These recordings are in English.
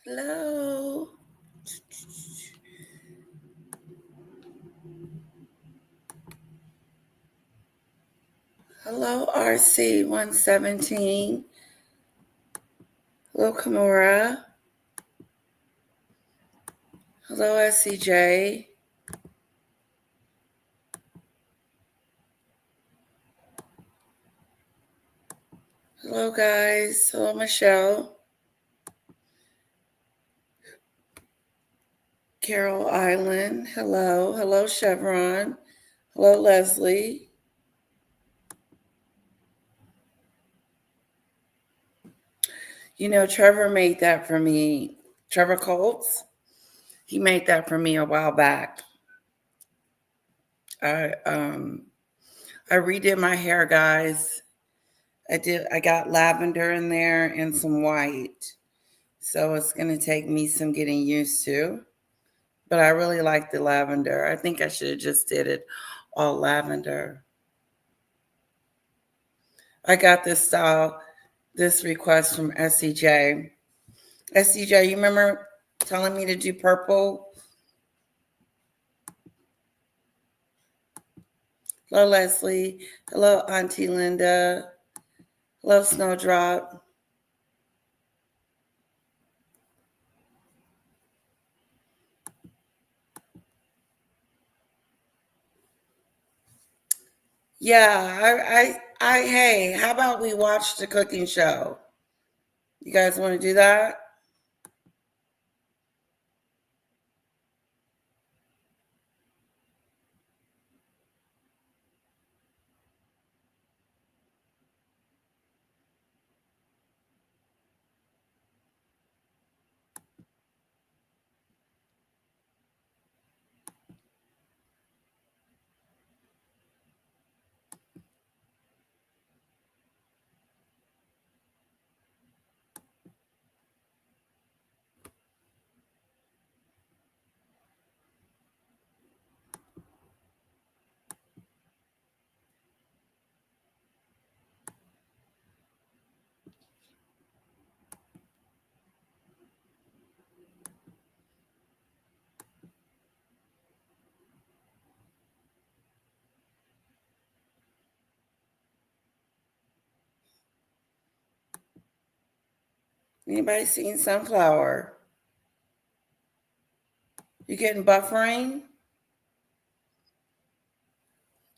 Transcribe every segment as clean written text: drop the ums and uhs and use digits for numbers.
Hello. Hello, RC117. Hello, Kimura. Hello, SCJ. Hello, guys. Hello, Michelle. Carol Island. Hello. Hello, Chevron. Hello, Leslie. You know, Trevor made that for me. Trevor Colts. He made that for me a while back. I redid my hair, guys. I got lavender in there and some white. So it's going to take me some getting used to. But I really like the lavender. I think I should have just did it all lavender. I got this request from SCJ. SCJ, you remember telling me to do purple? Hello, Leslie. Hello, Auntie Linda. Hello, Snowdrop. Yeah, hey, how about we watch the cooking show? You guys want to do that? Anybody seen Sunflower? You getting buffering?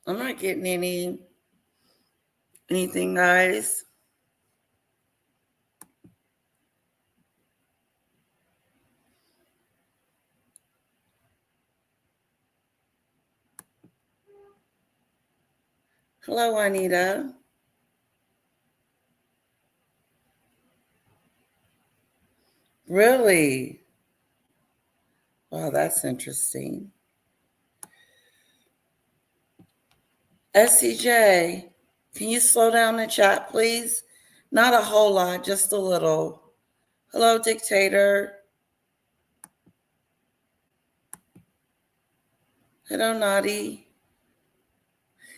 I'm not getting anything, guys. Hello, Juanita. Really? Wow, that's interesting. SCJ, can you slow down the chat, please? Not a whole lot, just a little. Hello, Dictator. Hello, Nadi.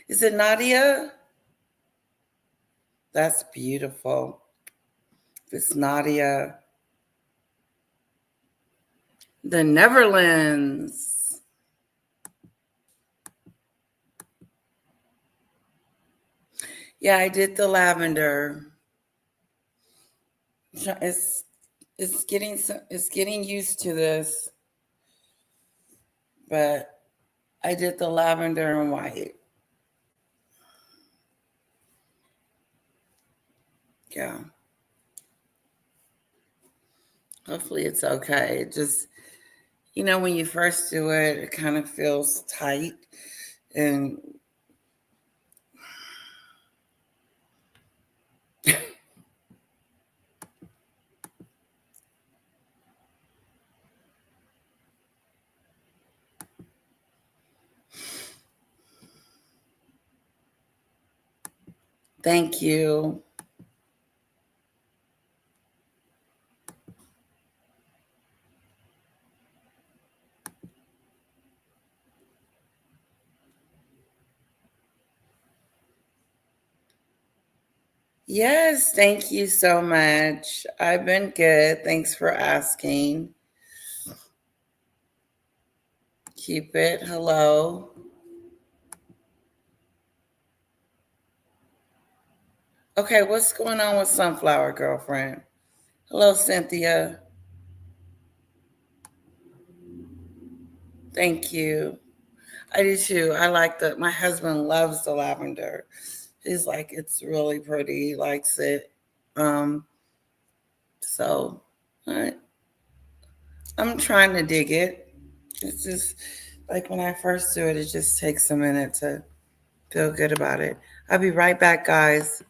Is it Nadia? That's beautiful. It's Nadia. The Netherlands. Yeah, I did the lavender. It's it's getting used to this, but I did the lavender and white. Yeah. Hopefully it's okay. It just when you first do it, it kind of feels tight and thank you. Yes, thank you so much. I've been good. Thanks for asking. Keep it. Hello. Okay, what's going on with Sunflower Girlfriend? Hello, Cynthia. Thank you. I do too. I like my husband loves the lavender. He's like, it's really pretty. He likes it. Um, so I, I'm trying to dig it. It's just like when I first do it, it just takes a minute to feel good about it. I'll be right back, guys.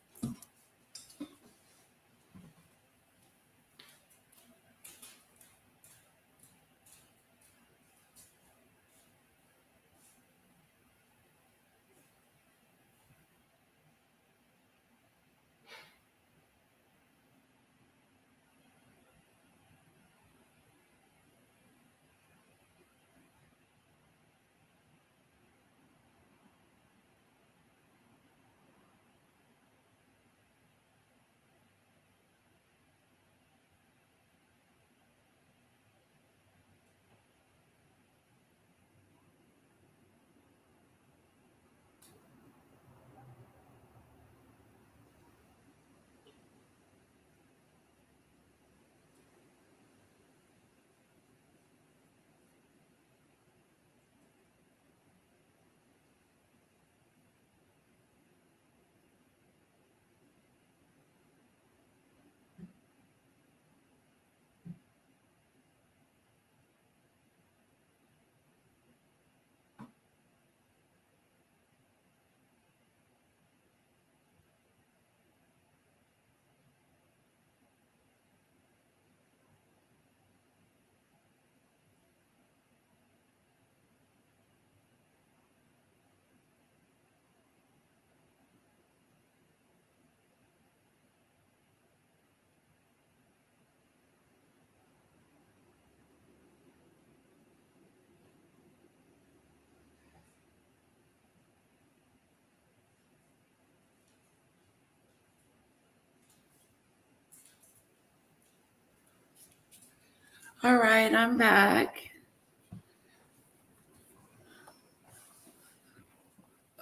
All right, I'm back.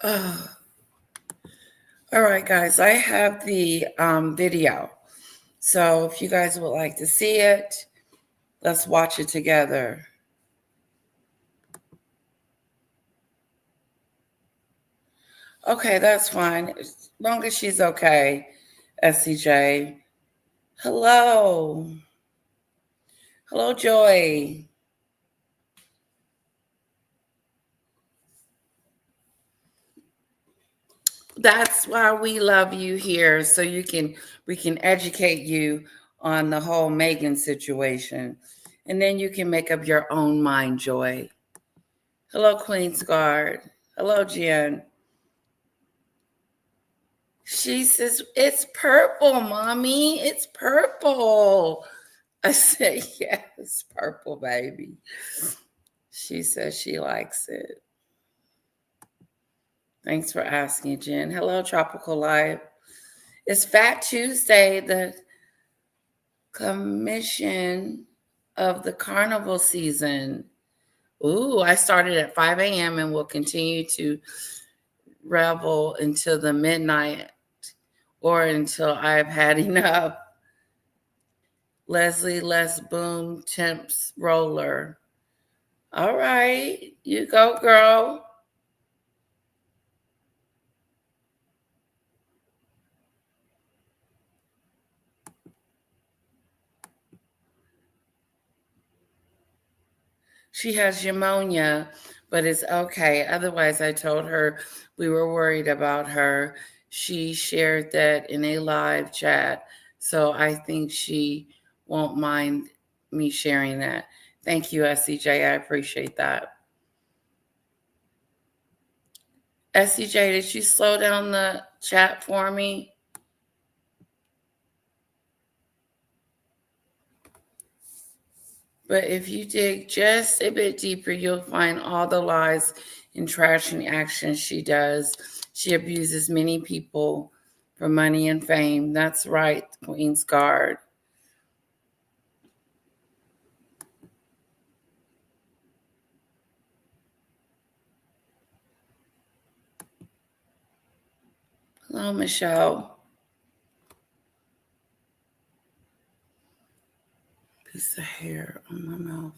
Oh, all right, guys, I have the video. So if you guys would like to see it, let's watch it together. Okay, that's fine. As long as she's okay, SCJ. Hello. Hello, Joy. That's why we love you here, so we can educate you on the whole Meghan situation. And then you can make up your own mind, Joy. Hello, Queen's Guard. Hello, Jen. She says, it's purple, mommy. It's purple. I said, yes, purple, baby. She says she likes it. Thanks for asking, Jen. Hello, Tropical Life. It's Fat Tuesday, the commission of the carnival season. Ooh, I started at 5 a.m. and will continue to revel until the midnight or until I've had enough. Leslie Les Boom Temps Roller. All right, you go, girl. She has pneumonia, but it's okay. Otherwise, I told her we were worried about her. She shared that in a live chat. So I think she won't mind me sharing that. Thank you, SCJ. I appreciate that. SCJ, did you slow down the chat for me? But if you dig just a bit deeper, you'll find all the lies and trashing actions she does. She abuses many people for money and fame. That's right, Queen's Guard. Hello, Michelle. Piece of hair on my mouth.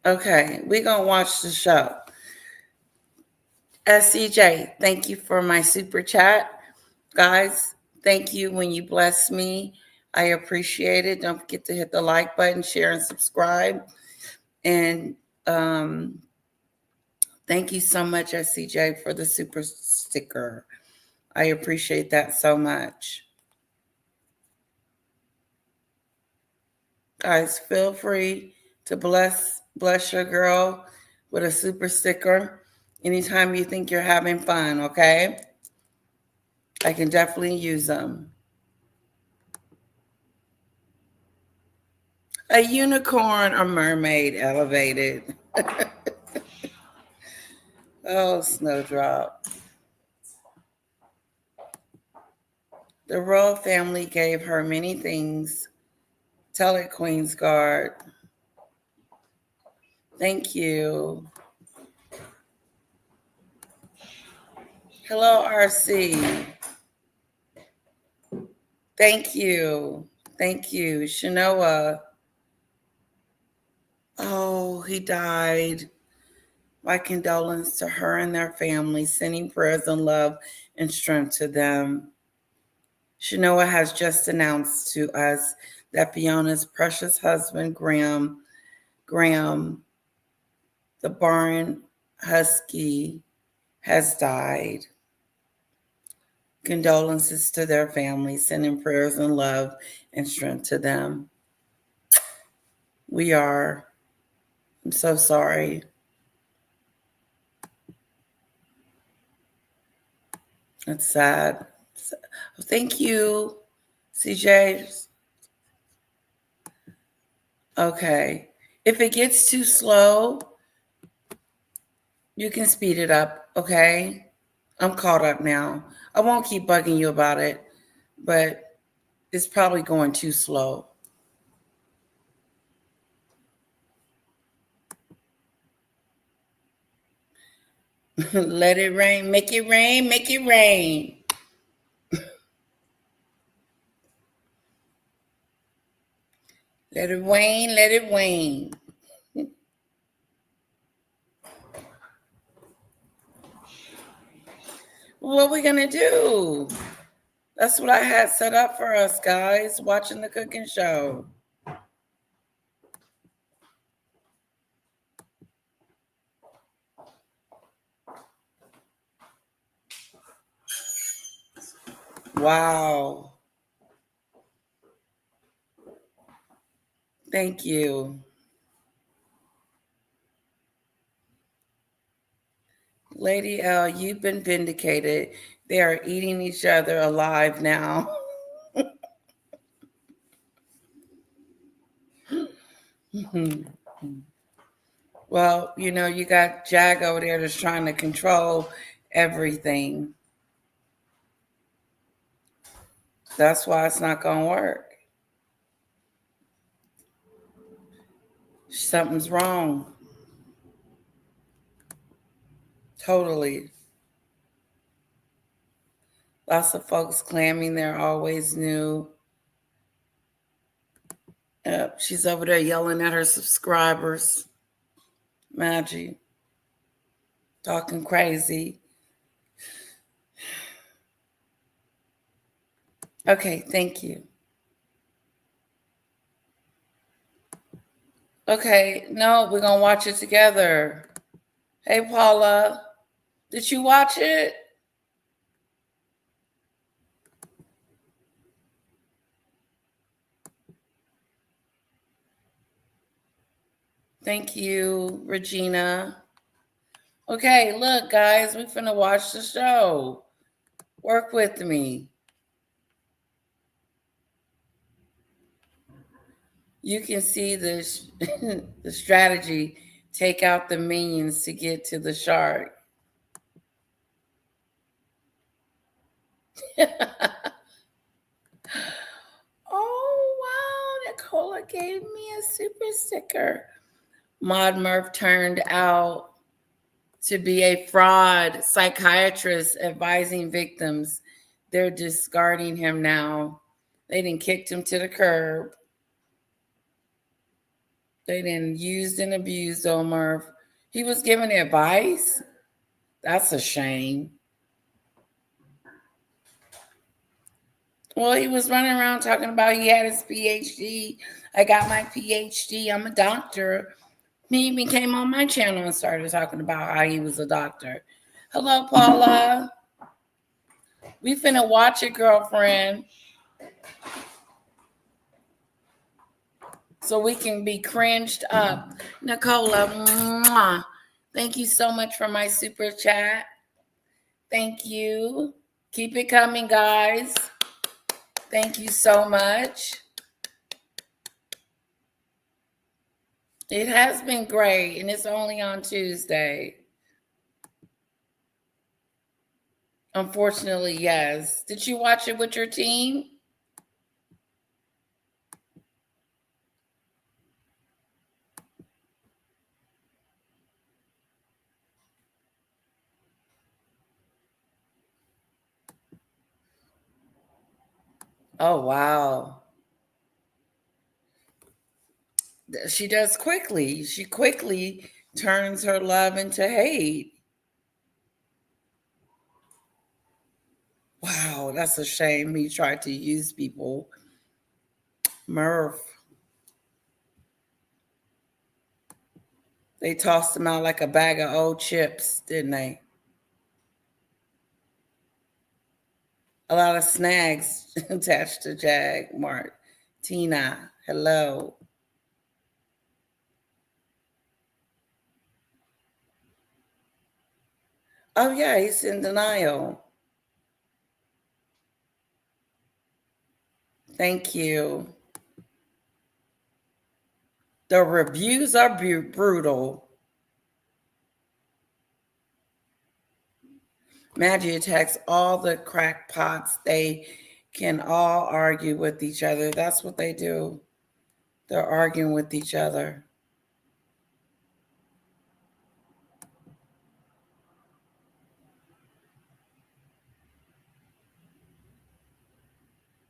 Okay, we're going to watch the show. SCJ, thank you for my super chat. Guys, thank you when you bless me. I appreciate it. Don't forget to hit the like button, share, and subscribe. And thank you so much, SCJ, for the super sticker. I appreciate that so much. Guys, feel free to bless your girl with a super sticker anytime you think you're having fun, okay? I can definitely use them. A unicorn or mermaid elevated. Oh, Snowdrop. The royal family gave her many things. Tell it, Queen's Guard. Thank you. Hello, RC. Thank you. Thank you. Shanoa. Oh, he died. My condolence to her and their family, sending prayers and love and strength to them. Shanoa has just announced to us that Fiona's precious husband, Graham, the barn husky, has died. Condolences to their family, sending prayers and love and strength to them. I'm so sorry. It's sad. Thank you, CJ. Okay. If it gets too slow, you can speed it up, okay? I'm caught up now. I won't keep bugging you about it, but it's probably going too slow. Let it rain, make it rain, make it rain. Let it wane, let it wane. What are we going to do? That's what I had set up for us, guys, watching the cooking show. Wow. Thank you. Lady L, you've been vindicated. They are eating each other alive now. Well, you got Jag over there that's trying to control everything. That's why it's not going to work. Something's wrong. Totally. Lots of folks claiming they're always new. Yep, she's over there yelling at her subscribers. Maggie. Talking crazy. Okay, thank you. Okay, no, we're going to watch it together. Hey, Paula, did you watch it? Thank you, Regina. Okay, look, guys, we're finna watch the show. Work with me. You can see the the strategy. Take out the minions to get to the shark. Oh, wow. Nicola gave me a super sticker. Maud Murph turned out to be a fraud psychiatrist advising victims. They're discarding him now. They didn't kicked him to the curb. They didn't used and abused Murph. He was giving advice. That's a shame. Well, he was running around talking about he had his PhD. I got my PhD. I'm a doctor. He even came on my channel and started talking about how he was a doctor. Hello, Paula. We finna watch it, girlfriend. So we can be cringed up. Nicola, mwah. Thank you so much for my super chat. Thank you. Keep it coming, guys. Thank you so much. It has been great, and it's only on Tuesday. Unfortunately, yes. Did you watch it with your team? Oh, wow. She does quickly. She quickly turns her love into hate. Wow, that's a shame. He tried to use people. Murph. They tossed him out like a bag of old chips, didn't they? A lot of snags attached to Jag. Tina, hello. Oh, yeah, he's in denial. Thank you. The reviews are brutal. Maggie attacks all the crackpots. They can all argue with each other. That's what they do. They're arguing with each other.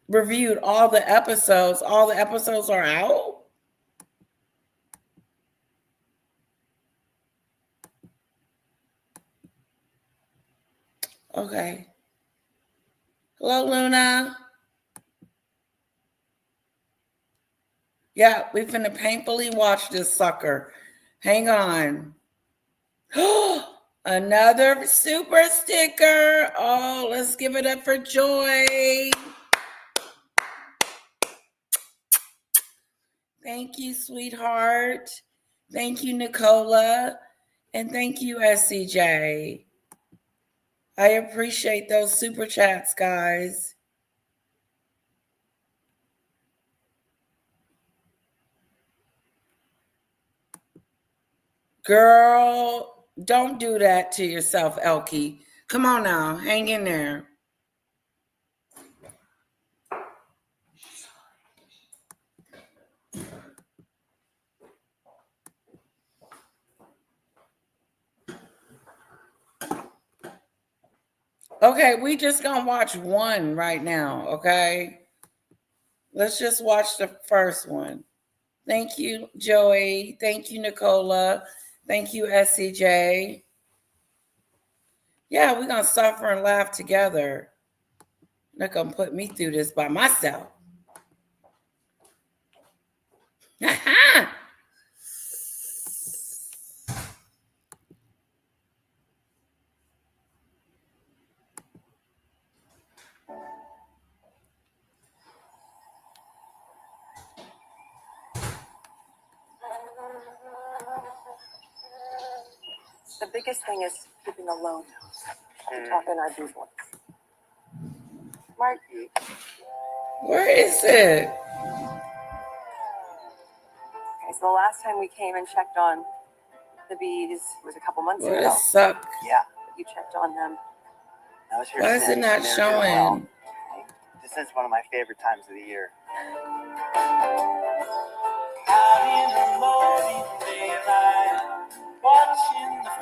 Reviewed all the episodes. All the episodes are out? Okay. Hello, Luna. Yeah, we finna painfully watch this sucker. Hang on. Another super sticker. Oh, let's give it up for Joy. Thank you, sweetheart. Thank you, Nicola. And thank you, SCJ. I appreciate those super chats, guys. Girl, don't do that to yourself, Elkie. Come on now, hang in there. Okay, we just gonna watch one right now, okay? Let's just watch the first one. Thank you, Joey. Thank you, Nicola. Thank you, SCJ. Yeah, we're gonna suffer and laugh together. They're gonna put me through this by myself. The biggest thing is keeping alone. Talk in our deep voice. Mark. Where is it? So the last time we came and checked on the bees was a couple months Well, ago. it suck. Yeah. You checked on them. I was here Why is it since, not and they're doing showing? well. This is one of my favorite times of the year.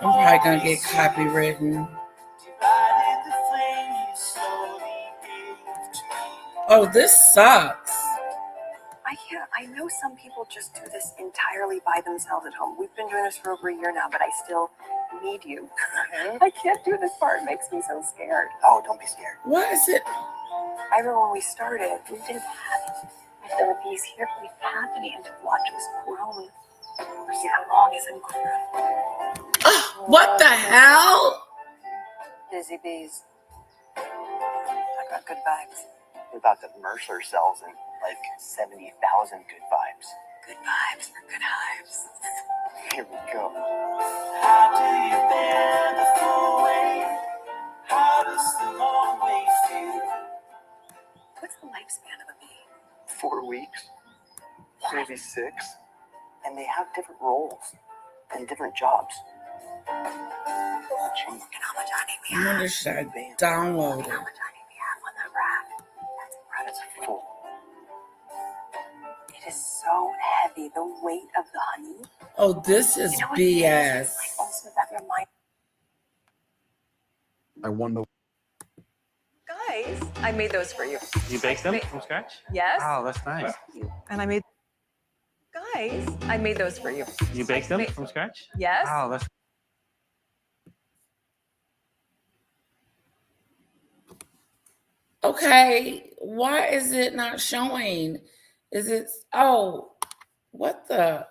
I'm probably gonna get copywritten. Oh, this sucks. I know some people just do this entirely by themselves at home. We've been doing this for over a year now, but I still need you. I can't do this part. It makes me so scared. Oh, don't be scared. Why is it? I remember when we started, we didn't have the bees here, but we've had them and to watch this grown for so long is incredible. What the hell? Busy bees. I got good vibes. We're about to immerse ourselves in like 70,000 good vibes. Good vibes for good hives. Here we go. How do you bear the full weight? How does the long way feel? What's the lifespan of a bee? 4 weeks, maybe 6. And they have different roles and different jobs. Change. And how much honey we I have? wonder should I download How it? much honey we have on that rack? That's incredible. It's full. It is so heavy. The weight of the honey. Oh, this is You know what it is? BS. It's like also that reminder. I wonder. Guys, I made those for you. You baked them from scratch? Yes. Wow, that's nice. And I made. Guys, I made those for you. You baked them from scratch? Yes. Wow, that's Okay, why is it not showing? Is it? Oh, what the?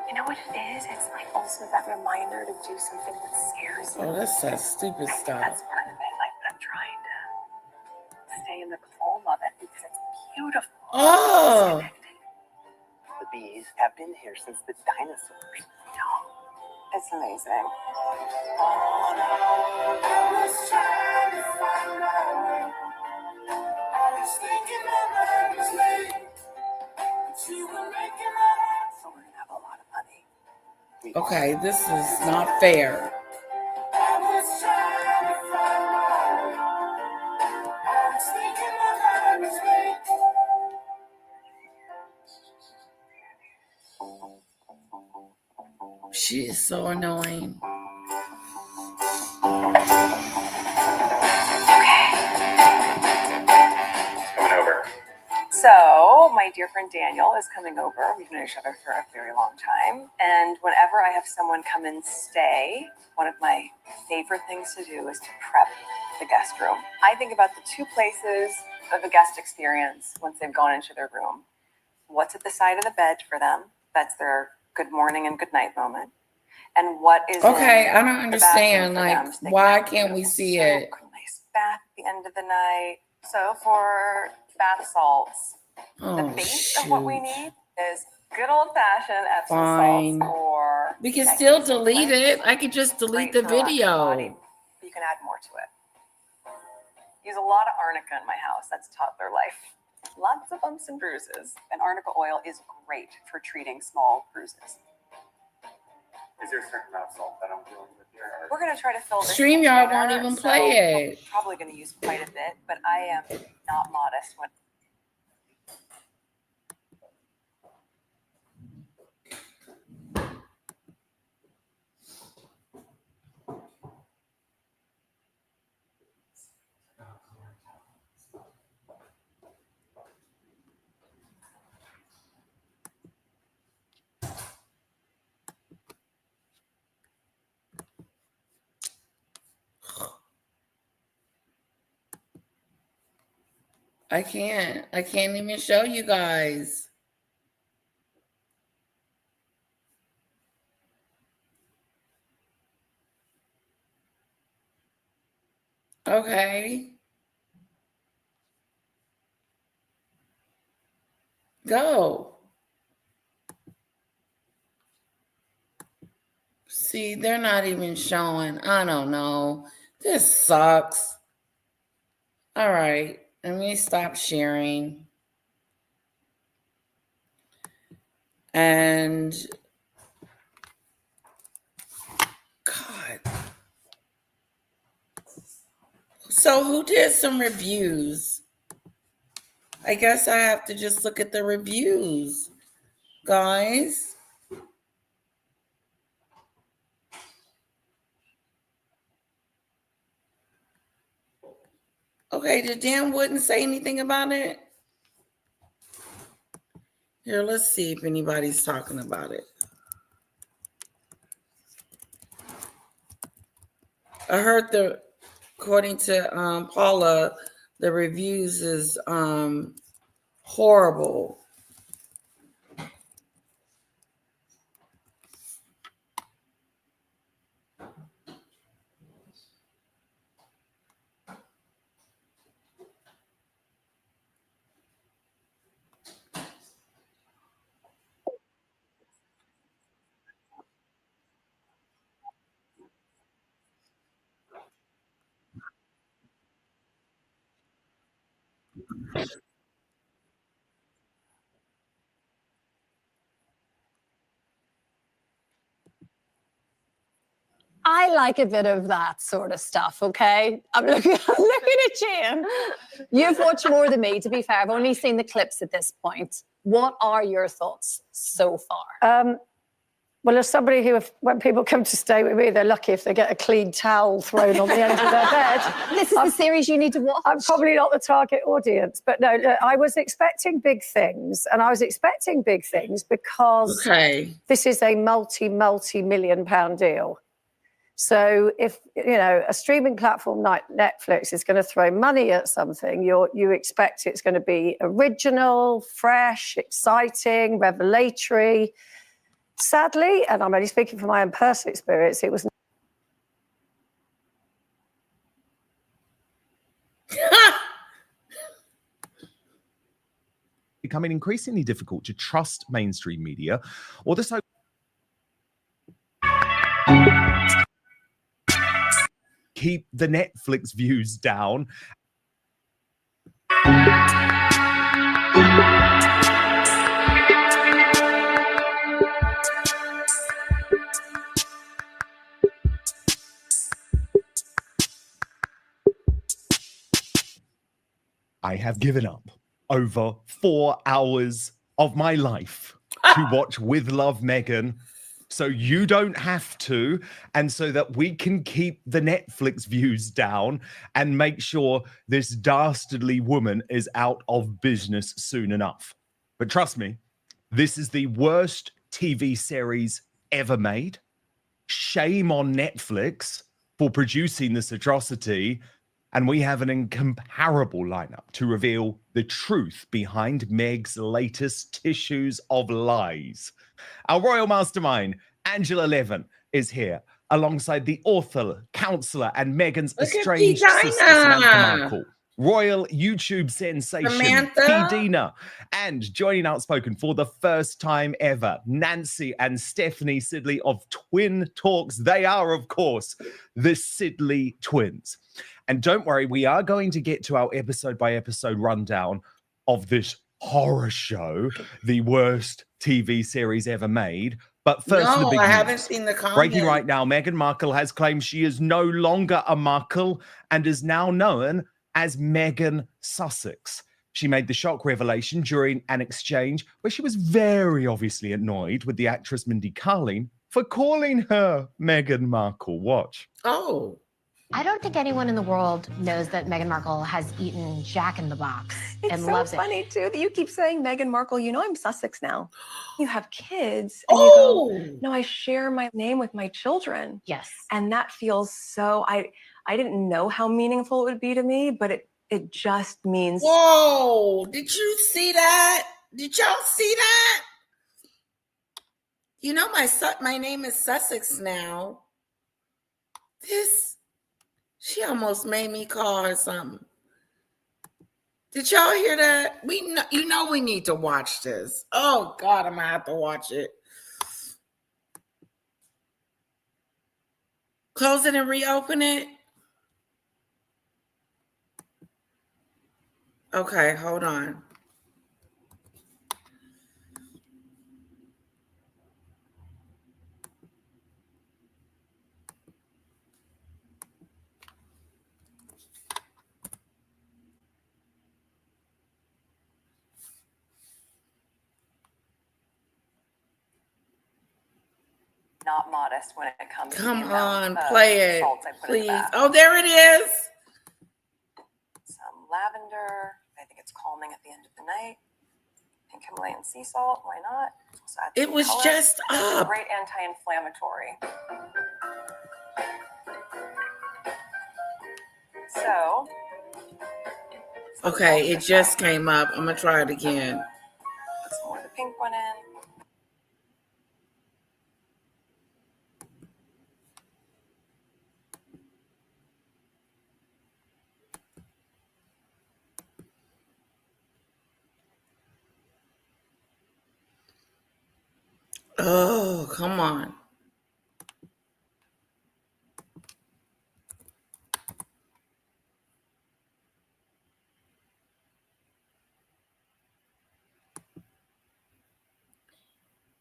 You know what it is? It's like also that reminder to do something that scares you. Oh, that's that stupid I think stuff. that's part of it. Like I'm trying to stay in the calm of it because it's beautiful. Oh, The bees have been here since the dinosaurs. It's amazing. So we're gonna have a lot of honey. okay, this is not fair. She is so annoying. Coming over. So my dear friend Daniel is coming over. We've known each other for a very long time. And whenever I have someone come and stay, one of my favorite things to do is to prep the guest room. I think about the two places of the guest experience once they've gone into their room. What's at the side of the bed for them? That's their good morning and good night moment. And what is Okay, in I don't the bathroom understand. for Like, them, so they why have a can't we beautiful see soak, it? a nice bath at the end of the night. So for bath salts, the Oh, base of what we shoot. need is good old fashioned Epsom Fine. salts or We can magnesium still delete cleanse. it. I could just delete Great the for relaxing the body. video. You can add more to it. Use a lot of arnica in my house. That's toddler life. Lots of bumps and bruises. And arnica oil is great for treating small bruises. Is there a certain amount of salt that I'm dealing with here? We're going to try to fill this StreamYard container, won't even so play we're it. probably going to use quite a bit, but I am not modest when I can't even show you guys. Okay. Go. See, they're not even showing. I don't know. This sucks. All right. Let me stop sharing. And God. So who did some reviews? I guess I have to just look at the reviews, guys. Okay, did Dan Wooden say anything about it? Here, let's see if anybody's talking about it. I heard according to Paula, the reviews is horrible. I like a bit of that sort of stuff, okay? I'm looking at Jane. You've watched more than me, to be fair. I've only seen the clips at this point. What are your thoughts so far? Well, as somebody who, when people come to stay with me, they're lucky if they get a clean towel thrown on the end of their bed. This is the series you need to watch. I'm probably not the target audience, but no, look, I was expecting big things, and I was expecting big things because this is a multi-million pound deal. So if, you know, a streaming platform like Netflix is going to throw money at something, you expect it's going to be original, fresh, exciting, revelatory. Sadly, and I'm only speaking from my own personal experience, it was becoming increasingly difficult to trust mainstream media or the so keep the Netflix views down. I have given up over 4 hours of my life to watch With Love, Meghan, so you don't have to, and so that we can keep the Netflix views down and make sure this dastardly woman is out of business soon enough. But trust me, this is the worst TV series ever made. Shame on Netflix for producing this atrocity. And we have an incomparable lineup to reveal the truth behind Meg's latest tissues of lies. Our royal mastermind, Angela Levin, is here alongside the author, counselor, and Meghan's estranged sister, Samantha Markle. Royal YouTube sensation, Fidina, and joining Outspoken for the first time ever, Nancy and Stephanie Sidley of Twin Talks. They are, of course, the Sidley twins. And don't worry, we are going to get to our episode-by-episode rundown of this horror show, the worst TV series ever made. But first, the big news. I haven't seen the comment. Breaking right now, Meghan Markle has claimed she is no longer a Markle and is now known as Meghan Sussex. She made the shock revelation during an exchange where she was very obviously annoyed with the actress Mindy Kaling for calling her Meghan Markle. Watch. Oh. I don't think anyone in the world knows that Meghan Markle has eaten Jack in the Box and loves it. It's so funny, too, that you keep saying Meghan Markle. You know I'm Sussex now. You have kids, and you go, no, I share my name with my children. Yes. And that feels so, I didn't know how meaningful it would be to me, but it just means. Whoa, did you see that? Did y'all see that? You know, my name is Sussex now. She almost made me call her something. Did y'all hear that? You know we need to watch this. Oh God, I'm gonna have to watch it. Close it and reopen it. Okay, hold on. Not modest when it comes to the Come amount on, of play it, salts I put in the please. bath. Oh, there it is. Some lavender. I think it's calming at the end of the night. Pink Himalayan sea salt. Why not? Also add It some was color. just It's up. great anti-inflammatory. So. Okay, it just came up. I'm gonna try it again. Put some more of the pink one in. Oh, come on.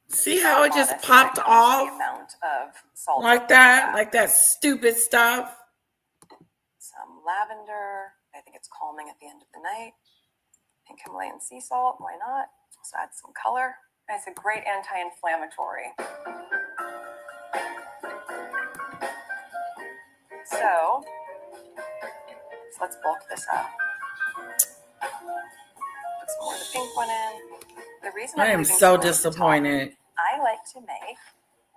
See how it just popped off? Like that? Like that stupid stuff? Some lavender. I think it's calming at the end of the night. Pink Himalayan sea salt. Why not? Also add some color. It's a great anti-inflammatory. So let's bulk this up. Put some more of the pink one in. The reason I am so disappointed. I like to make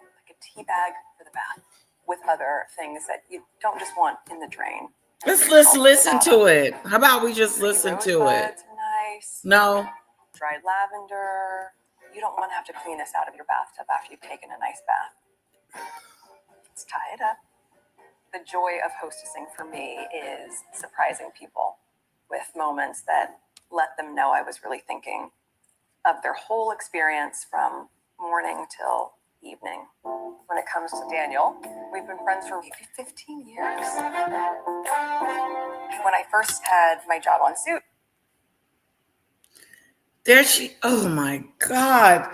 like a tea bag for the bath with other things that you don't just want in the drain. Let's listen to it. How about we just listen to it? Nice. No. Dried lavender. You don't want to have to clean this out of your bathtub after you've taken a nice bath. Let's tie it up. The joy of hostessing for me is surprising people with moments that let them know I was really thinking of their whole experience from morning till evening. When it comes to Daniel, we've been friends for maybe 15 years. When I first had my job on Suit. There she, oh my God.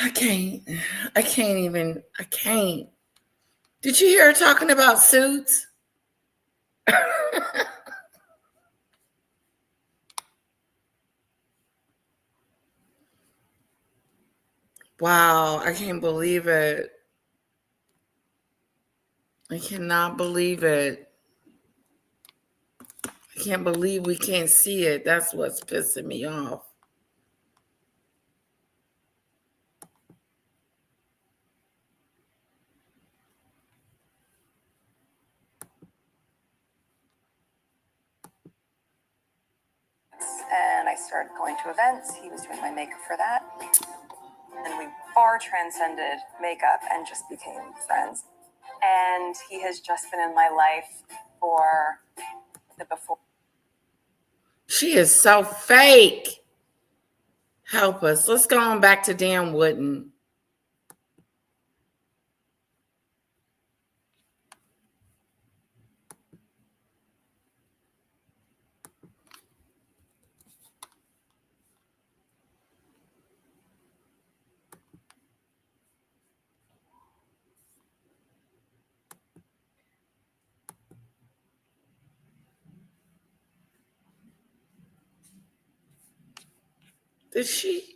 I can't. Did you hear her talking about Suits? Wow, I can't believe it. I cannot believe it. I can't believe we can't see it. That's what's pissing me off. And I started going to events. He was doing my makeup for that. And we far transcended makeup and just became friends. And he has just been in my life for the before. She is so fake. Help us. Let's go on back to Dan Wooden.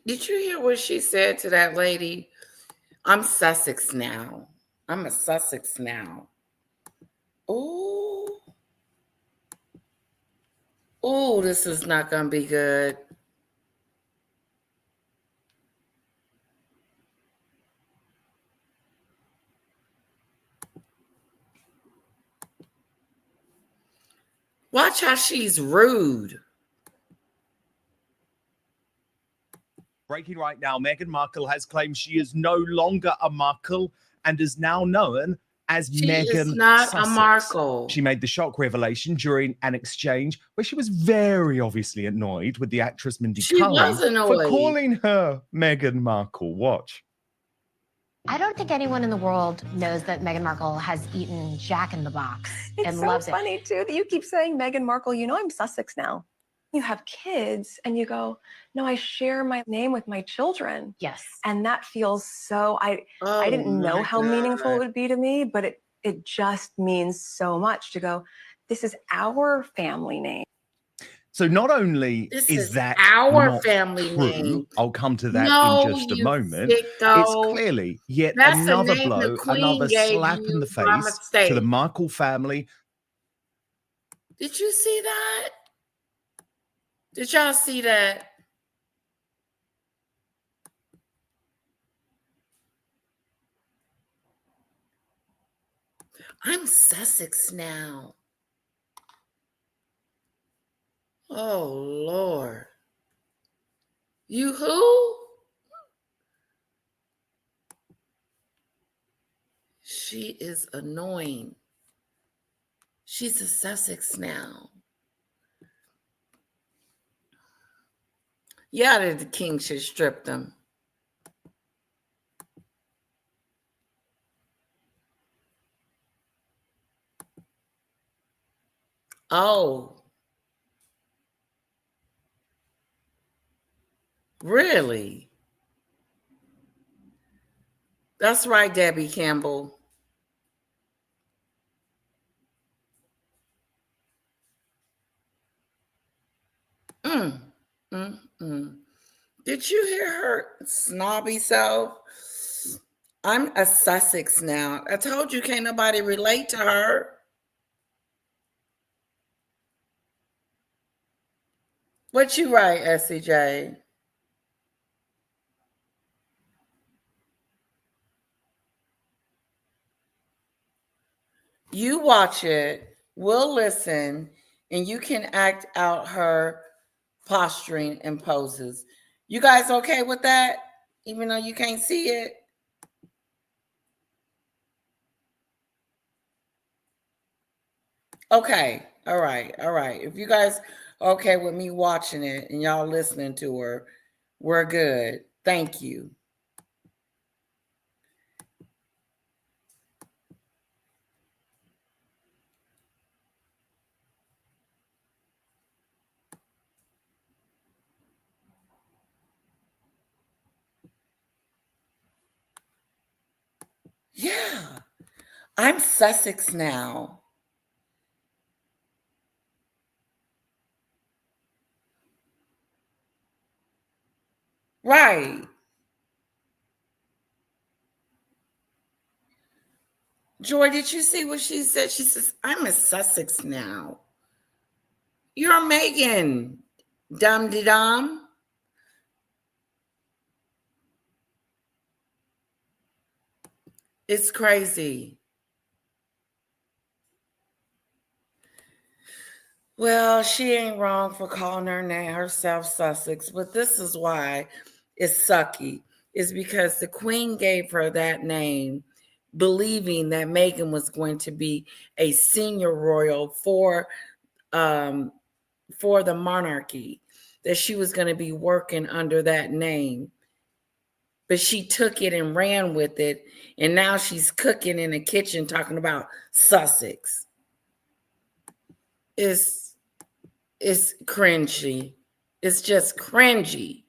Did you hear what she said to that lady? I'm Sussex now. I'm a Sussex now. Oh. Oh, this is not going to be good. Watch how she's rude. Breaking right now, Meghan Markle has claimed she is no longer a Markle and is now known as Meghan is not Sussex. a Markle. She made the shock revelation during an exchange where she was very obviously annoyed with the actress Mindy She Kaling was annoyed for calling her Meghan Markle. Watch. I don't think anyone in the world knows that Meghan Markle has eaten Jack in the Box and It's so loves funny it. too that you keep saying Meghan Markle. You know I'm Sussex now. You have kids and you go, no, I share my name with my children. Yes. And that feels so, I didn't know how meaningful it would be to me, but it just means so much to go, this is our family name. So not only This is is that our not family true, name. I'll come to that in No, just a you moment. sicko. It's clearly yet That's the another name the blow, Queen another gave slap in you the by face mistake. to the Markle family. Did you see that? Did y'all see that? I'm Sussex now. Oh, Lord. You who? She is annoying. She's a Sussex now. Yeah, the king should strip them. Oh. Really? That's right, Debbie Campbell. Did you hear her snobby self? I'm a Sussex now. I told you can't nobody relate to her. What you write, SCJ? You watch it, we'll listen, and you can act out her posturing and poses. You guys okay with that? Even though you can't see it? Okay. All right. All right. If you guys are okay with me watching it and y'all listening to her, we're good. Thank you. Yeah. I'm Sussex now. Right. Joy, did you see what she said? She says, I'm a Sussex now. You're Meghan. Dum-de-dum. It's crazy. Well, she ain't wrong for calling her name herself Sussex, but this is why it's sucky. Is because the Queen gave her that name, believing that Meghan was going to be a senior royal for the monarchy, that she was going to be working under that name. But she took it and ran with it, and now she's cooking in the kitchen talking about Sussex. It's cringy. It's just cringy.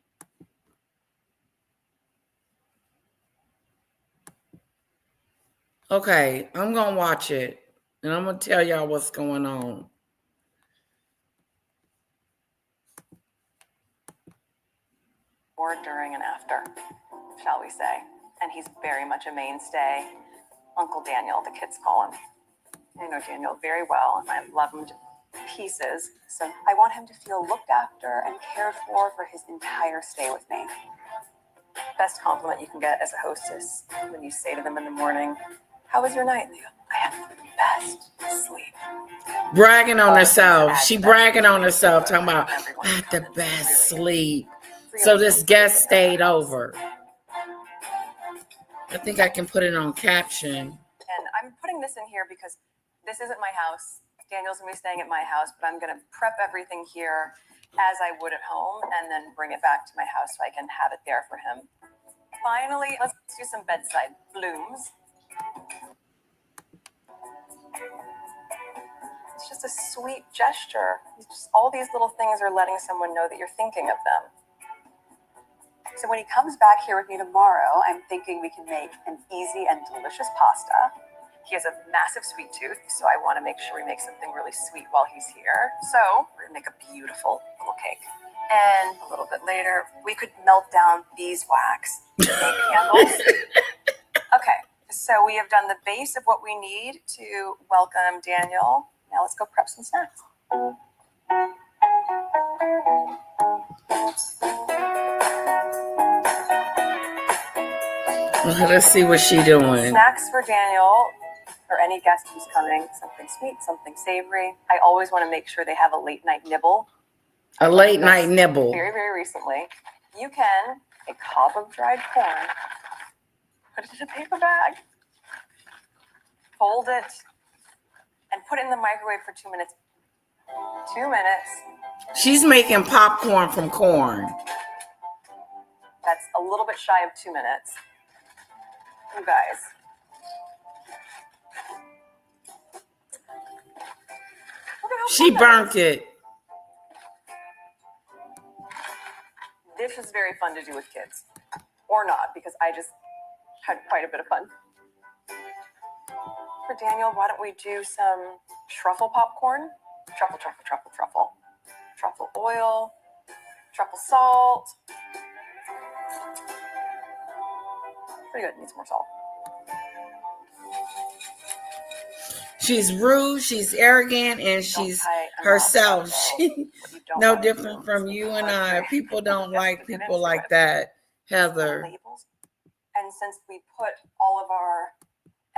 Okay, I'm going to watch it, and I'm going to tell y'all what's going on. Or during and after, shall we say. And he's very much a mainstay. Uncle Daniel, the kids call him. I know Daniel very well, and I love him to pieces. So I want him to feel looked after and cared for his entire stay with me. Best compliment you can get as a hostess when you say to them in the morning, how was your night? They go, I had the best sleep. Bragging on herself. She bragging on herself, talking about, I had the best sleep. So this guest stayed over. I think I can put it on caption. And I'm putting this in here because this isn't my house. Daniel's going to be staying at my house, but I'm going to prep everything here as I would at home and then bring it back to my house so I can have it there for him. finally, let's do some bedside blooms. It's just a sweet gesture. Just all these little things are letting someone know that you're thinking of them. So when he comes back here with me tomorrow, I'm thinking we can make an easy and delicious pasta. He has a massive sweet tooth, so I want to make sure we make something really sweet while he's here. So we're going to make a beautiful little cake. And a little bit later, we could melt down beeswax to make candles. Okay, so we have done the base of what we need to welcome Daniel. Now let's go prep some snacks. Okay, let's see what she's doing. Snacks for Daniel, or any guest who's coming. Something sweet, something savory. I always want to make sure they have a late night nibble. A late night nibble. Very, very recently. You can a cob of dried corn, put it in a paper bag, fold it, and put it in the microwave for 2 minutes. 2 minutes. She's making popcorn from corn. That's a little bit shy of 2 minutes. You guys. She burnt it. This is very fun to do with kids. Or not, because I just had quite a bit of fun. For Daniel, why don't we do some truffle popcorn? Truffle, truffle, truffle, truffle. Truffle oil, truffle salt. Pretty good, needs more salt. She's rude, she's arrogant, and she's herself. She no different from you and I. People don't like people like that, Heather. And since we put all of our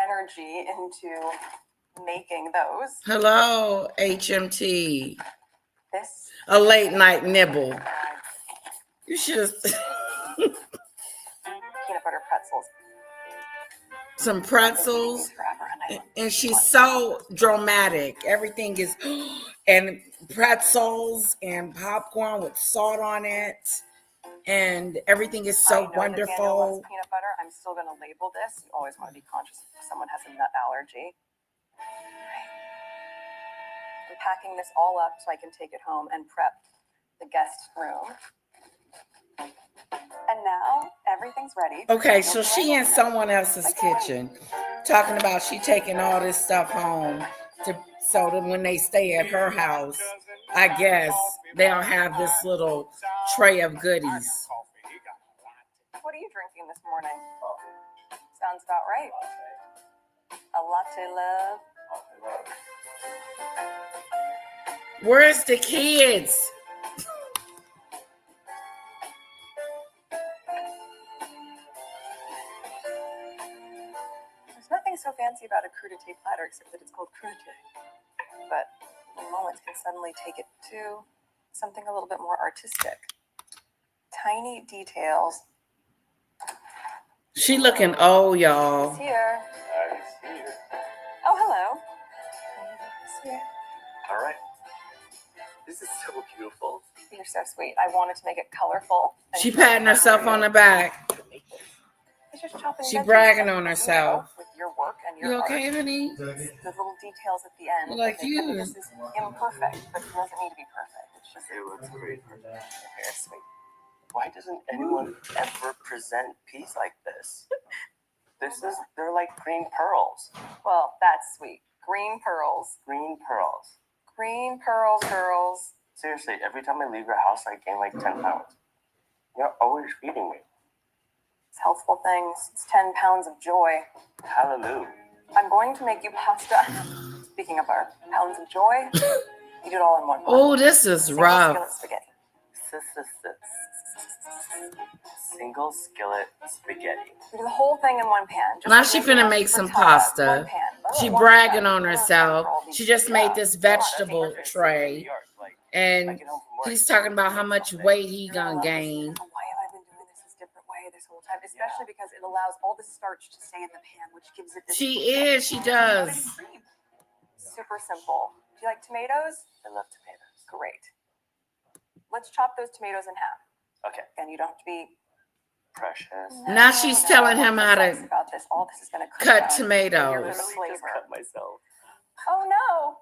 energy into making those. Hello, HMT. This. A late night nibble. You should have. Peanut butter pretzels. Some pretzels. And she's so dramatic. Everything is, and pretzels and popcorn with salt on it. And everything is so wonderful. Peanut butter. I'm still going to label this. You always want to be conscious if someone has a nut allergy. I'm packing this all up so I can take it home and prep the guest room. And now everything's ready. Okay, so she in someone else's kitchen talking about she taking all this stuff home so that when they stay at her house, I guess they'll have this little tray of goodies. What are you drinking this morning? Sounds about right. A latte love. Where's the kids? There's nothing so fancy about a crudité platter except that it's called crudité. But in moments can suddenly take it to something a little bit more artistic. Tiny details. She looking old, y'all. He's here. Oh, hello. He's here. All right. This is so beautiful. You're so sweet. I wanted to make it colorful. She patting herself on the back. She bragging on herself. With your work and your You okay, art. honey? The little details at the end. Like you. This is imperfect, but it doesn't need to be perfect. It's just It looks great. very sweet. Why doesn't anyone ever present peas like this? They're like green pearls. Well, that's sweet. Green pearls. Green pearls. Green pearls, girls. Seriously, every time I leave your house, I gain like 10 pounds. You're always feeding me. It's healthful things. It's 10 pounds of joy. Hallelujah. I'm going to make you pasta. Speaking of our pounds of joy, you do it all in one pot. Oh, this is Single rough. skillet spaghetti. Single skillet spaghetti. You do the whole thing in one pan. Just Now she finna make for some top, pasta. one pan. She One bragging pan. on herself. She just made this vegetable tray. And he's talking about how much weight he gonna gain. Why have I been doing this different way this whole time? Especially because it allows all the starch to stay in the pan, which gives it this. She does. Super simple. Do you like tomatoes? I love tomatoes. Great. Let's chop those tomatoes in half. Okay. And you don't have to be precious. Now she's telling him how to about this. All this is going to cut I tomatoes. literally just cut myself. Oh no.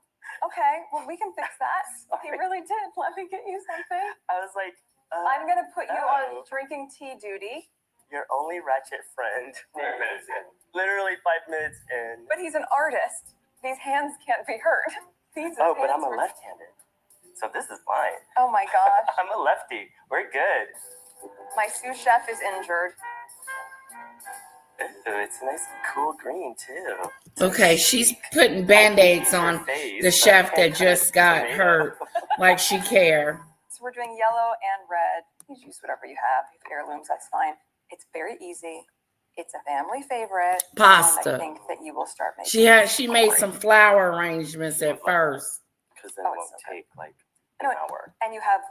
Okay, well we can fix that. He really did. Let me get you something. I was like, I'm gonna put you on no. drinking tea duty. Your only ratchet friend. 5 minutes in. Literally 5 minutes in. But he's an artist. These hands can't be hurt. Oh, but I'm a left-handed. So this is fine. Oh my gosh. I'm a lefty. We're good. My sous chef is injured. Ooh, it's a nice cool green too. Okay, she's putting band-aids on the chef that just got hurt. Like she care. So we're doing yellow and red. You use whatever you have. If heirlooms, that's fine. It's very easy. It's a family favorite. Pasta. I think that you will start making. She made some flower arrangements at first. Because then it won't take like an hour. And you have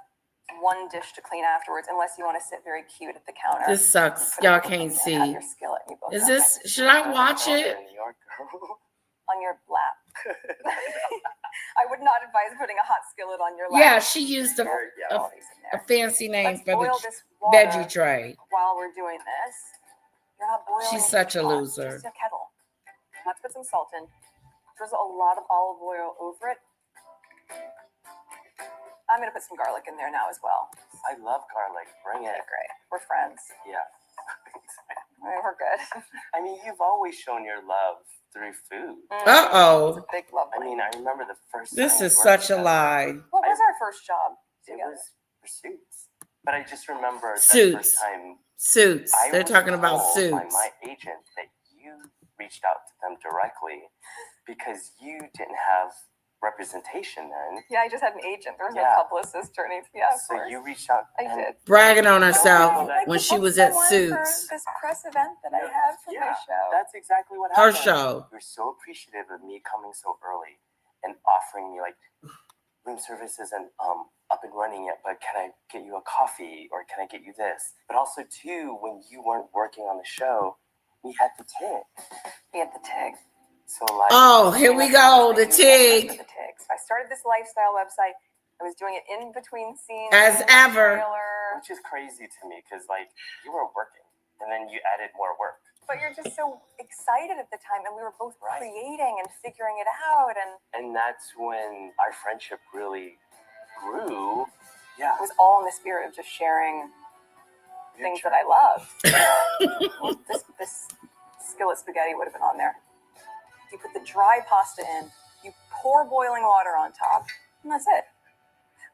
one dish to clean afterwards, unless you want to sit very cute at the counter. This sucks. Y'all can't see. Your skillet, and you both Is have this? Should I watch it? on your lap? I would not advise putting a hot skillet on your lap. Yeah, she used a fancy name for the veggie tray. While we're doing this, you're not boiling. She's such a pot, loser. Just a kettle. Let's put some salt in. There's a lot of olive oil over it. I'm gonna put some garlic in there now as well. I love garlic. Bring it. Okay, great. We're friends. Yeah. We're good. I mean, you've always shown your love through food. Uh-oh. It's a big love. I mean, I remember the first This time is we such a worked lie. What was our first job It together? was for Suits. But I just remember the Suits. first time Suits. I They're was talking about told by suits. my agent that you reached out to them directly because you didn't have representation then. Yeah, I just had an agent. There was no Yeah. publicist or anything. Yeah, of So course. you reached out. I did. Bragging on herself I'd like when to she book was at someone Suits. for this press event that I have for my show. That's exactly what Her happened. show. You're so appreciative of me coming so early and offering me like room service isn't up and running yet, but can I get you a coffee or can I get you this? But also too, when you weren't working on the show, we had the TIG. We had the TIG. So like, Oh, here we go, the TIG. The TIG. So I started this lifestyle website. I was doing it in between scenes. As ever. Which is crazy to me because like you were working and then you added more work. But you're just so excited at the time, and we were both creating and figuring it out, and that's when our friendship really grew. Yeah, it was all in the spirit of just sharing things that I love. This skillet spaghetti would have been on there. You put the dry pasta in, you pour boiling water on top, and that's it.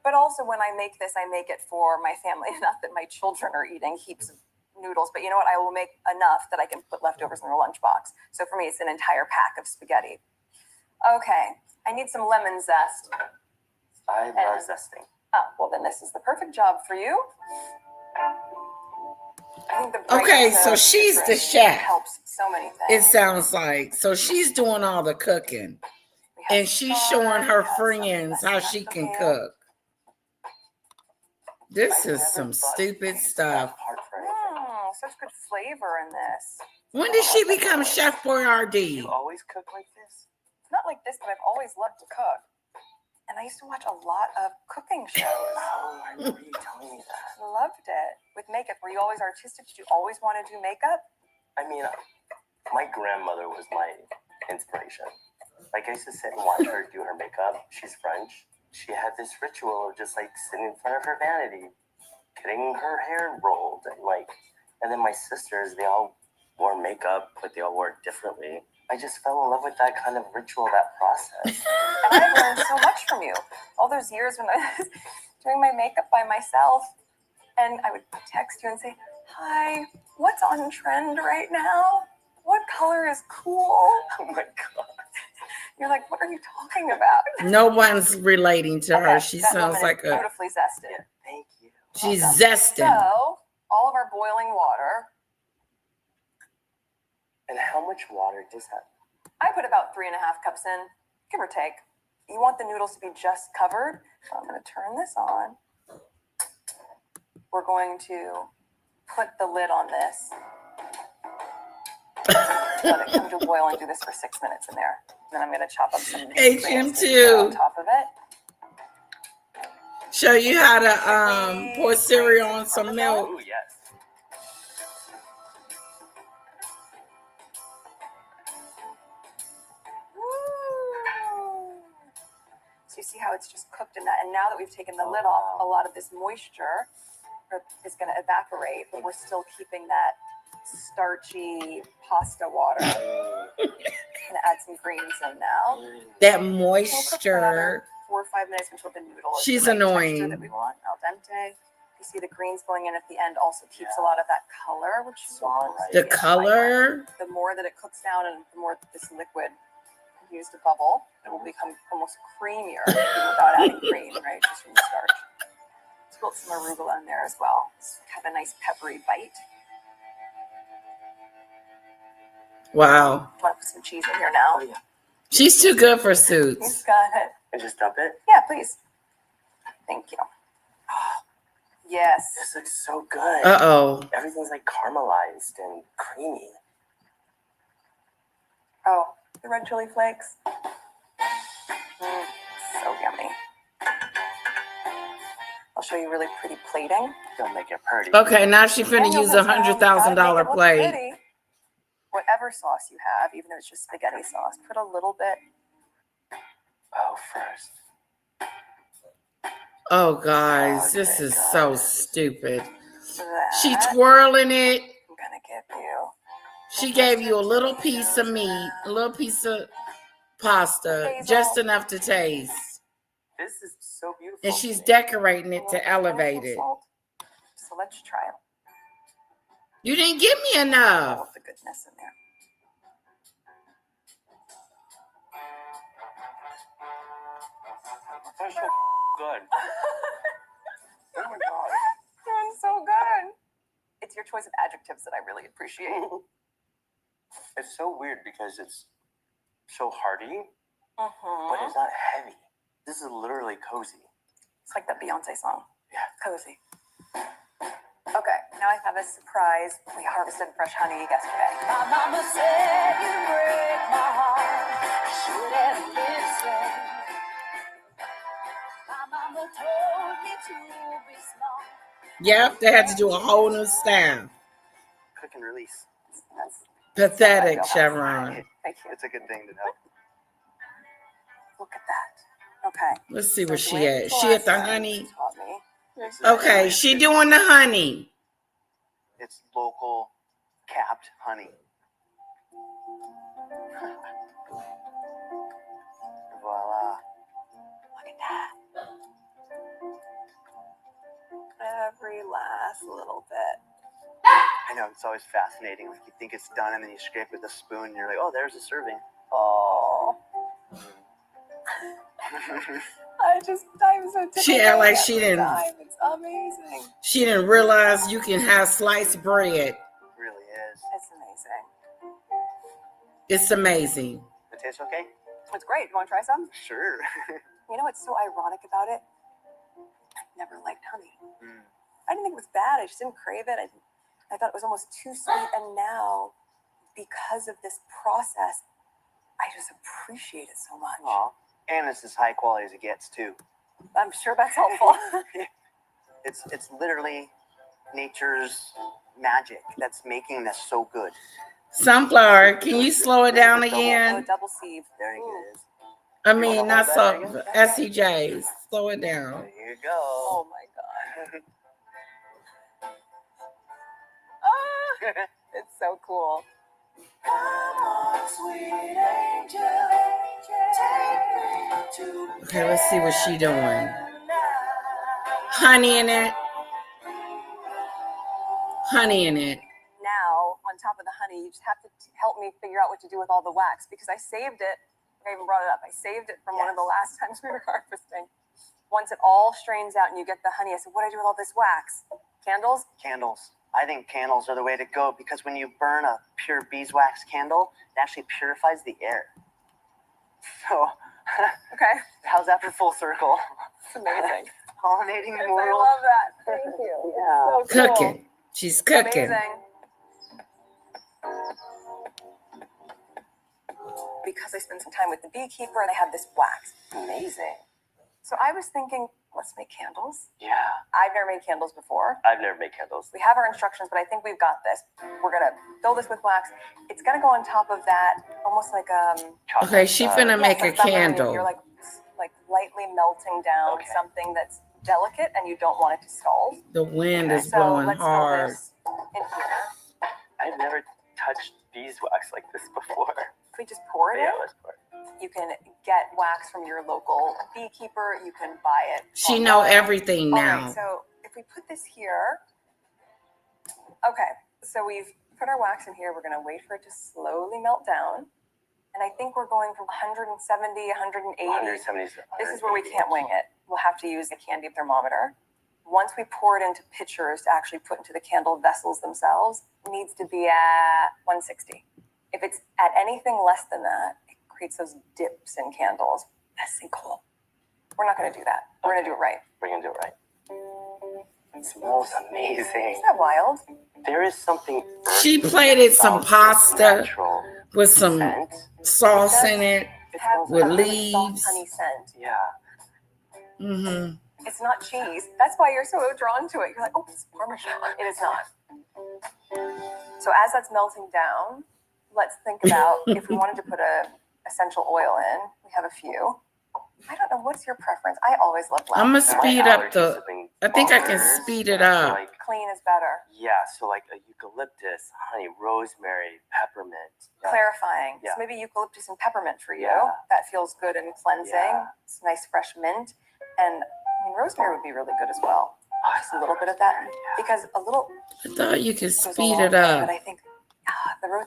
But also when I make this, I make it for my family. Not that my children are eating heaps of noodles, but you know what? I will make enough that I can put leftovers in their lunchbox. So for me, it's an entire pack of spaghetti. Okay, I need some lemon zest. I love zesting. Oh, well then this is the perfect job for you. I think the Okay, brightness so of she's the citrus chef. helps so many things. It sounds like. So she's doing all the cooking. And she's showing her friends how she can cook. This is some stupid stuff. Such good flavor in this. When did she become Chef Boyardee? You always cook like this? Not like this, but I've always loved to cook. And I used to watch a lot of cooking shows. Oh, I remember you telling me that. Loved it. With makeup, were you always artistic? Did you always want to do makeup? I mean, my grandmother was my inspiration. Like, I used to sit and watch her do her makeup. She's French. She had this ritual of just, like, sitting in front of her vanity, getting her hair rolled. And then my sisters, they all wore makeup, but they all wore it differently. I just fell in love with that kind of ritual, that process. And I learned so much from you. All those years when I was doing my makeup by myself, and I would text you and say, hi, what's on trend right now? What color is cool? Oh my God. You're like, what are you talking about? No one's relating to her. She sounds like a... beautifully zested. Yeah, thank you. She's zesting. So, all of our boiling water. And how much water does that? I put about 3.5 cups in, give or take. You want the noodles to be just covered. So I'm going to turn this on. We're going to put the lid on this. Let it come to a boil and do this for 6 minutes in there. Then I'm going to chop up some HM2. on top of it. Show you how to pour cereal on some milk. Oh, yes. see how it's just cooked in that? And now that we've taken the lid off, a lot of this moisture is going to evaporate, but we're still keeping that starchy pasta water. Gonna add some greens in now. That We'll cook for moisture. another 4 or 5 minutes until the noodle is She's the right texture annoying. that we want, al dente. You see the greens going in at the end also keeps a lot of that color, which you want. The color. The more that it cooks down and the more that this liquid continues to bubble, it will become almost creamier without adding cream, right? Just from the starch. Let's put some arugula in there as well. Just have a nice peppery bite. Wow. I want to put some cheese in here now. She's too good for You Suits. got it. And just dump it. Yeah, please. Thank you. Yes. This looks so good. Uh-oh. Everything's like caramelized and creamy. Oh, the red chili flakes. So yummy. I'll show you really pretty plating. Don't make it pretty. Okay, now she's finna use Gotta $100,000 make it look plate. pretty. Whatever sauce you have, even if it's just spaghetti sauce, put a little bit. Oh, first. Oh, guys, this is so stupid. That. She twirling it. I'm gonna give you. She gave you a little piece of meat, a little piece of pasta, just enough to taste. This is so beautiful. And she's decorating it to elevate it. So let's try it. You didn't give me All enough. of the goodness in there. That's so good. Oh my god. Doing so good. It's your choice of adjectives that I really appreciate. It's so weird because it's so hearty, but Mm-hmm. it's not heavy. This is literally cozy. It's like that Beyonce song. Yeah. Cozy. Okay, now I have a surprise. We harvested fresh honey yesterday. My mama said you break my heart. Should have listened. My mama told me to be smart. Yep, they had to do a whole new style. Cook and release. That's Pathetic, Chevron. Thank you. It's a good thing to know. Look at that. Okay. Let's see where So she the way at. She at the last time honey. you taught me. Okay, she doing the honey. It's local capped honey. Voila. Look at that. Every last little bit. I know, it's always fascinating. Like, you think it's done, and then you scrape with a spoon, and you're like, oh, there's a serving. Oh. I'm so tickled. She act like she didn't. It's amazing. She didn't realize you can have sliced bread. It really is. It's amazing. It's amazing. It tastes okay? It's great. You want to try some? Sure. You know what's so ironic about it? I never liked honey. Mm. I didn't think it was bad. I just didn't crave it. I thought it was almost too sweet. And now, because of this process, I just appreciate it so much. Aw. And it's as high quality as it gets, too. I'm sure that's helpful. It's literally nature's magic that's making this so good. Sunflower, can you slow it down Oh, again? double sieve. There it is. I mean, not so. SCJs, slow it down. There you go. Oh my god. It's so cool. Okay, let's see what she doing. Honey in it. Honey in it. Now, on top of the honey, you just have to help me figure out what to do with all the wax because I saved it. I even brought it up. I saved it from one of the last times we were harvesting. Once it all strains out and you get the honey, I said, what do I do with all this wax? Candles? Candles. I think candles are the way to go because when you burn a pure beeswax candle, it actually purifies the air. So, Okay. how's that for full circle? It's amazing. Pollinating I moral. love that. Thank you. Yeah. So cool. Cooking. She's cooking. Amazing. Because I spend some time with the beekeeper and I have this wax. Amazing. So I was thinking, let's make candles. Yeah. I've never made candles before. I've never made candles. We have our instructions, but I think we've got this. We're gonna fill this with wax. It's gonna go on top of that, almost like Okay, she finna make a submarine. candle. You're like like lightly melting down something that's delicate and you don't want it to scald. The wind is So blowing let's hard. fill this in here. I've never touched beeswax like this before. If we just pour it in, let's pour it. you can get wax from your local beekeeper. You can buy it. She know everything All now. right, so if we put this here, okay, so we've put our wax in here. We're going to wait for it to slowly melt down. And I think we're going from 170, 180. 170. This is where we can't wing it. We'll have to use the candy thermometer. Once we pour it into pitchers to actually put into the candle vessels themselves, it needs to be at 160. If it's at anything less than that, it creates those dips in candles. That's sinkhole. We're not going to do that. We're going to do it right. We're going to do it right. It smells amazing. Isn't that wild? There is something. She plated some pasta with some scent. sauce in it, with Soft leaves. honey scent. Yeah. Mm-hmm. It's not cheese. That's why you're so drawn to it. You're like, oh, it's Parmesan. It is not. So as that's melting down, let's think about if we wanted to put a essential oil in. We have a few. I don't know. What's your preference? I always love lavender. I'm gonna speed up the. I think I can speed it up. Like, clean is better. yeah, so like a eucalyptus, honey, rosemary, peppermint. Yeah. Clarifying. Yeah. So maybe eucalyptus and peppermint for you. Yeah. That feels good and cleansing. Yeah. It's nice fresh mint. And I mean, rosemary would be really good as well. Just a little bit of that. Because a little. I thought you could goes a speed long it way, up. But I think the rosemary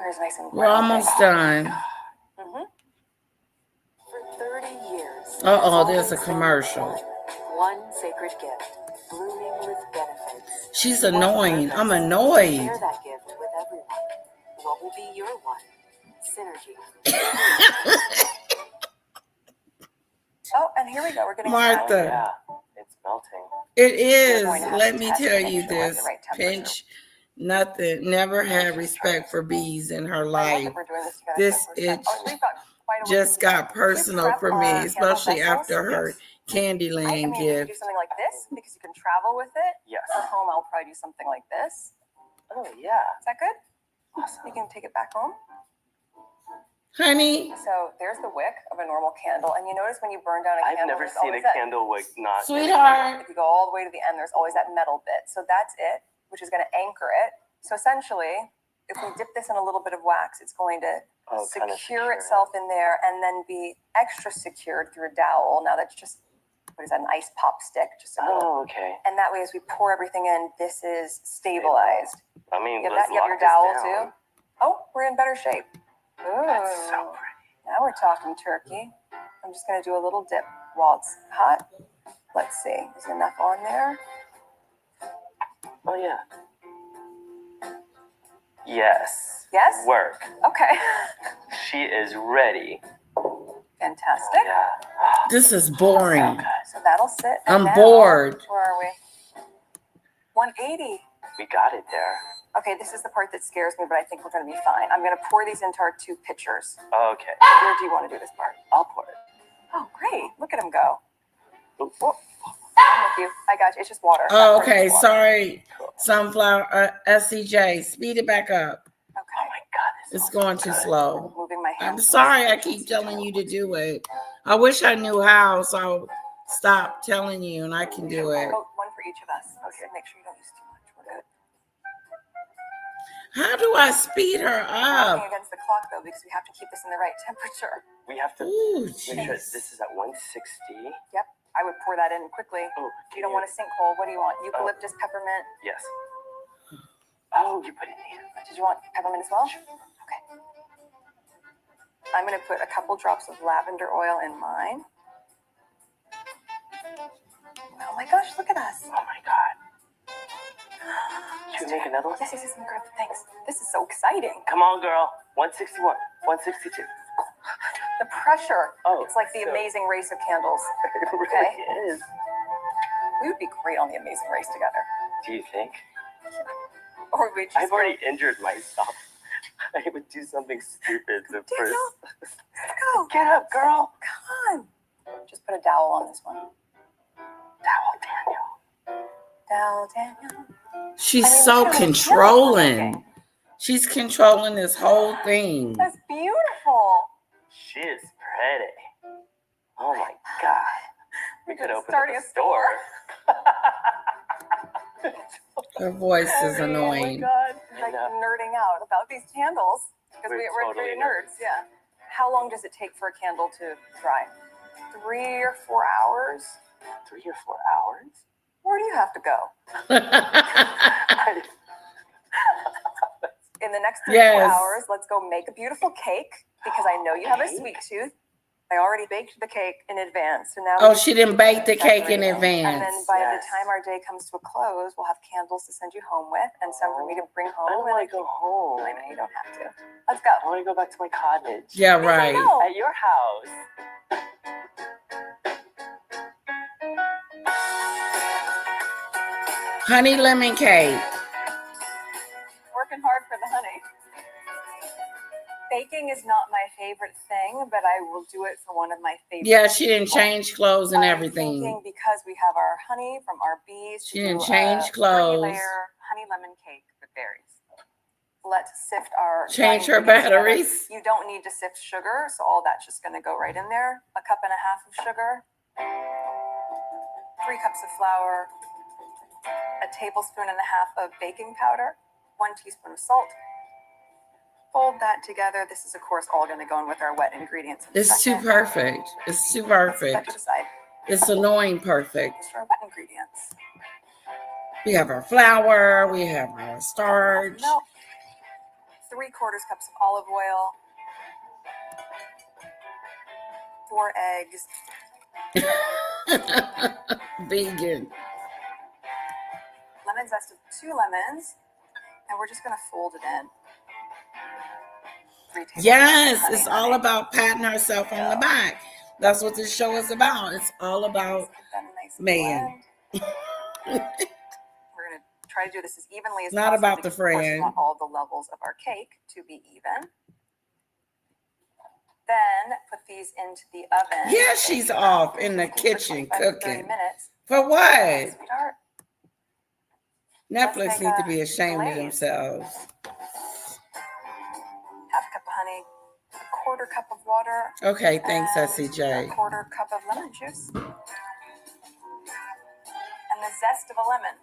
is nice and We're almost done. Mm-hmm. For 30 years. Uh-oh, there's a commercial. One sacred gift, blooming with benefits. She's annoying. I'm annoyed. Share that gift with everyone. What will be your one? Synergy. Oh, and here we go. We're getting Martha. Yeah, it's melting. It is. We're going to have Let to me test tell to you make sure we're at this. the right temperature. Pinch, nothing, never had respect for bees in her I love life. that we're doing this together. This So we're itch set. Oh, we've got quite a way just to go. got personal for me, especially after her I Candyland mean, you can do gift. something like this because you can travel with it. Yes. For home, I'll probably do something like this. Oh, yeah. Is that good? Awesome. You can take it back home. Honey, So there's the wick of a normal candle, and you notice when you burn down a I've candle, never there's seen a always that- candle wick not. sweetheart. If you go all the way to the end, there's always that metal bit. So that's it, which is going to anchor it. So essentially, if we dip this in a little bit of wax, it's going to kind of secure itself in there and then be extra secured through a dowel. Now that's just, what is that, an ice pop stick? Just a little. Oh, okay. And that way, as we pour everything in, this is stabilized. I mean, You have, let's that, you have your lock this dowel down. too? Oh, we're in better shape. Ooh. That's so pretty. Now we're talking turkey. I'm just going to do a little dip while it's hot. Let's see. Is enough on there? Oh, yeah. Yes. Yes? Work. Okay. She is ready. Fantastic. Yeah. This is boring. So that'll sit. I'm now, bored. Where are we? 180. We got it there. Okay, this is the part that scares me, but I think we're going to be fine. I'm going to pour these into our 2 pitchers. Okay. Where do you want to do this part? I'll pour it. Oh, great. Look at him go. Oop. Oh, I'm with you. I got you. It's just water. Oh, That part is okay, water. sorry. Sunflower, SCJ, speed it back up. Okay. Oh, my God. It's going too slow. Moving my hand. I'm sorry I keep telling you to do it. I wish I knew how, so I'll stop telling you and I can do it. Oh, one for each of us. Okay. Make sure you don't use too much. We're good. How do I speed her Working up? against the clock though, because we have to keep this in the right temperature. We have to Ooh, make sure jeez. this is at 160. Yep. I would pour that in quickly. Oh, You don't want a sinkhole. What do you want? Eucalyptus, peppermint. Yes. Oh, you put it in. Did you want peppermint as well? Okay. I'm going to put a couple drops of lavender oil in mine. Oh my gosh, look at us. Oh, my God. Should we make another one? Yes, let me grab the things. This is so exciting. Come on, girl. 161. 162. The pressure. Oh, It's like the so- Amazing Race of candles. It really Okay. is. We would be great on the Amazing Race together. Do you think? Or we just I've already injured myself. I would do something stupid the first. Let's go. Get up, girl. Come on. Just put a dowel on this one. Dowel, Daniel. She's I mean, so look at her. controlling. She's controlling this whole thing. That's beautiful. She is God, we could open up Starting a a store. Her voice is Oh my annoying. God. I Like know. nerding out about these candles. Because We're we're totally nerds. Yeah. How long does it take for a candle to dry? 3 or 4 hours? 3 or 4 hours? Where do you have to go? In the next 3 or 4 Yes. hours, let's go make a beautiful cake because I know you have a sweet tooth. I already baked the cake in advance. So now Oh, she didn't bake the cake in And then advance. by the time our day comes to a close, we'll have candles to send you home with and some for me to bring home. I don't want to go home. I know you don't have to. Let's go. I want to go back to my cottage. Yeah, right. At your house. Honey lemon cake. Working hard for the honey. Baking is not my favorite thing, but I will do it for one of my favorite. Yeah, she didn't change clothes and I'm everything. thinking because we have our honey from our bees. She didn't change clothes. 3-layer honey lemon cake with berries. Let's sift our. Change her ingredients together. batteries. You don't need to sift sugar, so all that's just going to go right in there. 1.5 cups of sugar, 3 cups of flour, 1.5 tablespoons of baking powder, 1 teaspoon of salt. Fold that together. This is, of course, all going to go in with our wet ingredients. It's too perfect. It's too perfect. It's annoying perfect. These are our wet ingredients. We have our flour. We have our starch. Milk, 3/4 cups of olive oil, 4 eggs, Vegan. lemon zest of 2 lemons, and we're just going to fold it in. 3 tablespoons Yes, of it's honey. all about patting herself on the back. That's what this show is about. It's all about Meghan. We're going to try to do this as evenly as Not possible. about the because, of course, we friend. want all the levels of our cake to be even. Then put these into the oven. Yeah, she's off in the For kitchen 25 to 30 cooking. minutes. For what? Sweetheart. Netflix Let's need make to a be ashamed of glaze. themselves. 1/2 cup of honey, 1/4 cup of water. Okay, thanks, and SCJ. 1/4 cup of lemon juice. And the zest of a lemon.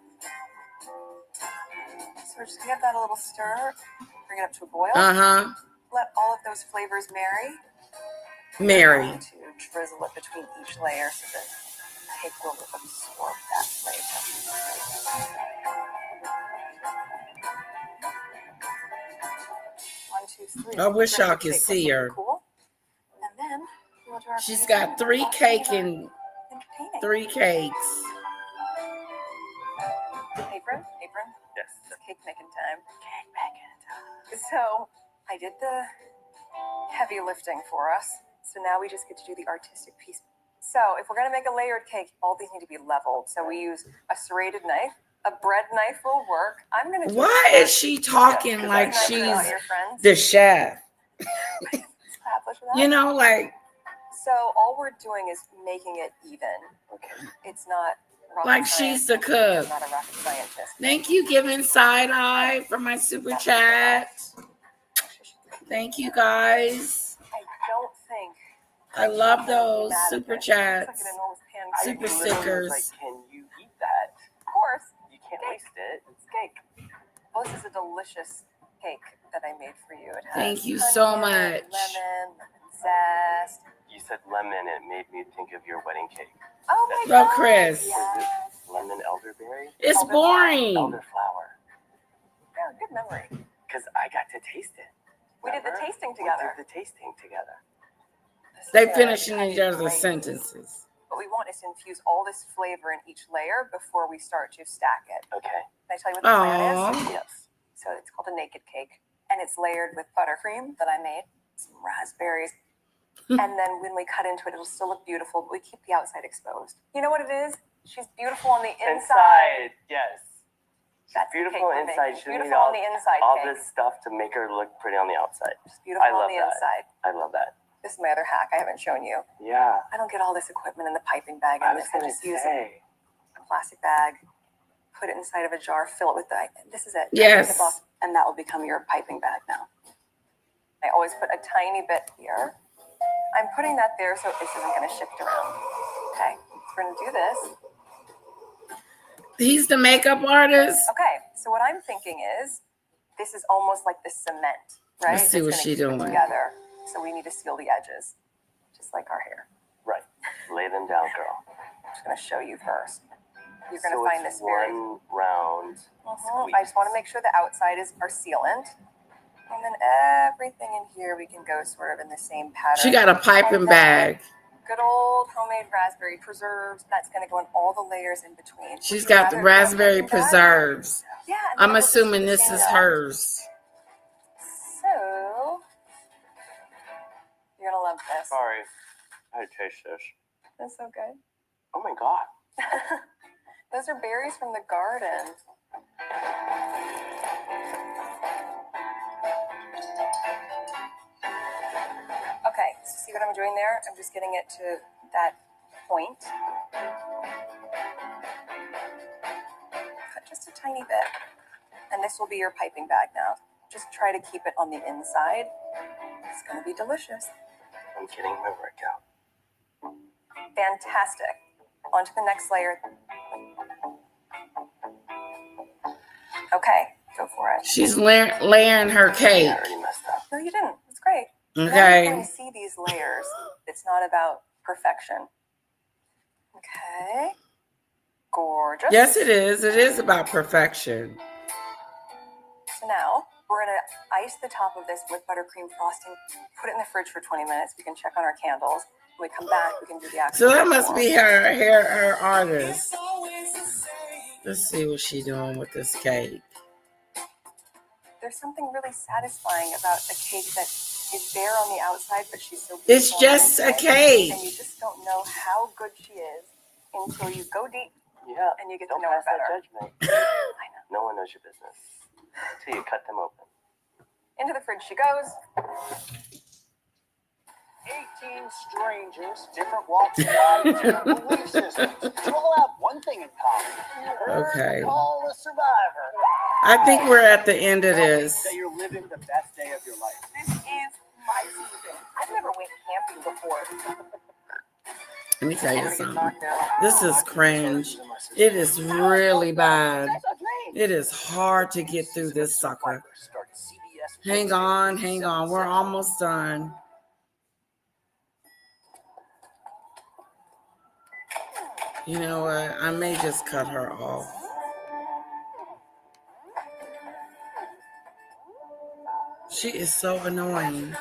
So we're just gonna give that a little stir. Bring it up to a boil. Uh-huh. Let all of those flavors marry. Mary. I'm going to drizzle it between each layer so that the cake will absorb that flavor. 1, 2, 3. I wish y'all Let the could cake see get her. Cool. And then we'll do our She's glazing. got 3 cake and Entertaining. 3 cakes. Apron? Yes. It's cake making time. Cake making time. So I did the heavy lifting for us. So now we just get to do the artistic piece. So if we're going to make a layered cake, all these need to be leveled. So we use a serrated knife. A bread knife will work. I'm going to do Why is she talking like she's the chef? You know, like. So all we're doing is making it even. Okay. It's not rocket Like science. she's the cook. I'm not a rocket scientist. Thank you, giving side eye for my super chat. Thank you, guys. I don't think. I love those super chats, super I literally stickers. was like, can you eat that? Of course. You can't waste it. It's cake. Well, this is a delicious cake that I made for you. It has Thank you so much. Lemon zest. You said lemon, and it made me think of your wedding cake. Oh my Love God. Chris. Yeah. Was it lemon elderberry? It's boring. Elderflower. Yeah, good memory. Because I got to taste it. We did the Remember? tasting together. We did the tasting together. They finishing each other's sentences. What we want is to infuse all this flavor in each layer before we start to stack it. Okay. Can I tell you what the plan Aw. is? Yes. So it's called a naked cake, and it's layered with buttercream that I made, some raspberries, and then when we cut into it, it'll still look beautiful, but we keep the outside exposed. You know what it is? She's beautiful on the inside. Yes. That's the Beautiful cake we're inside. making. She need Beautiful on the inside all cake. this stuff to make her look pretty on the outside. Just beautiful I on love the that. inside. I love that. This is my other hack I haven't shown you. Yeah. I don't get all this equipment in the piping bag. I And was this. I going to just use say. a plastic bag, put it inside of a jar, fill it with the. This is it. Yes. Take it off, and that will become your piping bag now. I always put a tiny bit here. I'm putting that there so this isn't going to shift around. Okay, we're gonna do this. He's the makeup artist. Okay, so what I'm thinking is, this is almost like the cement, right? Let's see That's what gonna she keep it doing. together. So we need to seal the edges, just like our hair. Right. Lay them down, girl. I'm just gonna show you first. You're gonna So find it's this very. one round. I just want to make sure the outside is our sealant, and then everything in here we can go sort of in the same pattern. She got a piping bag. Good old homemade raspberry preserves. That's going to go in all the layers in between. She's got the raspberry preserves. Yeah. I'm assuming this is hers. So, you're going to love this. Sorry. I had to taste this. That's so good. Oh my God. Those are berries from the garden. Okay, so see what I'm doing there? I'm just getting it to that point. Cut just a tiny bit. And this will be your piping bag now. Just try to keep it on the inside. It's going to be delicious. I'm getting my workout. Fantastic. On to the next layer. Okay, go for it. She's layering her cake. I already messed up. No, you didn't. It's great. Okay. When you see these layers, it's not about perfection. Okay. Gorgeous. Yes, it is. It is about perfection. So now we're going to ice the top of this with buttercream frosting, put it in the fridge for 20 minutes. We can check on our candles. When we come back, we can do the actual. So that must be her artist. Let's see what she's doing with this cake. There's something really satisfying about a cake that is bare on the outside, but she's so It's beautiful just on the a inside, cake. and you just don't know how good she is until you go deep. Yeah. And you get Don't to know her pass that better. judgment. I know. No one knows your business until you cut them open. Into the fridge she goes. 18 strangers, different walks of life, different belief systems. You all have one thing in common. Okay. Call a survivor. I think we're at the end of this. That you're living the best day of your life. This is my season. I've never went camping before. Let me tell you something. This is cringe. It is really bad. It is hard to get through this sucker. Hang on. We're almost done. You know what? I may just cut her off. She is so annoying.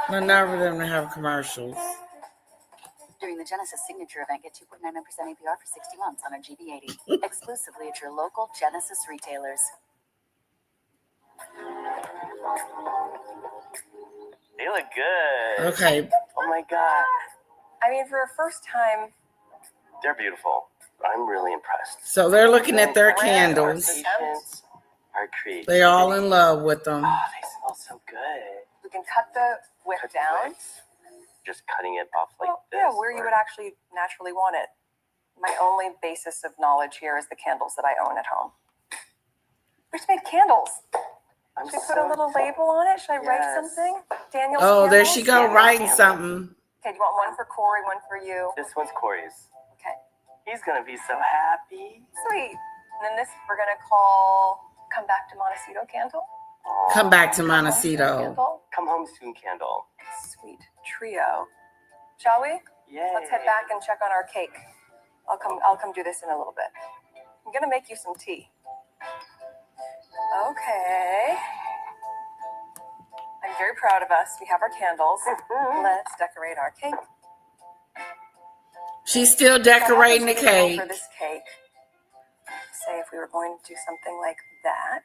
I'm never going to have commercials. During the Genesis Signature event, get 2.99% APR for 60 months on a GV80, exclusively at your local Genesis retailers. They look good. Okay. Oh my God. I mean, for a first time, They're beautiful. I'm really impressed. So they're looking at their candles. Patience, our creativity. They're all in love with them. Oh, they smell so good. we can cut the wick Cut the down. wicks. Just cutting it off like Well, this. yeah, where you would actually naturally want it. My only basis of knowledge here is the candles that I own at home. We just made candles. I'm Should I put a little label on it? Should I write Yes. something? Daniel's Oh, there candles? she go, Daniel's writing candles. something. Okay, do you want one for Corey, one for you? This one's Corey's. Okay, He's gonna be so happy. sweet. And then this we're gonna call Come Back to Montecito candle. Aw. Come back to Montecito. Candle. Come home soon, candle. Sweet trio. Shall we? Yay. Let's head back and check on our cake. I'll come do this in a little bit. I'm gonna make you some tea. Okay. I'm very proud of us. We have our candles. Let's decorate our cake. She's still decorating the So how cake. for this cake, say if we were going to do something like that.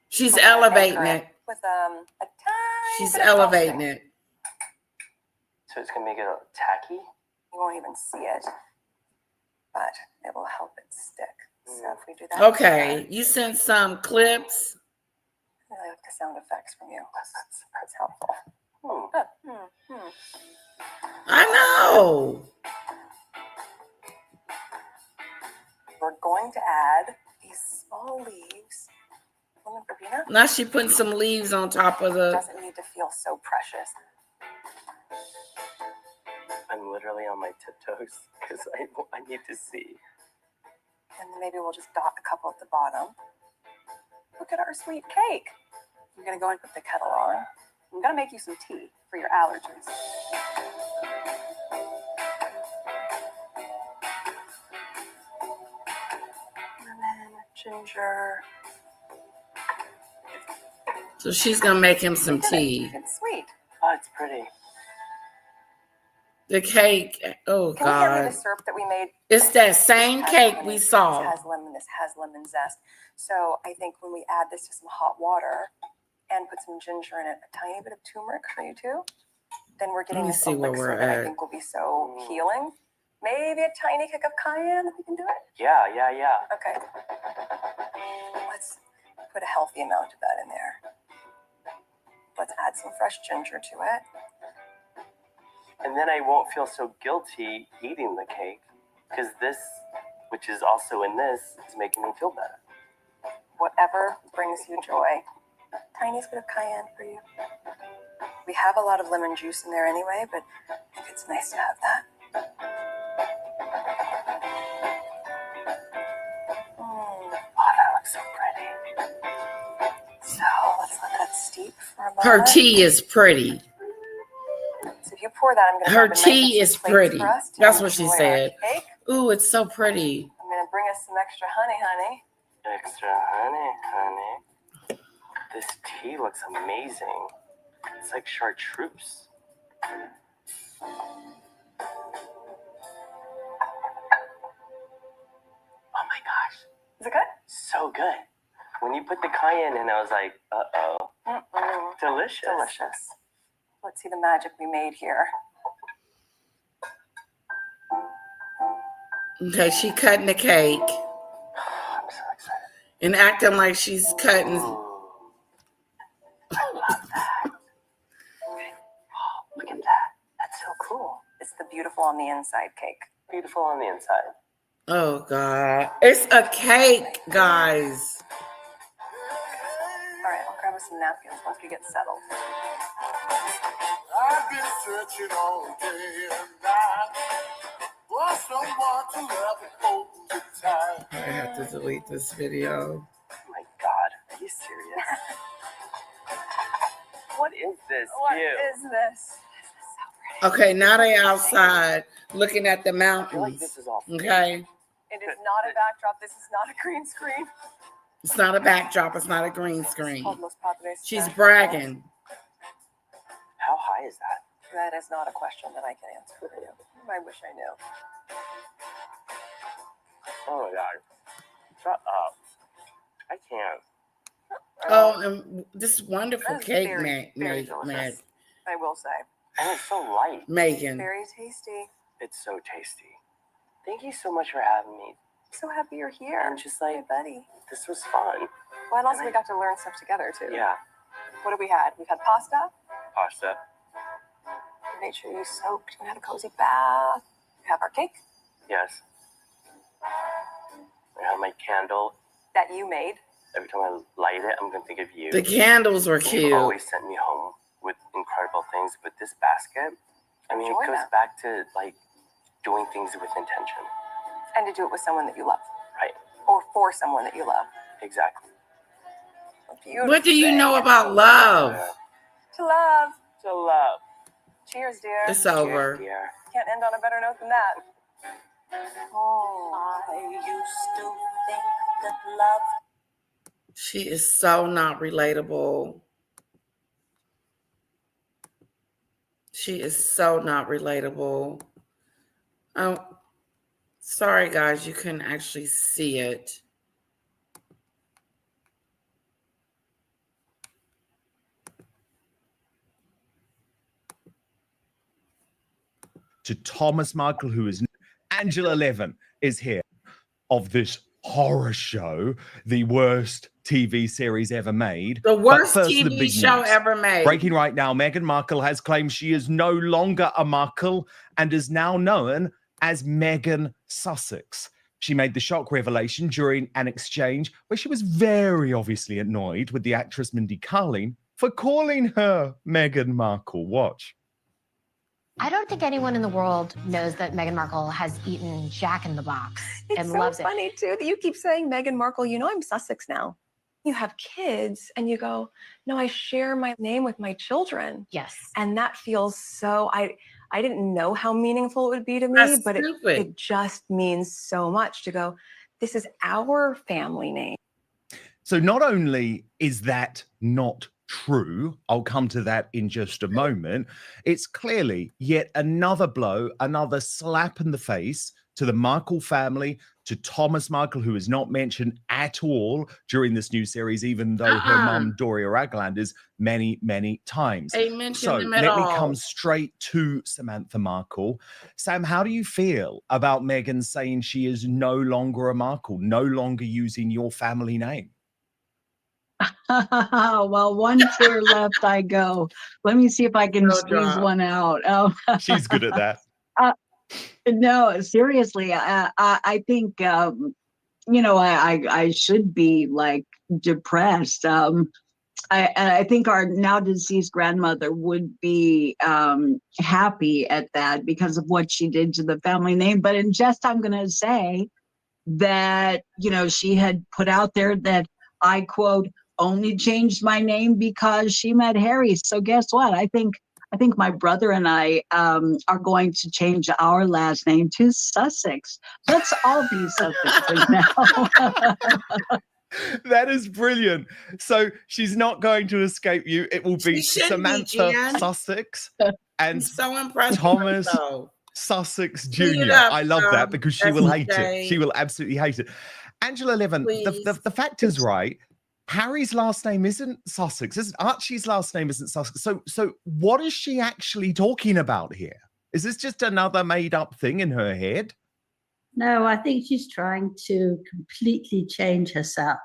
She's I'm gonna elevating anchor it. with a tiny She's bit of elevating frosting. it. So it's gonna make it tacky. You won't even see it, but it will help it stick. So if we do that. Okay, you sent some clips. I really like the sound effects from you. That's helpful. I know. We're going to add these small leaves. Lemon verbena Now she putting some leaves on top of the. doesn't need to feel so I'm literally on my tiptoes because I need to see. And then maybe we'll just dot a couple at the bottom. Look at our sweet cake. I'm gonna go and put the kettle on. I'm gonna make you some tea for your allergies. Lemon, ginger. So she's gonna make him some tea. It's sweet. Oh, it's pretty. The cake. Oh Can you hand me the God. syrup that we made? It's that same cake we saw. This has lemon zest. So I think when we add this to some hot water and put some ginger in it, a tiny bit of turmeric for you too, then we're getting this elixir that I think will be so healing. Maybe a tiny kick of cayenne if we can do it. Yeah. Okay. Let's put a healthy amount of that in there. Let's add some fresh ginger to it. And then I won't feel so guilty eating the cake because this, which is also in this, is making me feel better. Whatever brings you joy. Tiniest bit of cayenne for you. We have a lot of lemon juice in there anyway, but I think it's nice to have that. Oh, that looks so pretty. So let's let that steep for a moment. Her tea is pretty. So if you pour that, I'm going to Her tea is pretty. That's what she said. Ooh, it's so pretty. I'm going to bring us some extra honey. Extra honey. This tea looks amazing. It's like chartreuse. Oh my gosh. Is it good? So good. When you put the cayenne in, I was like, uh-oh. Delicious. Let's see the magic we made here. Okay, she cutting the cake. I'm so excited. And acting like she's cutting. I love that. Okay. Oh, look at that. That's so cool. It's the beautiful on the inside cake. Beautiful on the inside. Oh God. It's a cake, guys. All right, I'll grab us some napkins once we get settled. I've been searching all day and night for someone to have a cold good time. I have to delete this video. Oh my God. Are you serious? What is this What view? is this? This is so pretty. Okay, now they outside looking at the I feel like mountains. this is all Okay. It is not a backdrop. This is not a green screen. It's not a backdrop, it's not a green It's screen. called Los Padres. She's bragging. How high is that? That is not a question that I can answer for you. I wish I knew. Oh my God. Shut up. I can't. Oh, and this wonderful That is cake, very delicious. I will say. And it's so light. Megan. Very tasty. It's so tasty. Thank you so much for having me. I'm so happy you're here. And just like, Hey, buddy. this was fun. Well, and also we got to learn stuff together too. Yeah. What have we had? We've had pasta. Pasta. We made sure you soaked and had a cozy bath. We have our cake Yes. I have my candle. that you made. Every time I light it, I'm going to think of you. The candles were You cute. always sent me home with incredible things. But this basket, I mean, Enjoy it goes that. back to like doing things with intention. And to do it with someone that you love. Right. Or for someone that you love. Exactly. What do you know about love? To love. To love. Cheers, dear. It's over. Cheers, dear. Can't end on a better note than that. Oh. I used to think that love. She is so not relatable. She is so not relatable. Oh, sorry, guys, you couldn't actually see it. To Thomas Markle, who is Angela Levin, is here of this horror show, the worst TV series ever made. The worst But first, the TV big show news. ever made. Breaking right now, Meghan Markle has claimed she is no longer a Markle and is now known as Meghan Sussex. She made the shock revelation during an exchange where she was very obviously annoyed with the actress Mindy Kaling for calling her Meghan Markle. Watch. I don't think anyone in the world knows that Meghan Markle has eaten Jack in the Box and It's so loves funny too that you keep saying Meghan Markle. You know I'm Sussex now. You have kids and you go, no, I share my name with my children. Yes. And that feels so, I didn't know how meaningful it would be to me, That's but it just means so much to go, this is our family name. So not only is that not true, I'll come to that in just a moment, it's clearly yet another blow, another slap in the face to the Markle family, to Thomas Markle, who is not mentioned at all during this new series, even though her mum, Doria Ragland, is many, many times. Ain't mentioned So him at let me all. come straight to Samantha Markle. Sam, how do you feel about Meghan saying she is no longer a Markle, no longer using your family name? Well, one tear left I go. Let me see if I can squeeze one out. She's good at that. No, seriously, I think, you know, I should be like depressed. I think our now deceased grandmother would be happy at that because of what she did to the family name. But in jest, I'm going to say that, you know, she had put out there that I, quote, only changed my name because she met Harry. So guess what? I think my brother and I are going to change our last name to Sussex. Let's all be Sussex now. That is brilliant. So she's not going to escape you. It will be Samantha Sussex and so impressed Thomas Sussex Jr. I love that because she will hate it. She will absolutely hate it. Angela Levin, the fact is right. Harry's last name isn't Sussex. Archie's last name isn't Sussex. So what is she actually talking about here? Is this just another made-up thing in her head? No, I think she's trying to completely change herself.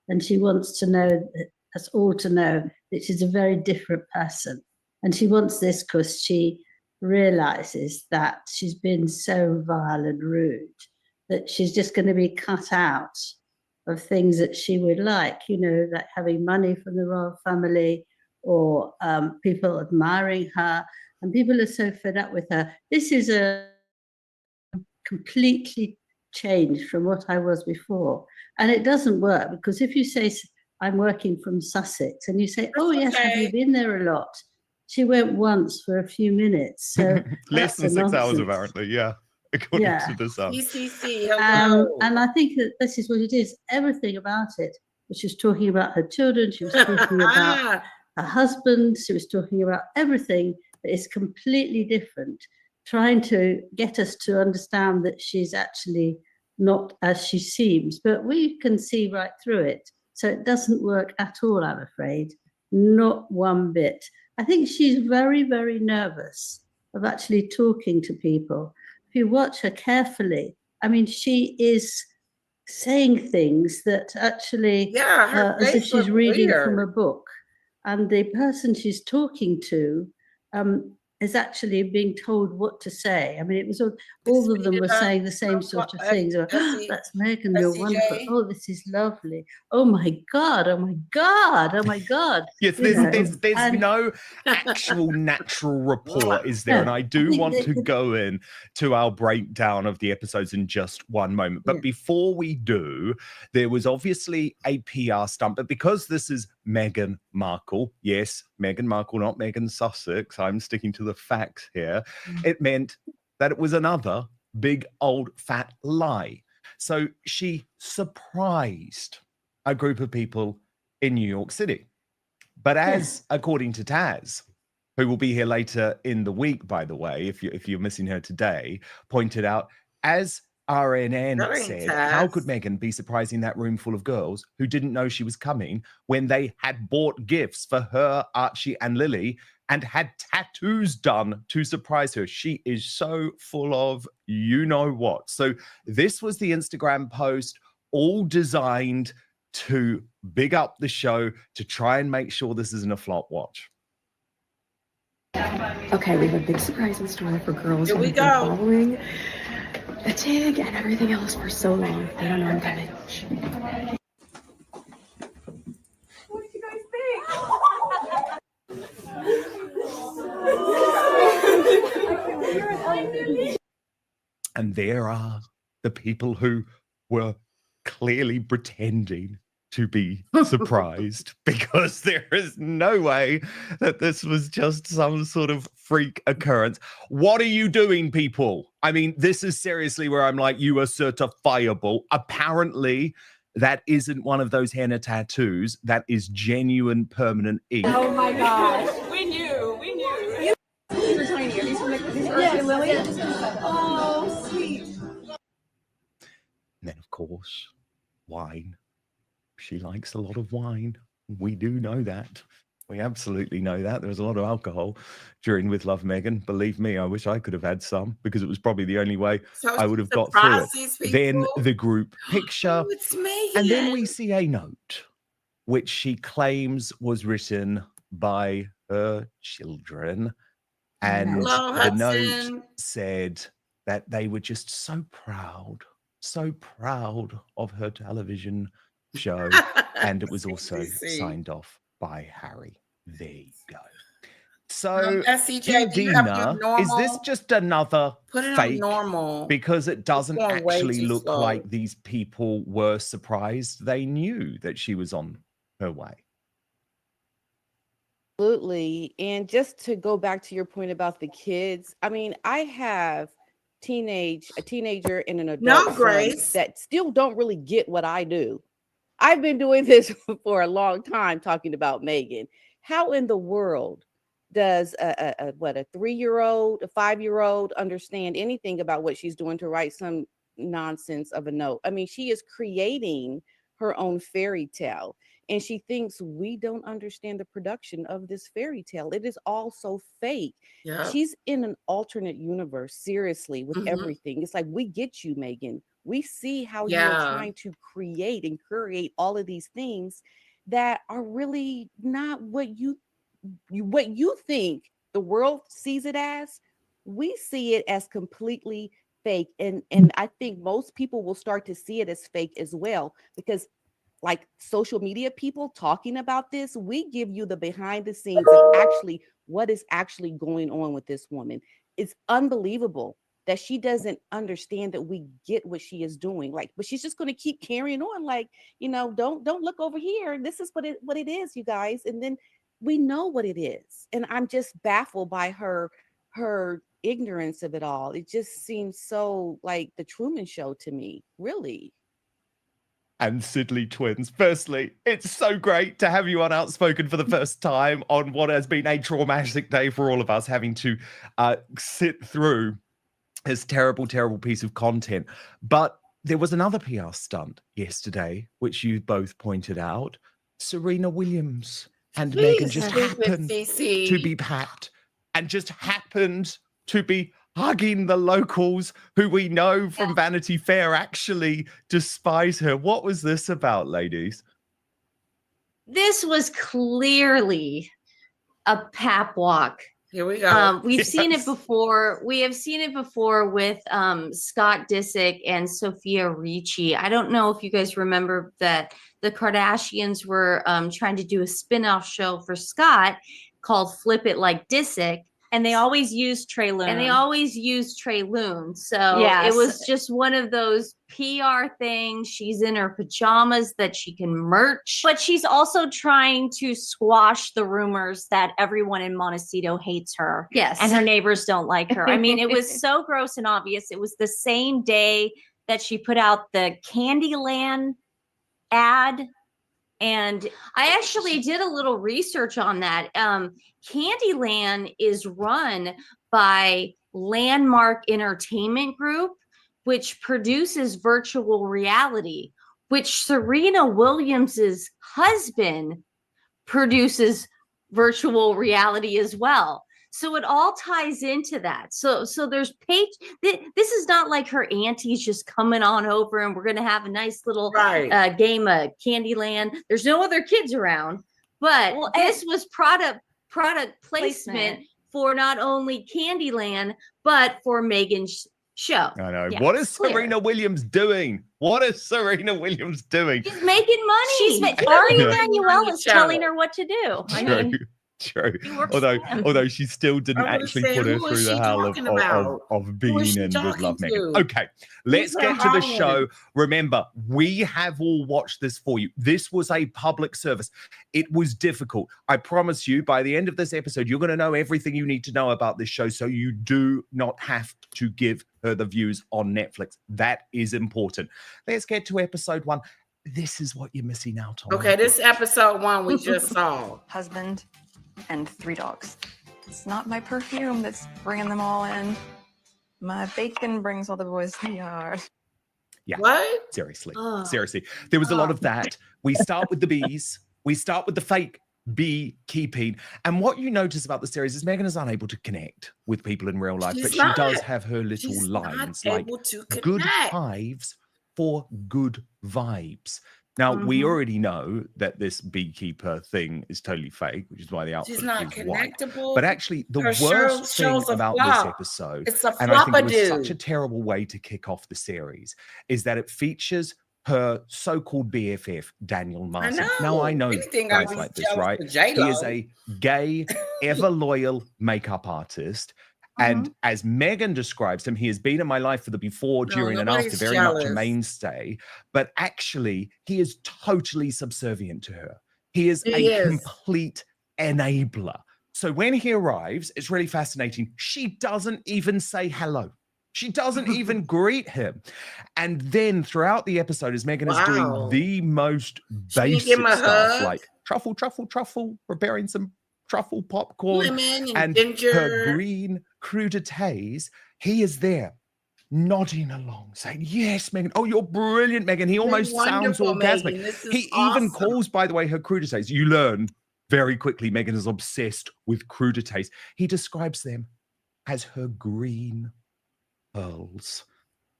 And she wants to know, us all to know, that she's a very different person. And she wants this because she realizes that she's been so vile and rude that she's just going to be cut out of things that she would like, you know, like having money from the royal family or people admiring her. And people are so fed up with her. This is a completely changed from what I was before. And it doesn't work because if you say, I'm working from Sussex, and you say, oh, yes, have you been there a lot? She went once for a few minutes. So less than 6 hours, apparently, yeah. According to this and I think that this is what it is. Everything about it. She was talking about her children. She was talking about her husband. She was talking about everything that is completely different, trying to get us to understand that she's actually not as she seems. But we can see right through it. So it doesn't work at all, I'm afraid. Not one bit. I think she's very, very nervous of actually talking to people. If you watch her carefully, I mean, she is saying things that actually, as if she's reading from a book. And the person she's talking to is actually being told what to say. I mean, it was all of them were saying the same sort of things. That's Meghan, you're wonderful. Oh, this is lovely. Oh my God, oh my God, oh my God. Yes, there's no actual natural rapport, is there? And I do want to go in to our breakdown of the episodes in just one moment. But before we do, there was obviously a PR stunt, but because this is Meghan Markle, yes, Meghan Markle, not Meghan Sussex, I'm sticking to the facts here, it meant that it was another big old fat lie. So she surprised a group of people in New York City. But as, according to Taz, who will be here later in the week, by the way, if you're missing her today, pointed out, as RNN said, how could Meghan be surprising that room full of girls who didn't know she was coming when they had bought gifts for her, Archie, and Lily and had tattoos done to surprise her? She is so full of you know what. So this was the Instagram post, all designed to big up the show, to try and make sure this isn't a flop. Watch. Okay, we have a big surprise in store for girls Here who we have been go. following the TIG and everything else for so long. They don't know I'm coming. What did you guys think? And there are the people who were clearly pretending to be surprised because there is no way that this was just some sort of freak occurrence. What are you doing, people? I mean, this is seriously where I'm like, you are certifiable. Apparently, that isn't one of those henna tattoos. That is genuine permanent ink. Oh my gosh. We knew. These are tiny. Are these Earthy Lily? Oh, sweet. And then, of course, wine. She likes a lot of wine. We do know that. We absolutely know that. There was a lot of alcohol during With Love Meghan. Believe me, I wish I could have had some because it was probably the only way I would have got through it. Then the group picture. It's Meghan. And then we see a note, which she claims was written by her children. And Hello, the note Hudson. said that they were just so proud of her television show. And it was also signed off by Harry. There you go. So, SCJ, do you have to do Dina, normal? is this just another Put it fake? on normal. Because it doesn't going way actually too look slow. like these people were surprised. They knew that she was on her way. Absolutely. And just to go back to your point about the kids, I mean, I have a teenager and an adult son Grace. that still don't really get what I do. I've been doing this for a long time, talking about Meghan. How in the world does a 3-year-old, a 5-year-old understand anything about what she's doing to write some nonsense of a note? I mean, she is creating her own fairy tale, and she thinks we don't understand the production of this fairy tale. It is all so fake. Yeah. She's in an alternate universe, seriously, with everything. It's like, we get you, Meghan. We see how you are trying to create and curate all of these things that are really not what you think the world sees it as. We see it as completely fake, and I think most people will start to see it as fake as well, because like social media people talking about this, we give you the behind the scenes of actually what is actually going on with this woman. It's unbelievable that she doesn't understand that we get what she is doing. Like, but she's just going to keep carrying on. Like, don't look over here. This is what it is, you guys. And then we know what it is. And I'm just baffled by her ignorance of it all. It just seems so like the Truman Show to me, really. And Sidley twins. Firstly, it's so great to have you on Outspoken for the first time on what has been a traumatic day for all of us, having to sit through this terrible, terrible piece of content. But there was another PR stunt yesterday, which you both pointed out. Serena Williams and Meghan just happened to be packed and just happened to be hugging the locals who we know from Vanity Fair actually despise her. What was this about, ladies? This was clearly a pap walk. Here we go. We've seen it before. We have seen it before with Scott Disick and Sophia Ricci. I don't know if you guys remember that the Kardashians were trying to do a spin-off show for Scott called Flip It Like Disick. And they always use Trey Loon. So it was just one of those PR things. She's in her pajamas that she can merch. But she's also trying to squash the rumors that everyone in Montecito hates her. Yes. And her neighbors don't like her. I mean, it was so gross and obvious. It was the same day that she put out the Candyland ad. And I actually did a little research on that. Candyland is run by Landmark Entertainment Group, which produces virtual reality, which Serena Williams's husband produces virtual reality as well. So it all ties into that. So there's this is not like her auntie's just coming on over and we're going to have a nice little game of Candyland. There's no other kids around, but this was product placement for not only Candyland, but for Meghan's show. I know. Yeah, what is Serena Williams doing? What is Serena Williams doing? She's making money. Ari Emanuel is telling her what to do. I mean, True. He works for him. Although she still didn't I would've actually said, put her who is through the she hell talking about? of Who is being she in With Love, talking Meghan. to? Okay, let's Who's get to the her show. Remember, we have all watched this for you. This was a public service. It was difficult. I promise you, by the end of this episode, you're going to know everything you need to know about this show, so you do not have to give her the views on Netflix. That is important. Let's get to episode 1. This is what you're missing out on. Okay, this episode 1 we just saw. Husband and 3 dogs. It's not my perfume that's bringing them all in. My bacon brings all the boys to the yard. Yeah. What? Seriously. Oh. Seriously. There was a lot of that. We start with the bees. We start with the fake beekeeping. And what you notice about the series is Meghan is unable to connect with people in real life, but she does have her little She's lines not like able to good connect. hives for good vibes. Now, we already know that this beekeeper thing is totally fake, which is why the outfit She's not is white. connectable. But actually, the Her worst thing show's a about flop. this episode, It's a and I think it was flop-a-doo. such a terrible way to kick off the series, is that it features her so-called BFF, Daniel Martin. Now, I know Anything I'd guys be like this, jealous right? for J-Lo. He is a gay, ever-loyal makeup artist. And as Meghan describes him, he has been in my life for the before, No, during, and after, nobody's very much a jealous. mainstay. But actually, he is totally subservient to her. He is He a is. complete enabler. So when he arrives, it's really fascinating. She doesn't even say hello. She doesn't even greet him. And then throughout the episode, as Meghan is doing the most She didn't give basic him a stuff, hug? like truffle, preparing some truffle popcorn Lemon and and ginger. her green crudités, he is there nodding along, saying, yes, Meghan. Oh, you're brilliant, Meghan. He almost sounds wonderful, orgasmic. Meghan. This is He even awesome. calls, by the way, her crudités. You learn very quickly Meghan is obsessed with crudités. He describes them as her green pearls.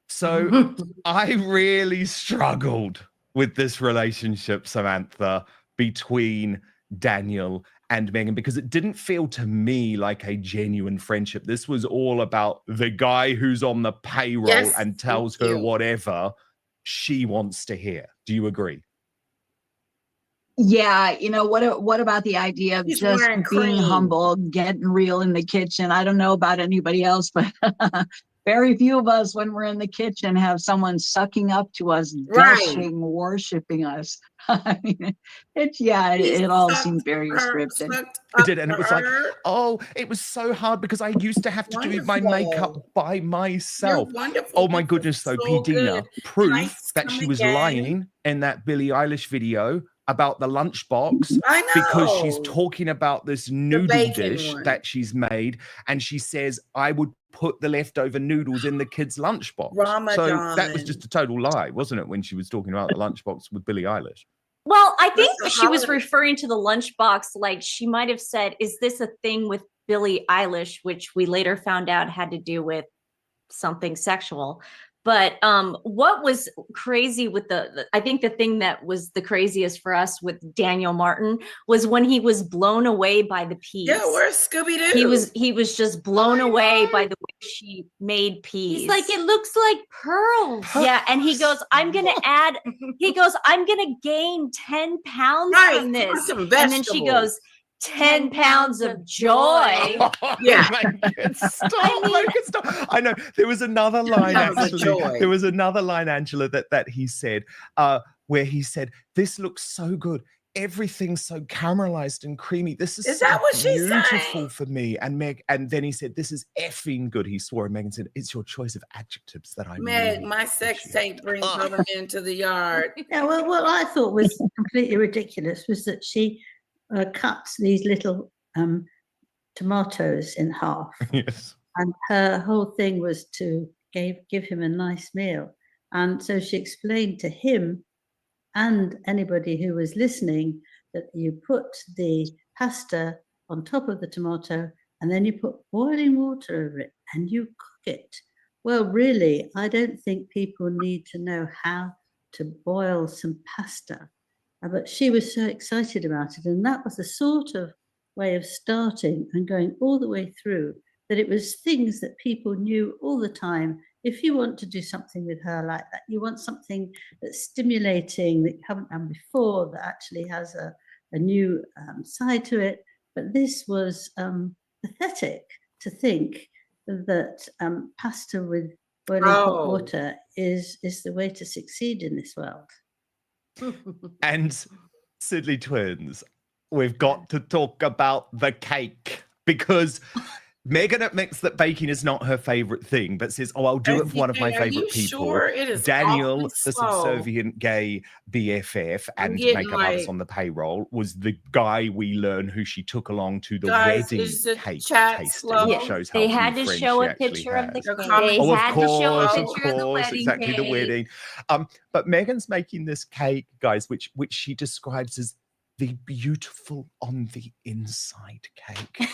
So I really struggled with this relationship, Samantha, between Daniel and Meghan, because it didn't feel to me like a genuine friendship. This was all about the guy who's on the payroll Yes, and tells thank her you. whatever she wants to hear. Do you agree? Yeah, what about the idea of He's just wearing being cream. humble, getting real in the kitchen? I don't know about anybody else, but very few of us, when we're in the kitchen, have someone sucking up to us, Right. gushing, worshiping us. I mean, it all seemed very scripted. It did, and it was like, oh, it was so hard because I used to have to do my makeup by myself. wonderful. Oh my goodness, though, so Dina, good. proof Nice that she come was again. lying in that Billie Eilish video about the lunchbox I know. because she's talking about this noodle bacon dish one. that she's made, and she says, I would put the leftover noodles in the kid's lunchbox. So that was Ramadan. just a total lie, wasn't it, when she was talking about the lunchbox with Billie Eilish? Well, I think That's she was holiday. referring to the lunchbox. Like she might have said, "Is this a thing with Billie Eilish?" Which we later found out had to do with something sexual. But what was crazy with I think the thing that was the craziest for us with Daniel Martin was when he was blown away by the peas. Yeah, where's Scooby-Doo? He was just blown away by the way she made peas. He's like, it looks like pearls. Yeah, and he goes, I'm gonna gain 10 pounds Right, from this. some And then she vegetables. goes, 10 pounds of joy. Yeah. Stop. I know there was another line That was a actually. joy. There was another line, Angela, that he said, where he said, "This looks so good. Everything's so caramelized and creamy. This is Is that so what she's beautiful saying? for me." And then he said, "This is effing good." He swore, and Meghan said, "It's your choice of adjectives that I Meg, really my sex tape brings her into the yard. Yeah, well, what I thought was completely ridiculous was that she cuts these little tomatoes in half. Yes. And her whole thing was to give him a nice meal. And so she explained to him and anybody who was listening that you put the pasta on top of the tomato and then you put boiling water over it and you cook it. Well, really, I don't think people need to know how to boil some pasta. But she was so excited about it. And that was the sort of way of starting and going all the way through, that it was things that people knew all the time. If you want to do something with her like that, you want something that's stimulating, that you haven't done before, that actually has a new side to it, But this was pathetic to think that pasta with boiling hot water is the way to succeed in this world. And Sidley twins, we've got to talk about the cake, because Meghan admits that baking is not her favorite thing, but says, "Oh, I'll do it for one of my favorite people." Sure? It is Daniel, awfully the slow. subservient gay BFF I'm and getting, makeup artist on the payroll, was the guy we learn who she took along to the Guys, wedding is the cake chat tasting. slow? Which shows how They few had to friends show she a actually picture of the has. cake. comments They Oh, had to show a picture of the wedding exactly, the cake. wedding. But Meghan's making this cake, guys, which she describes as the beautiful on the inside cake.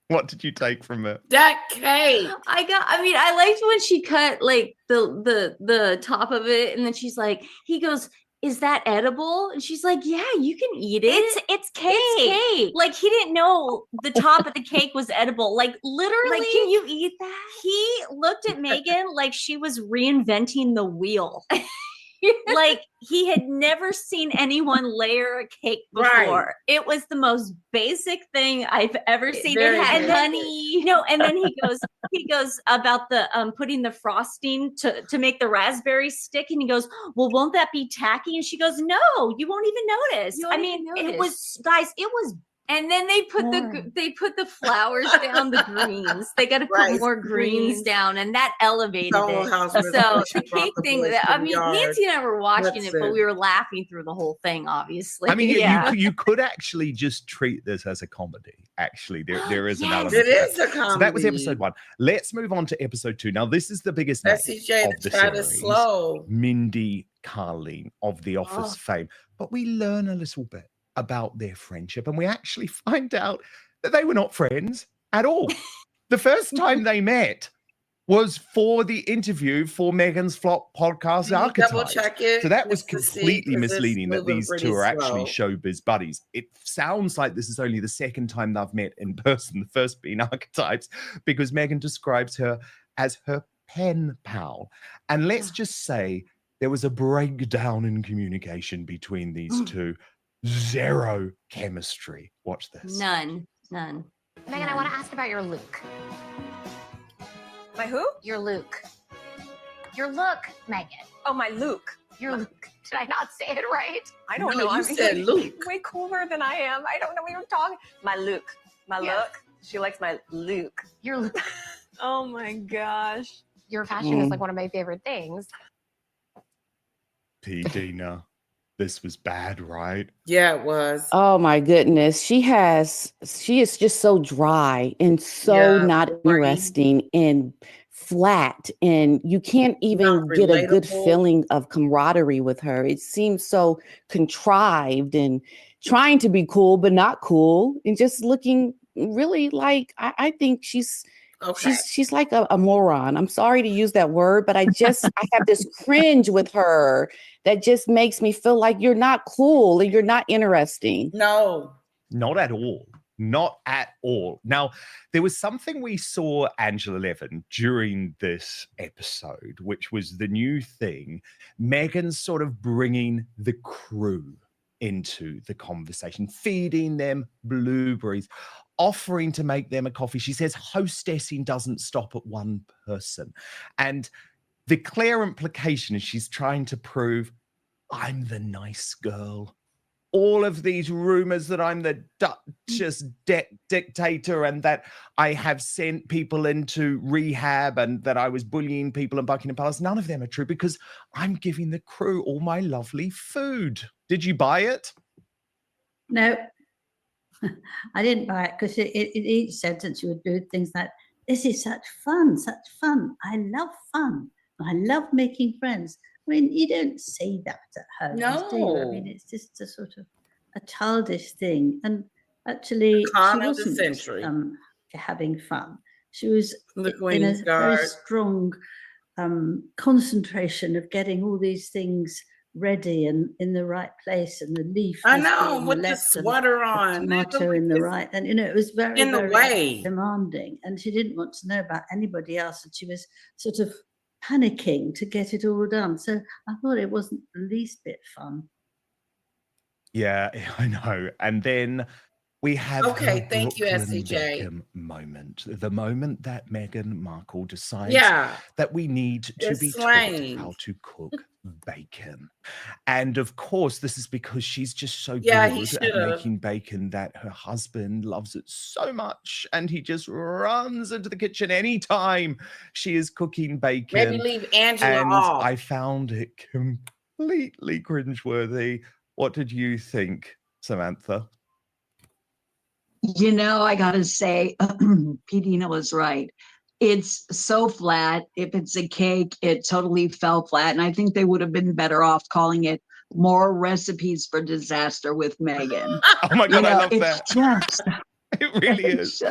What did you take from it? That cake. I liked when she cut like the top of it, and then she's like, he goes, "Is that edible?" And she's like, "Yeah, you can eat it. It's cake. It's cake." Like he didn't know the top of the cake was edible. Like literally, Like, can you eat that? he looked at Meghan like she was reinventing the wheel. Like he had never seen anyone layer a cake before. Right. It was the most basic thing I've ever seen. Very It had basic. honey. No, and then he goes about the putting the frosting to make the raspberries stick, and he goes, "Well, won't that be tacky?" And she goes, "No, you won't even notice." You won't I mean, even it was, guys, it was. And then they put the flowers down, the greens. They got to put Right, more greens down, and that elevated The whole it. house So was the pushing cake off the thing, boys to the yard. Nancy and I were watching it, but Listen. we were laughing through the whole thing, obviously. I mean, yeah. you could actually just treat this as a comedy. Actually, there is an Yes. element. It to is that. a comedy. So that was episode 1. Let's move on to episode 2. Now, this is the biggest name SCJ, of the the chat is series. slow. Mindy Kaling of The Office Oh. fame. But we learn a little bit about their friendship, and we actually find out that they were not friends at all. The first time they met was for the interview for Meghan's Flop podcast Can you double Archetypes. check it So that was just to see, completely 'cause it's misleading that moving these pretty two are actually slow. showbiz buddies. It sounds like this is only the second time they've met in person, the first being Archetypes, because Meghan describes her as her pen pal. And let's just say there was a breakdown in communication between these two. Zero chemistry. Watch this. None. Meghan, I want to ask about your look. My who? Your look. Your look, Meghan. Oh, my Luke. Your look. Did I not say it right? I don't No, know. you said Luke. Way cooler than I am. I don't know what you're talking. My Luke. My Yes. look. She likes my Luke. Your look. Oh my gosh. Your fashion is like one of my favorite things. P. Dina, this was bad, right? Yeah, it was. Oh my goodness. She is just so dry and so Yeah, not boring. interesting and flat. And you can't even Not get a good relatable. feeling of camaraderie with her. It seems so contrived and trying to be cool, but not cool. And just looking really like, I think she's like a moron. I'm sorry to use that word, but I have this cringe with her that just makes me feel like you're not cool and you're not interesting. No. Not at all. Not at all. Now, there was something we saw Angela Levin during this episode, which was the new thing. Meghan's sort of bringing the crew into the conversation, feeding them blueberries, offering to make them a coffee. She says hostessing doesn't stop at one person. And the clear implication is she's trying to prove, I'm the nice girl. All of these rumors that I'm the Duchess dictator and that I have sent people into rehab and that I was bullying people in Buckingham Palace, none of them are true because I'm giving the crew all my lovely food. Did you buy it? No, I didn't buy it because in each sentence you would do things like, this is such fun, such fun. I love fun. I love making friends. I mean, you don't say that at home, do you? I No. mean, it's just a sort of a childish thing. And actually, she con of the wasn't century. having fun. She was The in Queen's a very Guard. strong concentration of getting all these things ready and in the right place, and the leaf I has to be know, on the with the left and sweater the on. tomato in the right, and it was very, in the very way. demanding, and she didn't want to know about anybody else, and she was sort of panicking to get it all done. So I thought it wasn't the least bit fun. Yeah, I know. And then we have Okay, her thank you, Brooklyn SCJ. Beckham moment. The moment that Meghan Markle decides Yeah, that we need to it's be taught slang. how to cook bacon. And of course, this is because she's just so Yeah, he good should at have. making bacon that her husband loves it so much. And he just runs into the kitchen anytime she is cooking Maybe bacon. leave Angela And off. I found it completely cringeworthy. What did you think, Samantha? You know, I gotta say, Dina was right. It's so flat. If it's a cake, it totally fell flat. And I think they would have been better off calling it More Recipes for Disaster with Meghan. Oh my God, I love it's that. just, It really is.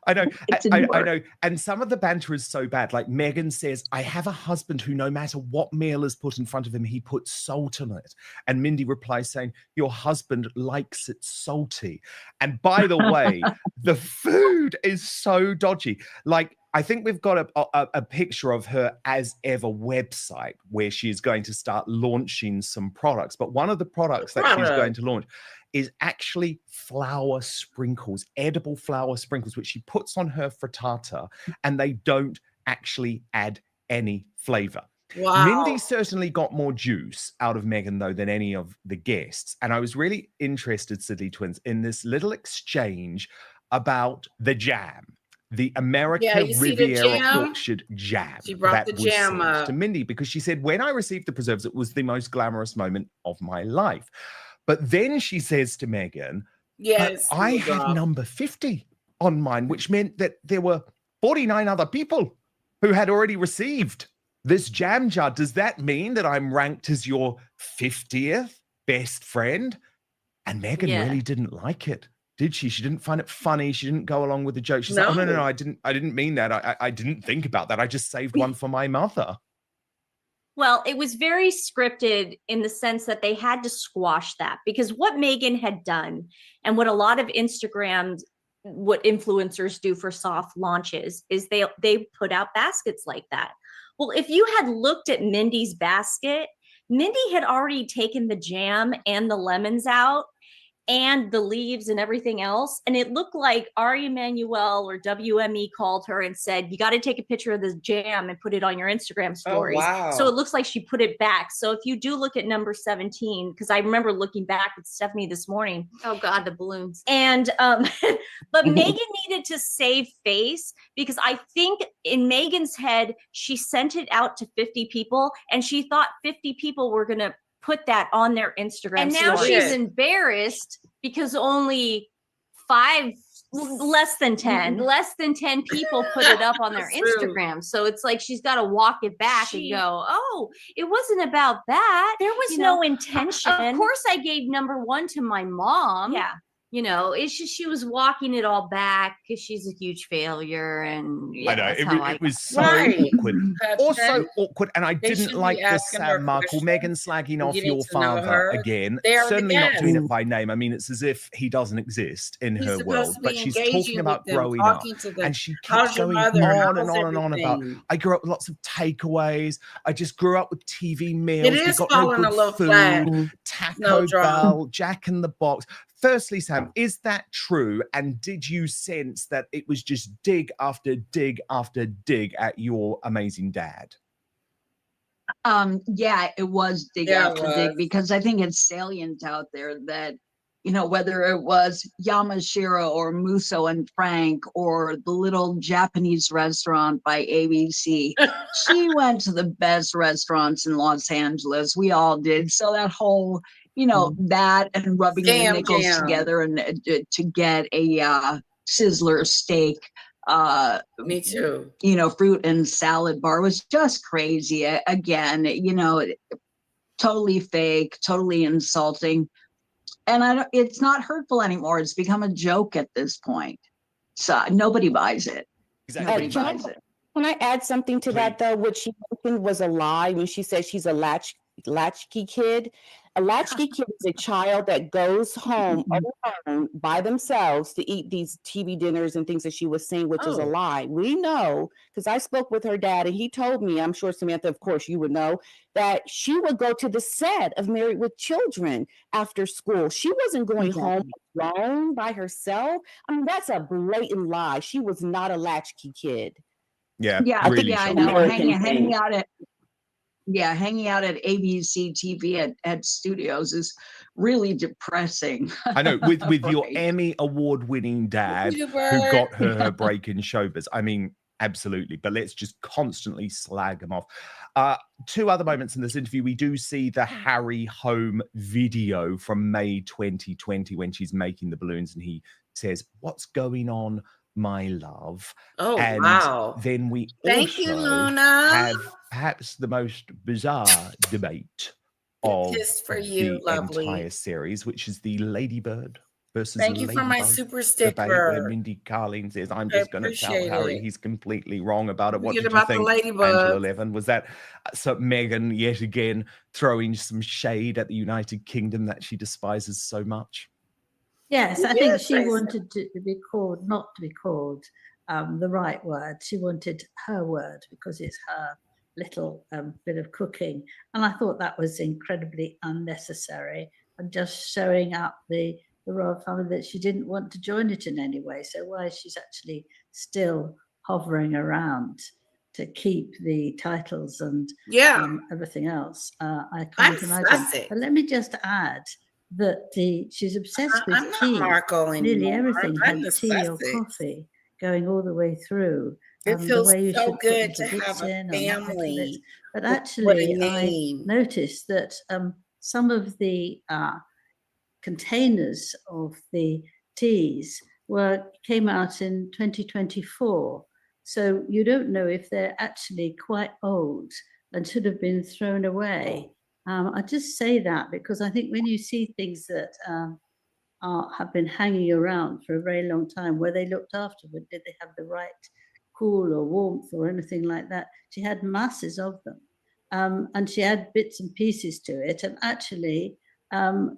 I know. It I didn't work. know. And some of the banter is so bad. Like Meghan says, I have a husband who no matter what meal is put in front of him, he puts salt on it. And Mindy replies saying, your husband likes it salty. And by the way, the food is so dodgy. Like, I think we've got a picture of her as ever website where she is going to start launching some products. But one of the products that she's going to launch is actually flour sprinkles, edible flour sprinkles, which she puts on her frittata, and they don't actually add any flavor. Wow. Mindy certainly got more juice out of Meghan, though, than any of the guests. And I was really interested, Sidley Twins, in this little exchange about the jam. The America you see the Riviera jam? Orchard jam. She brought the was jam served up. to Mindy because she said, when I received the preserves, it was the most glamorous moment of my life. But then she says to Meghan, Yes, but I had number 50 on mine, which meant that there were 49 other people who had already received this jam jar. Does that mean that I'm ranked as your 50th best friend? And Meghan really didn't like it, did she? She didn't find it funny. She didn't go along with the joke. She's like, oh, no, I didn't mean that. I didn't think about that. I just saved one for my mother. Well, it was very scripted in the sense that they had to squash that, because what Meghan had done and what a lot of what influencers do for soft launches is they put out baskets like that. Well, if you had looked at Mindy's basket, Mindy had already taken the jam and the lemons out and the leaves and everything else. And it looked like Ari Emanuel or WME called her and said, you got to take a picture of this jam and put it on your Instagram stories. Oh, wow. So it looks like she put it back. So if you do look at number 17, because I remember looking back with Stephanie this morning. Oh God, the balloons. And, but Meghan needed to save face, because I think in Meghan's head, she sent it out to 50 people and she thought 50 people were going to put that on their Instagram. And now she's embarrassed because only less than 10 people put it up on their Instagram. So it's like she's got to walk it back and go, oh, it wasn't about that. There was no intention. Of course, I gave number 1 to my mom. Yeah. It's just she was walking it all back because she's a huge failure. And I know, it was so awkward. Also awkward, and I didn't like the Sam Markle, Meghan slagging off your father again. Certainly not doing it by name. I mean, it's as if he doesn't exist in her world, but she's talking about growing up. And she keeps going on and on and on about, I grew up with lots of takeaways. I just grew up with TV meals. It is We got no falling a little good flat. food, Taco Bell, Jack in the Box. Firstly, Sam, is that true? And did you sense that it was just dig after dig after dig at your amazing dad? Yeah, it was dig after dig, because I think it's salient out there that, whether it was Yamashiro or Musso and Frank or the little Japanese restaurant by ABC, she went to the best restaurants in Los Angeles. We all did. So that whole, that and rubbing the nickels together and to get a Sizzler steak. Me too. Fruit and salad bar was just crazy. Again, totally fake, totally insulting. And it's not hurtful anymore. It's become a joke at this point. So nobody buys it. Exactly. Can I add something to that, though? What she mentioned was a lie when she said she's a latchkey latchkey kid. A latchkey kid is a child that goes home alone by themselves to eat these TV dinners and things that she was saying, which is a lie. We know, because I spoke with her dad and he told me, I'm sure Samantha, of course you would know, that she would go to the set of Married with Children after school. She wasn't going home alone by herself. I mean, that's a blatant lie. She was not a latchkey kid. Yeah, Yeah, I know. Hanging out at ABC TV at studios is really depressing. I know, with your Emmy award-winning dad who got her break in showbiz. I mean, absolutely. But let's just constantly slag him off. Two other moments in this interview. We do see the Harry home video from May 2020 when she's making the balloons and he says, "What's going on, my love?" Oh, and wow. then we Thank you, also Luna. have perhaps the most bizarre debate of Kiss for you, the lovely. entire series, which is the Ladybird versus Thank you for my Ladybug super debate, where sticker. Mindy Kaling says, "I'm I just going to tell appreciate Harry it. he's completely wrong about it." What Forget did you about the think, Ladybug. Angela Levin? Was that so Meghan yet again throwing some shade at the United Kingdom that she despises so much? Yes, I think she wanted to be called, not to be called the right word. She wanted her word because it's her little bit of cooking. And I thought that was incredibly unnecessary and just showing up the royal family that she didn't want to join it in any way. So why she's actually still hovering around to keep the titles and everything else, I can't imagine. But let me just add that she's obsessed with tea. Nearly everything had tea or coffee going all the way through. It feels the way you so should good put to little have bits a in or not little family. bits. But What a actually, I name. noticed that some of the containers of the teas came out in 2024. So you don't know if they're actually quite old and should have been thrown away. I just say that because I think when you see things that have been hanging around for a very long time, were they looked after? Did they have the right cool or warmth or anything like that? She had masses of them, and she had bits and pieces to it. And actually,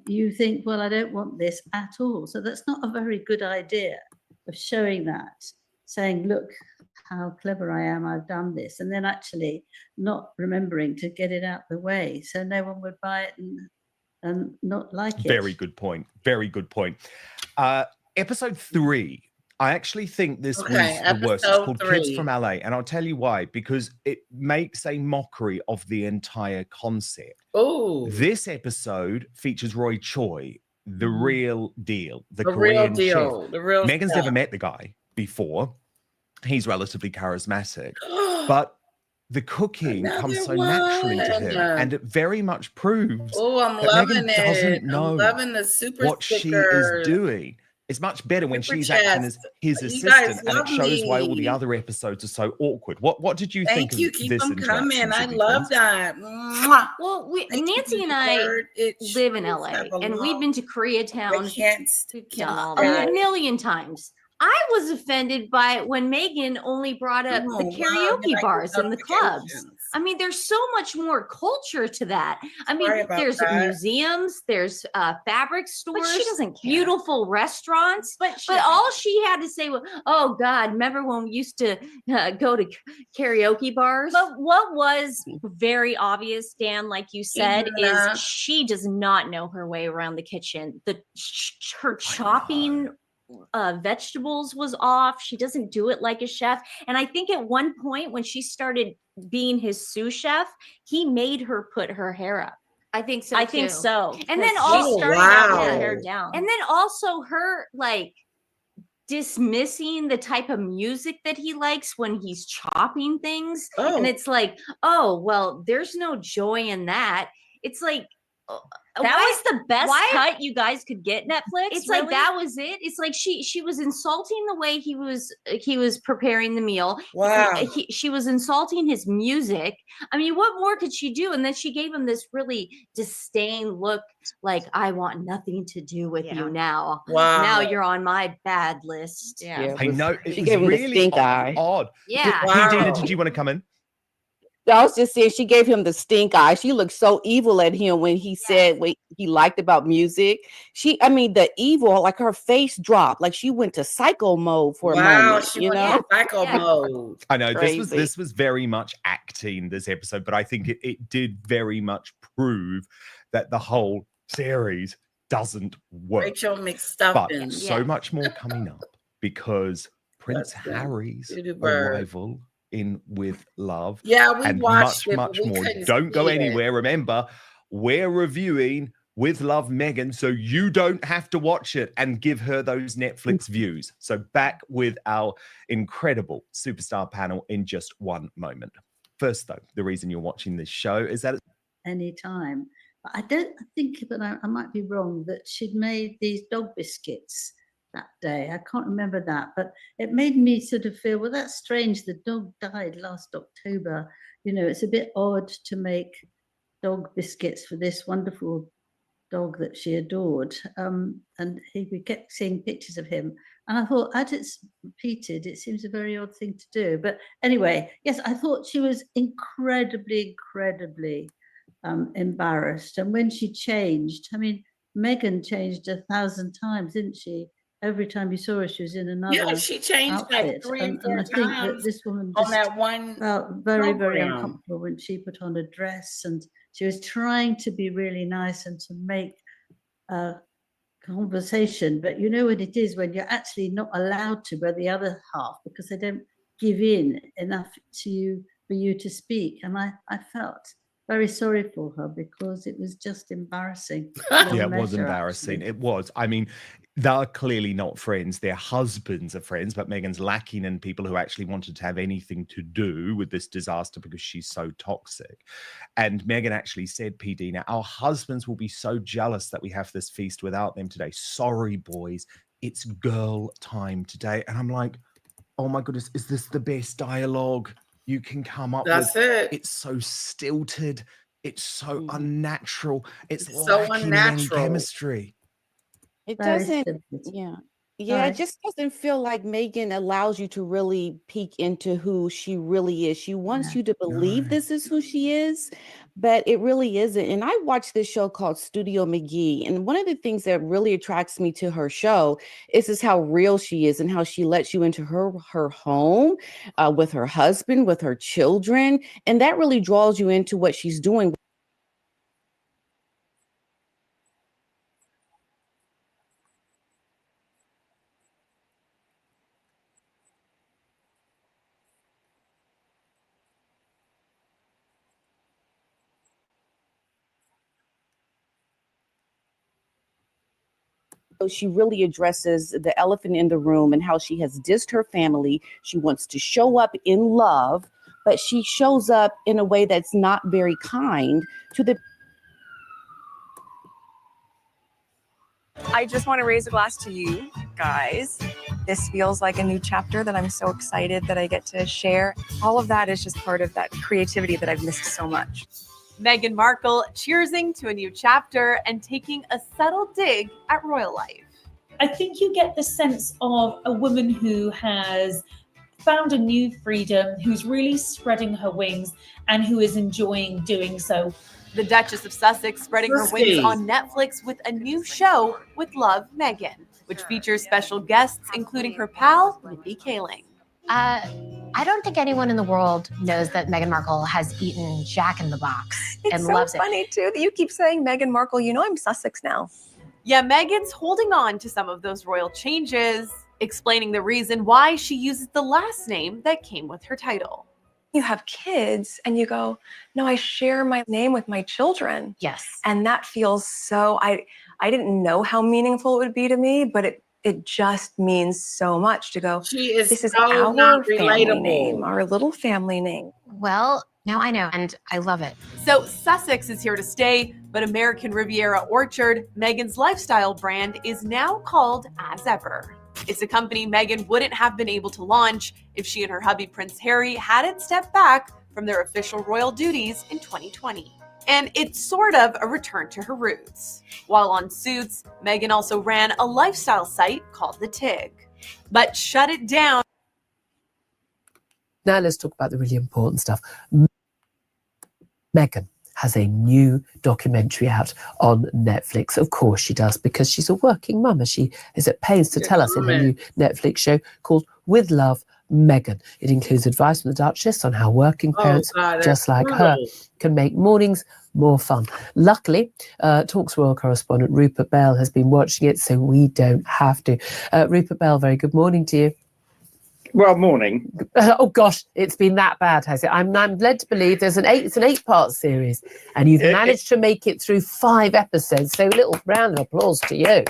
you think, well, I don't want this at all. So that's not a very good idea of showing that, saying, look how clever I am, I've done this, and then actually not remembering to get it out the way so no one would buy it and not like it. Very good point. Very good point. Episode 3. I actually think this was the worst. It's called Kids from LA. And I'll tell you why. Because it makes a mockery of the entire concept. Oh. This episode features Roy Choi, the real deal. The real Korean deal. chef. The real Megan's stuff. never met the guy before. He's relatively charismatic. But the cooking comes so naturally to him, and it very much proves that loving Meghan doesn't know I'm loving the super what she is doing. It's much better when she's acting as his assistant, and it shows why all the other episodes are so awkward. What did you think of Keep this them interaction? coming. I Sydney love Prince? that. Mwah. Well, Nancy and for I the live in shoes LA, have a and we've long- been to Koreatown all a that. million times. I was offended by when Meghan only brought up the karaoke bars and the clubs. I mean, there's so much more culture to that. I mean, Sorry about there's that. museums, there's fabric stores, But she doesn't care. beautiful restaurants. But all she had to say was, "Oh God, remember when we used to go to karaoke bars?" But what was very obvious, Dan, like you said, is she does not know her way around the kitchen. Her chopping vegetables was off. She doesn't do it like a chef. And I think at one point when she started being his sous chef, he made her put her hair up. I think so. I think so. And then She also started out with her hair down. And then also her like dismissing the type of music that he likes when he's chopping things. And it's like, oh, well, there's no joy in that. It's like that was the best cut you guys could get, Netflix. It's really? like that was it. It's like she was insulting the way he was preparing the meal. Wow. She was insulting his music. I mean, what more could she do? And then she gave him this really disdain look, like, I want nothing to do with you now. Wow. Now you're on my bad list. Yeah, I know. It she was gave him the really stink eye. odd. Yeah. Hey, Dina, did you want to come in? I was just saying she gave him the stink eye. She looked so evil at him when he said what he liked about music. I mean, the evil, like her face dropped, like she went to psycho mode for a moment. She went to psycho mode. I know Crazy. this was very much acting, this episode, but I think it did very much prove that the whole series doesn't work. Rachel McStuffins. But so much more coming up because Prince Harry's arrival in With Love. Yeah, we and watched much more. Don't go anywhere. Remember, we're reviewing With Love Meghan, so you don't have to watch it and give her those Netflix views. So back with our incredible superstar panel in just one moment. First, though, the reason you're watching this show is that it's anytime. But I don't think, but I might be wrong, that she'd made these dog biscuits that day. I can't remember that, but it made me sort of feel, well, that's strange. The dog died last October. You know, it's a bit odd to make dog biscuits for this wonderful dog that she adored. And we kept seeing pictures of him. And I thought, as it's repeated, it seems a very odd thing to do. But anyway, yes, I thought she was incredibly embarrassed. And when she changed, I mean, Meghan changed 1,000 times, didn't she? Every time you saw her, she was in another Yeah, she changed outfit. like 3 or 4 and I think that times this woman on just that one felt very program. uncomfortable when she put on a dress, and she was trying to be really nice and to make a conversation. But you know what it is when you're actually not allowed to by the other half because they don't give in enough to you for you to speak. And I felt very sorry for her because it was just embarrassing. Yeah, it was embarrassing. It was. I mean, they're clearly not friends. Their husbands are friends, but Meghan's lacking in people who actually wanted to have anything to do with this disaster because she's so toxic. And Meghan actually said, PD, now our husbands will be so jealous that we have this feast without them today. Sorry, boys, it's girl time today. And I'm like, oh my goodness, is this the best dialogue you can come up with? That's it. It's so stilted. It's so unnatural. It's so lacking in any unnatural. chemistry. It Very doesn't, simple. yeah. Sorry. It just doesn't feel like Meghan allows you to really peek into who she really is. She wants you to believe this is who she is, but it really isn't. And I watched this show called Studio McGee, and one of the things that really attracts me to her show is how real she is and how she lets you into her home with her husband, with her children, and that really draws you into what she's doing. She really addresses the elephant in the room and how she has dissed her family. She wants to show up in love, but she shows up in a way that's not very kind to the. I just want to raise a glass to you guys. This feels like a new chapter that I'm so excited that I get to share. All of that is just part of that creativity that I've missed so much. Meghan Markle cheersing to a new chapter and taking a subtle dig at royal life. I think you get the sense of a woman who has found a new freedom, who's really spreading her wings and who is enjoying doing so. The Duchess of Sussex spreading her wings on Netflix with a new show, With Love Meghan, which features special guests including her pal, Mindy Kaling. I don't think anyone in the world knows that Meghan Markle has eaten Jack in the Box It's and so loves funny it. too that you keep saying Meghan Markle. You know I'm Sussex now. Yeah, Meghan's holding on to some of those royal changes, explaining the reason why she uses the last name that came with her title. You have kids and you go, no, I share my name with my children. Yes. And that feels so, I didn't know how meaningful it would be to me, but it just means so much to go, She is this is so our not family relatable. name, our little family name. Well, now I know, and I love it. So Sussex is here to stay, but American Riviera Orchard, Meghan's lifestyle brand, is now called As Ever. It's a company Meghan wouldn't have been able to launch if she and her hubby Prince Harry hadn't stepped back from their official royal duties in 2020. And it's sort of a return to her roots. While on Suits, Meghan also ran a lifestyle site called The Tig, but shut it down. Now let's talk about the really important stuff. Meghan has a new documentary out on Netflix. Of course she does, because she's a working mum, as she is at pains to tell us in her new Netflix show called With Love, Meghan. It includes advice from the Duchess on how working parents, just like her, can make mornings more fun. Luckily, Talks Royal correspondent Rupert Bell has been watching it, so we don't have to. Rupert Bell, very good morning to you. Well, morning. Oh gosh, it's been that bad, has it? I'm led to believe it's an 8-part series, and you've managed to make it through 5 episodes. So a little round of applause to you.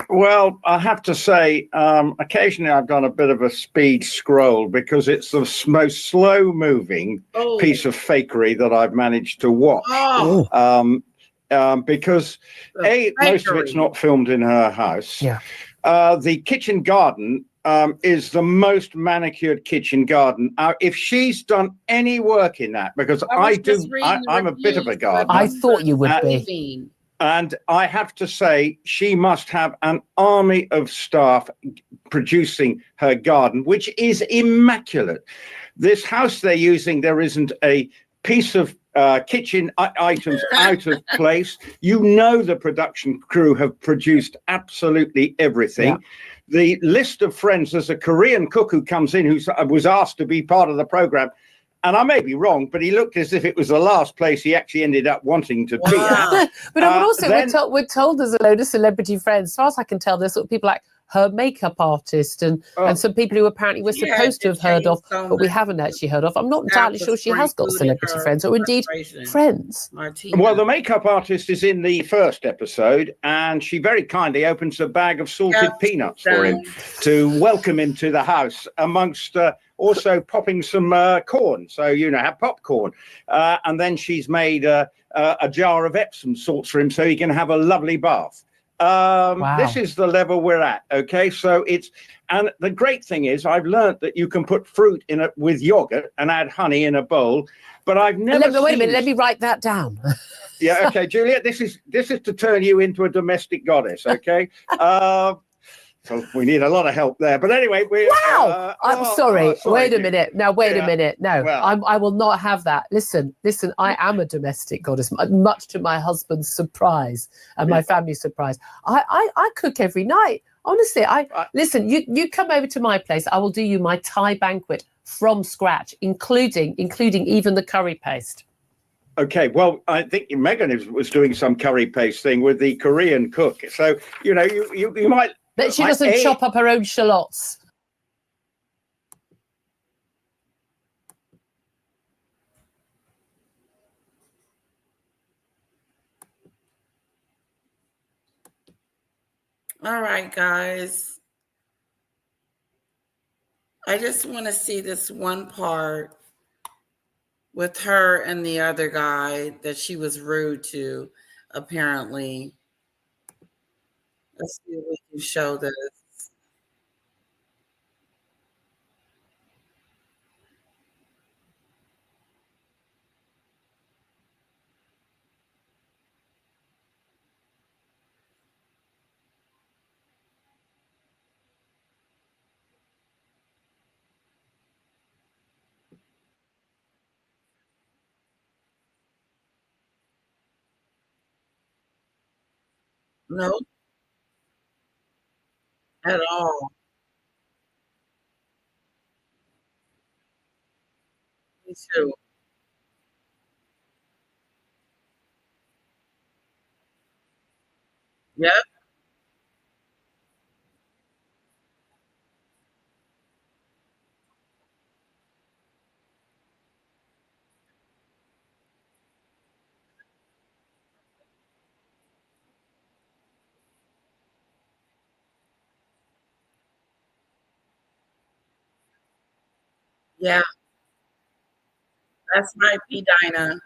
Well, I have to say, occasionally I've done a bit of a speed scroll because it's the most slow-moving piece of fakery that I've managed to watch. Because most of it's not filmed in her house. Yeah. The kitchen garden is the most manicured kitchen garden. If she's done any work in that, because I'm a bit of a gardener. I thought you would be. And I have to say, she must have an army of staff producing her garden, which is immaculate. This house they're using, there isn't a piece of kitchen items out of place. You know, the production crew have produced absolutely everything. Yeah. The list of friends, there's a Korean cook who comes in who was asked to be part of the program. And I may be wrong, but he looked as if it was the last place he actually ended up wanting to be at. But also, we're told there's a load of celebrity friends. As far as I can tell, there's sort of people like her makeup artist and some people who apparently we're supposed to have heard of, but we haven't actually heard of. I'm not entirely sure she has got celebrity friends, or indeed friends. Well, the makeup artist is in the first episode, and she very kindly opens a bag of salted peanuts for him to welcome him to the house, amongst also popping some corn, so have popcorn. And then she's made a jar of Epsom salts for him so he can have a lovely bath. This is the level we're at. Okay, so and the great thing is I've learned that you can put fruit in it with yogurt and add honey in a bowl, but I've never wait a minute, let me write that down. Yeah, okay, Juliet, this is to turn you into a domestic goddess. Okay. So we need a lot of help there. But anyway, I'm sorry. Wait a minute. No, wait a minute. No, I will not have that. Listen, I am a domestic goddess, much to my husband's surprise and my family's surprise. I cook every night. Honestly, listen, you come over to my place, I will do you my Thai banquet from scratch, including even the curry paste. Okay, well, I think Meghan was doing some curry paste thing with the Korean cook. So, you might... That she doesn't chop up her own shallots. All right, guys. I just want to see this one part with her and the other guy that she was rude to, apparently. Let's see if we can show this. No. At all. Me too. Yep. Yeah. That's right, P. Dinah.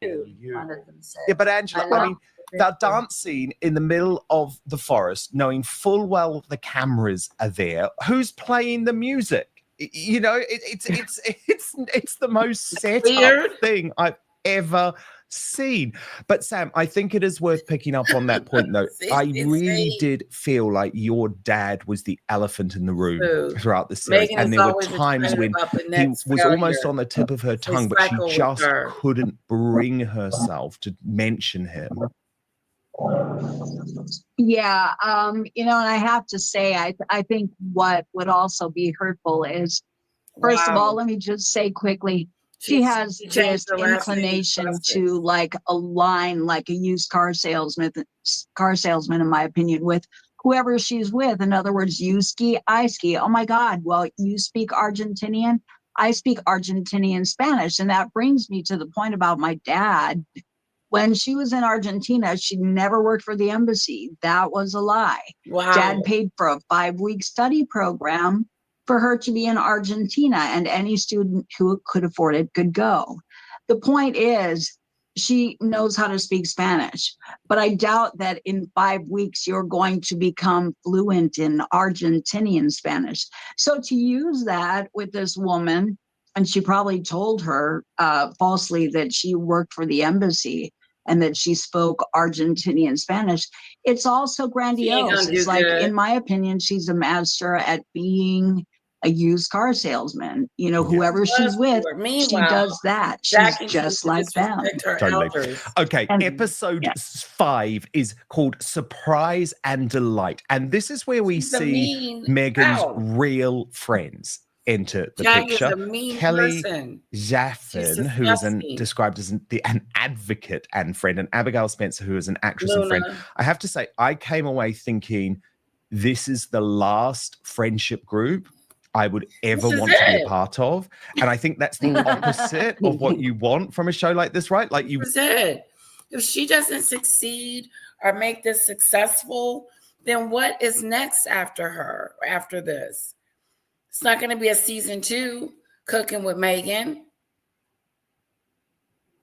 Yeah, but Angela, I mean, that dance scene in the middle of the forest, knowing full well the cameras are there, who's playing the music? It's the most set up thing I've ever scene. But Sam, I think it is worth picking up on that point, though. I really did feel like your dad was the elephant in the room throughout the series. Meghan And is there were always times excited when about the he next was almost failure. on the tip of her They tongue, but she cycle with just her. couldn't bring herself to mention him. Yeah, you know, and I have to say, I think what would also be hurtful is, first of all, let me just say quickly, she has changed this her last name to inclination Sussex. to like align like a used car salesman, in my opinion, with whoever she's with. In other words, you ski, I ski. Oh my God. Well, you speak Argentinian, I speak Argentinian Spanish. And that brings me to the point about my dad. When she was in Argentina, she never worked for the embassy. That was a lie. Wow. Dad paid for a 5-week study program for her to be in Argentina, and any student who could afford it could go. The point is, she knows how to speak Spanish, but I doubt that in 5 weeks you're going to become fluent in Argentinian Spanish. So to use that with this woman, and she probably told her falsely that she worked for the embassy and that she spoke Argentinian Spanish, it's also grandiose. It's like, in my opinion, she's a master at being a used car salesman. You know, whoever she's with, she does that. She's just like them. Totally. Okay, episode 5 is called Surprise and Delight. And this is where we see Meghan's real friends enter the Jack picture. is a mean Kelly person. Zaffin, who is described as an advocate and friend, and Abigail Spencer, who is an actress and friend. I have to say, I came away thinking this is the last friendship group I would ever want to be a part of. And I think that's the opposite of what you want from a show like this, right? Like you said, if she doesn't succeed or make this successful, then what is next after her, after this? It's not going to be a season 2 cooking with Meghan.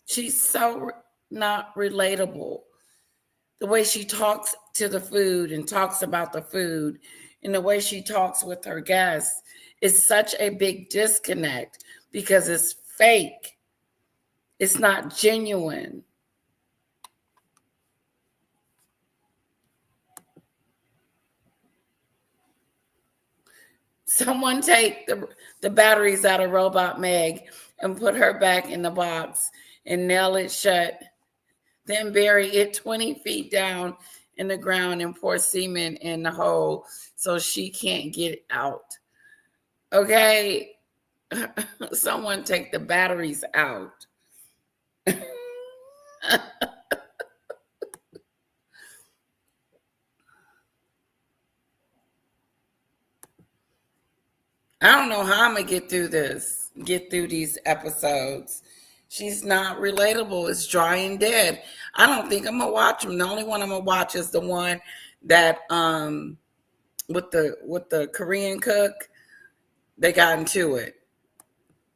She's so not relatable. The way she talks to the food and talks about the food and the way she talks with her guests is such a big disconnect because it's fake. It's not genuine. Someone take the batteries out of Robot Meg and put her back in the box and nail it shut. Then bury it 20 feet down in the ground and pour cement in the hole so she can't get out. Okay? Someone take the batteries out. I don't know how I'm going to get through these episodes. She's not relatable. It's dry and dead. I don't think I'm going to watch them. The only one I'm going to watch is the one that with the Korean cook, they got into it.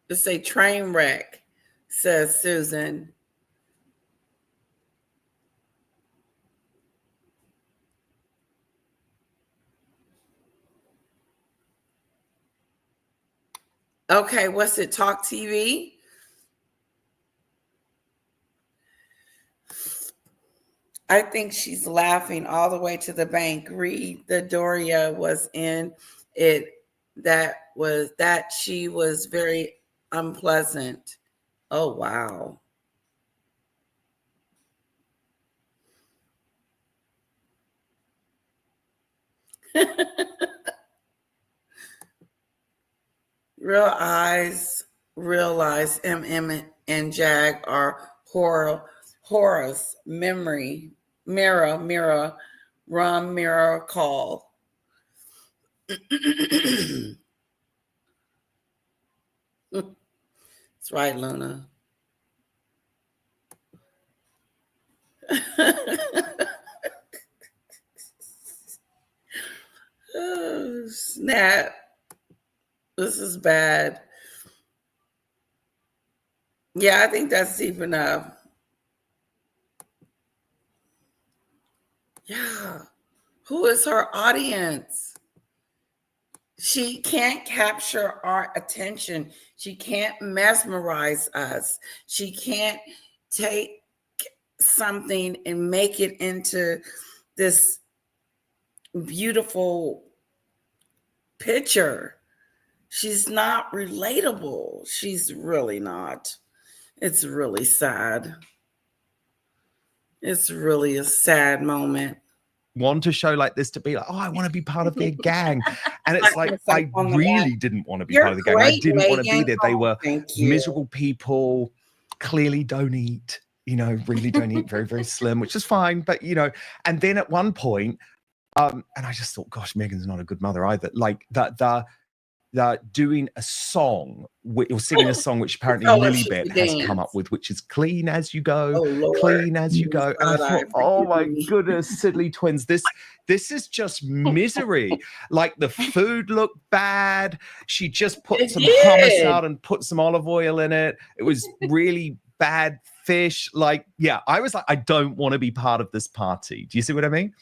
It's a train wreck, says Susan. Okay, what's it? Talk TV? I think she's laughing all the way to the bank. Read the Doria was in it. That she was very unpleasant. Oh, wow. Real eyes, realize MM and Jag are Horus, memory, mirror, run, mirror, call. That's right, Luna. Oh, snap. This is bad. Yeah, I think that's deep enough. Yeah. Who is her audience? She can't capture our attention. She can't mesmerize us. She can't take something and make it into this beautiful picture. She's not relatable. She's really not. It's really sad. It's really a sad moment. Want a show like this to be like, oh, I want to be part of their gang. And it's like, I really didn't want to be part of the gang. I didn't want to be there. They were miserable people, clearly don't eat, really don't eat, very, very slim, which is fine. But, and then at one point, and I just thought, gosh, Meghan's not a good mother either. Like the doing a song, or singing a song, which apparently Lilybet has come up with, which is Clean As You Go, Clean As You Go. And I thought, oh my goodness, Sidley twins, this is just misery. Like the food looked bad. She just put some hummus out and put some olive oil in it. It was really bad fish. Like, yeah, I was like, I don't want to be part of this party. Do you see what I mean?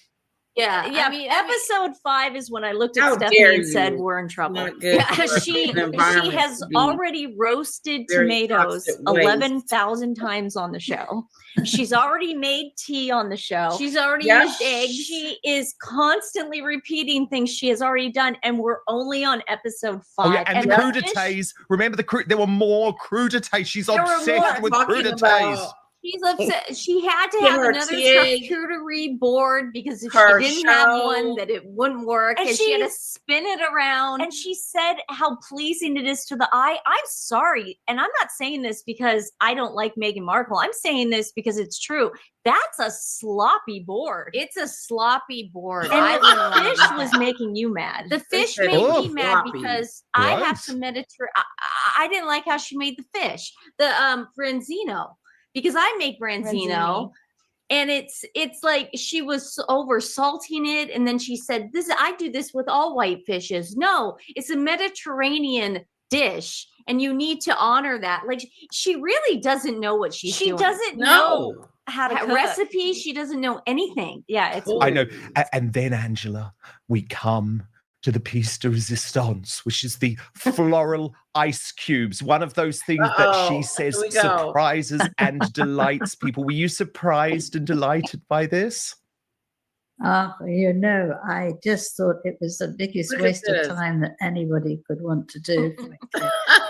Yeah, I mean, episode 5 is when I looked at Stephanie and said, "We're in trouble." Because she has already roasted tomatoes 11,000 times on the show. She's already made tea on the show. She's already used eggs. She is constantly repeating things she has already done, and we're only on episode 5. Oh, yeah, and the crudités. Remember there were more crudités. She's obsessed with crudités. She's upset. She had to have another charcuterie board because if she didn't have one, that it wouldn't work. And she had to spin it around. And she said how pleasing it is to the eye. I'm sorry. And I'm not saying this because I don't like Meghan Markle. I'm saying this because it's true. That's a sloppy board. It's a sloppy board. And the fish was making you mad. The fish made me mad because I have some Mediterranean. I didn't like how she made the fish. The branzino. Because I make branzino, and it's like she was over salting it, and then she said, I do this with all white fishes. No, it's a Mediterranean dish, and you need to honor that. Like, she really doesn't know what she's doing. She doesn't know how to cook. Recipes. She doesn't know anything. Yeah, it's I know. And then, Angela, we come to the piece de resistance, which is the floral ice cubes. One of those things that she says surprises and delights people. Were you surprised and delighted by this? I just thought it was the biggest waste of time that anybody could want to do.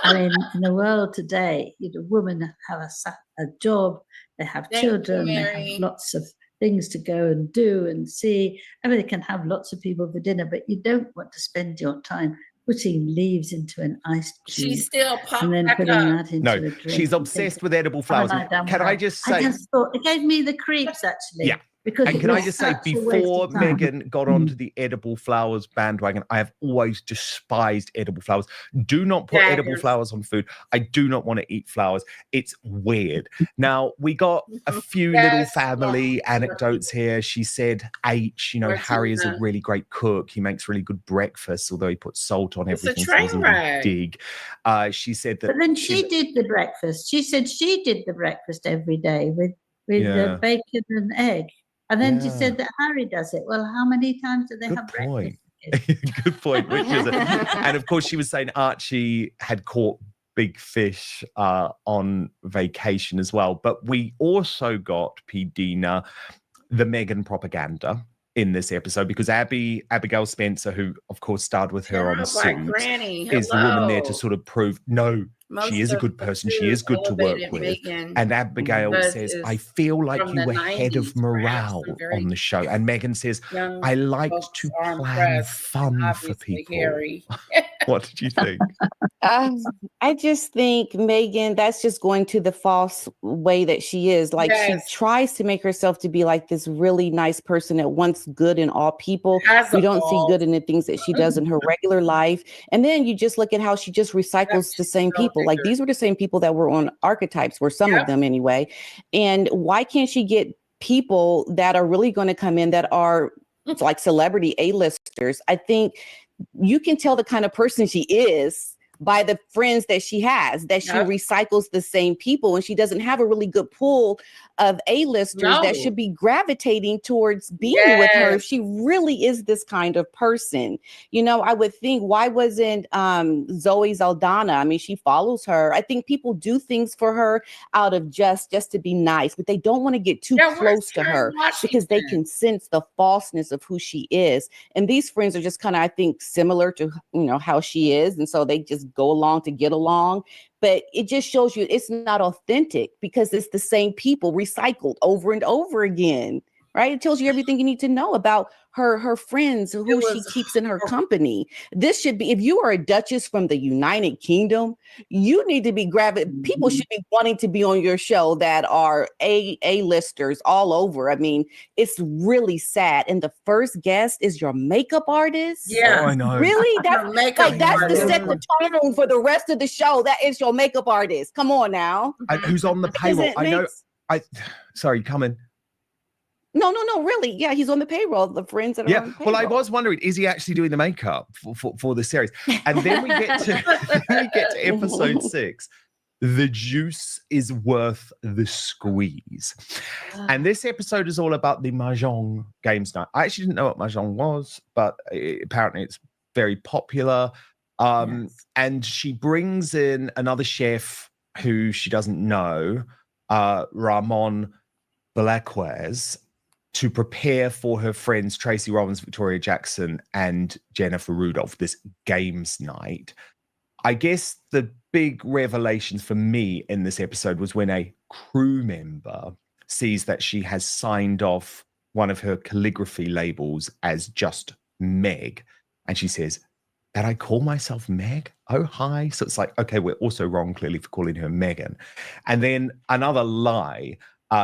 I mean, in the world today, women have a job, they have children, they have lots of things to go and do and see. I mean, they can have lots of people for dinner, but you don't want to spend your time putting leaves into an ice cube. She's still and then putting that into a drink. She's obsessed with edible flowers. Can I just say? I just thought it gave me the creeps, actually. Yeah. And can I just say, before Meghan got onto the edible flowers bandwagon, I have always despised edible flowers. Do not put edible flowers on food. I do not want to eat flowers. It's weird. Now, we got a few little family anecdotes here. She said H, Harry is a really great cook. He makes really good breakfast, although he puts salt on everything. It's a train wreck. Dig. She said that. But then she did the breakfast. She said she did the breakfast every day with the bacon and egg. And then she said that Harry does it. Well, how many times do they have breakfast? Good point. Which is and of course, she was saying Archie had caught big fish on vacation as well. But we also got, Dina, the Meghan propaganda in this episode, because Abigail Spencer, who of course starred with her on Suits, is the woman there to sort of prove, she is a good person. She is good to work with. And Abigail says, I feel like you were head of morale on the show. And Meghan says, I liked to plan fun for people. What did you think? I just think Meghan, that's just going to the false way that she is. Like, she tries to make herself to be like this really nice person that wants good in all people. We don't see good in the things that she does in her regular life. And then you just look at how she just recycles the same people. Like, these were the same people that were on Archetypes, were some of them anyway. And why can't she get people that are really going to come in that are like celebrity A-listers? I think you can tell the kind of person she is by the friends that she has, that she recycles the same people, and she doesn't have a really good pool of A-listers that should be gravitating towards being with her if she really is this kind of person. You know, I would think, why wasn't Zoe Saldana? I mean, she follows her. I think people do things for her out of just to be nice, but they don't want to get too close to her because they can sense the falseness of who she is. And these friends are just kind of, I think, similar to, you know, how she is. And so they just go along to get along. But it just shows you it's not authentic because it's the same people recycled over and over again, right? It tells you everything you need to know about her friends, who she keeps in her company. This should be, if you are a duchess from the United Kingdom, you need to be people should be wanting to be on your show that are A-listers all over. I mean, it's really sad. And the first guest is your makeup artist. Yeah. Oh, I know. Really? That's to set the tone for the rest of the show. That is your makeup artist. Come on now. And who's on the payroll? Sorry, come in. No, really. Yeah, he's on the payroll. The friends that are on the payroll. Well, I was wondering, is he actually doing the makeup for the series? And then we get to episode 6. The juice is worth the squeeze. And this episode is all about the Mahjong games night. I actually didn't know what Mahjong was, but apparently it's very popular. And she brings in another chef who she doesn't know, Ramon Velazquez, to prepare for her friends Tracy Robbins, Victoria Jackson, and Jennifer Rudolph this games night. I guess the big revelations for me in this episode was when a crew member sees that she has signed off one of her calligraphy labels as just Meg. And she says, "And I call myself Meg? Oh, hi." So it's like, okay, we're also wrong clearly for calling her Meghan. And then another lie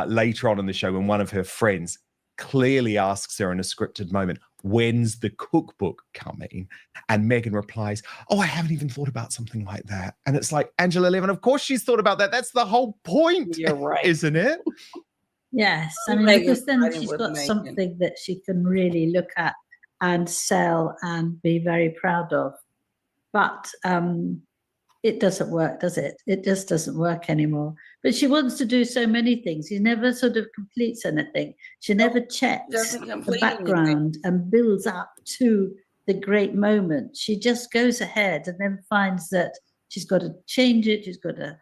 later on in the show when one of her friends clearly asks her in a scripted moment, "When's the cookbook coming?" And Meghan replies, "Oh, I haven't even thought about something like that." And it's like, Angela Levin, of course she's thought about that. That's the whole point. You're right. Isn't it? Yes. I mean, because then she's got something that she can really look at and sell and be very proud of. But it doesn't work, does it? It just doesn't work anymore. But she wants to do so many things. She never sort of completes anything. She never checks the background and builds up to the great moment. She just goes ahead and then finds that she's got to change it. She's got to,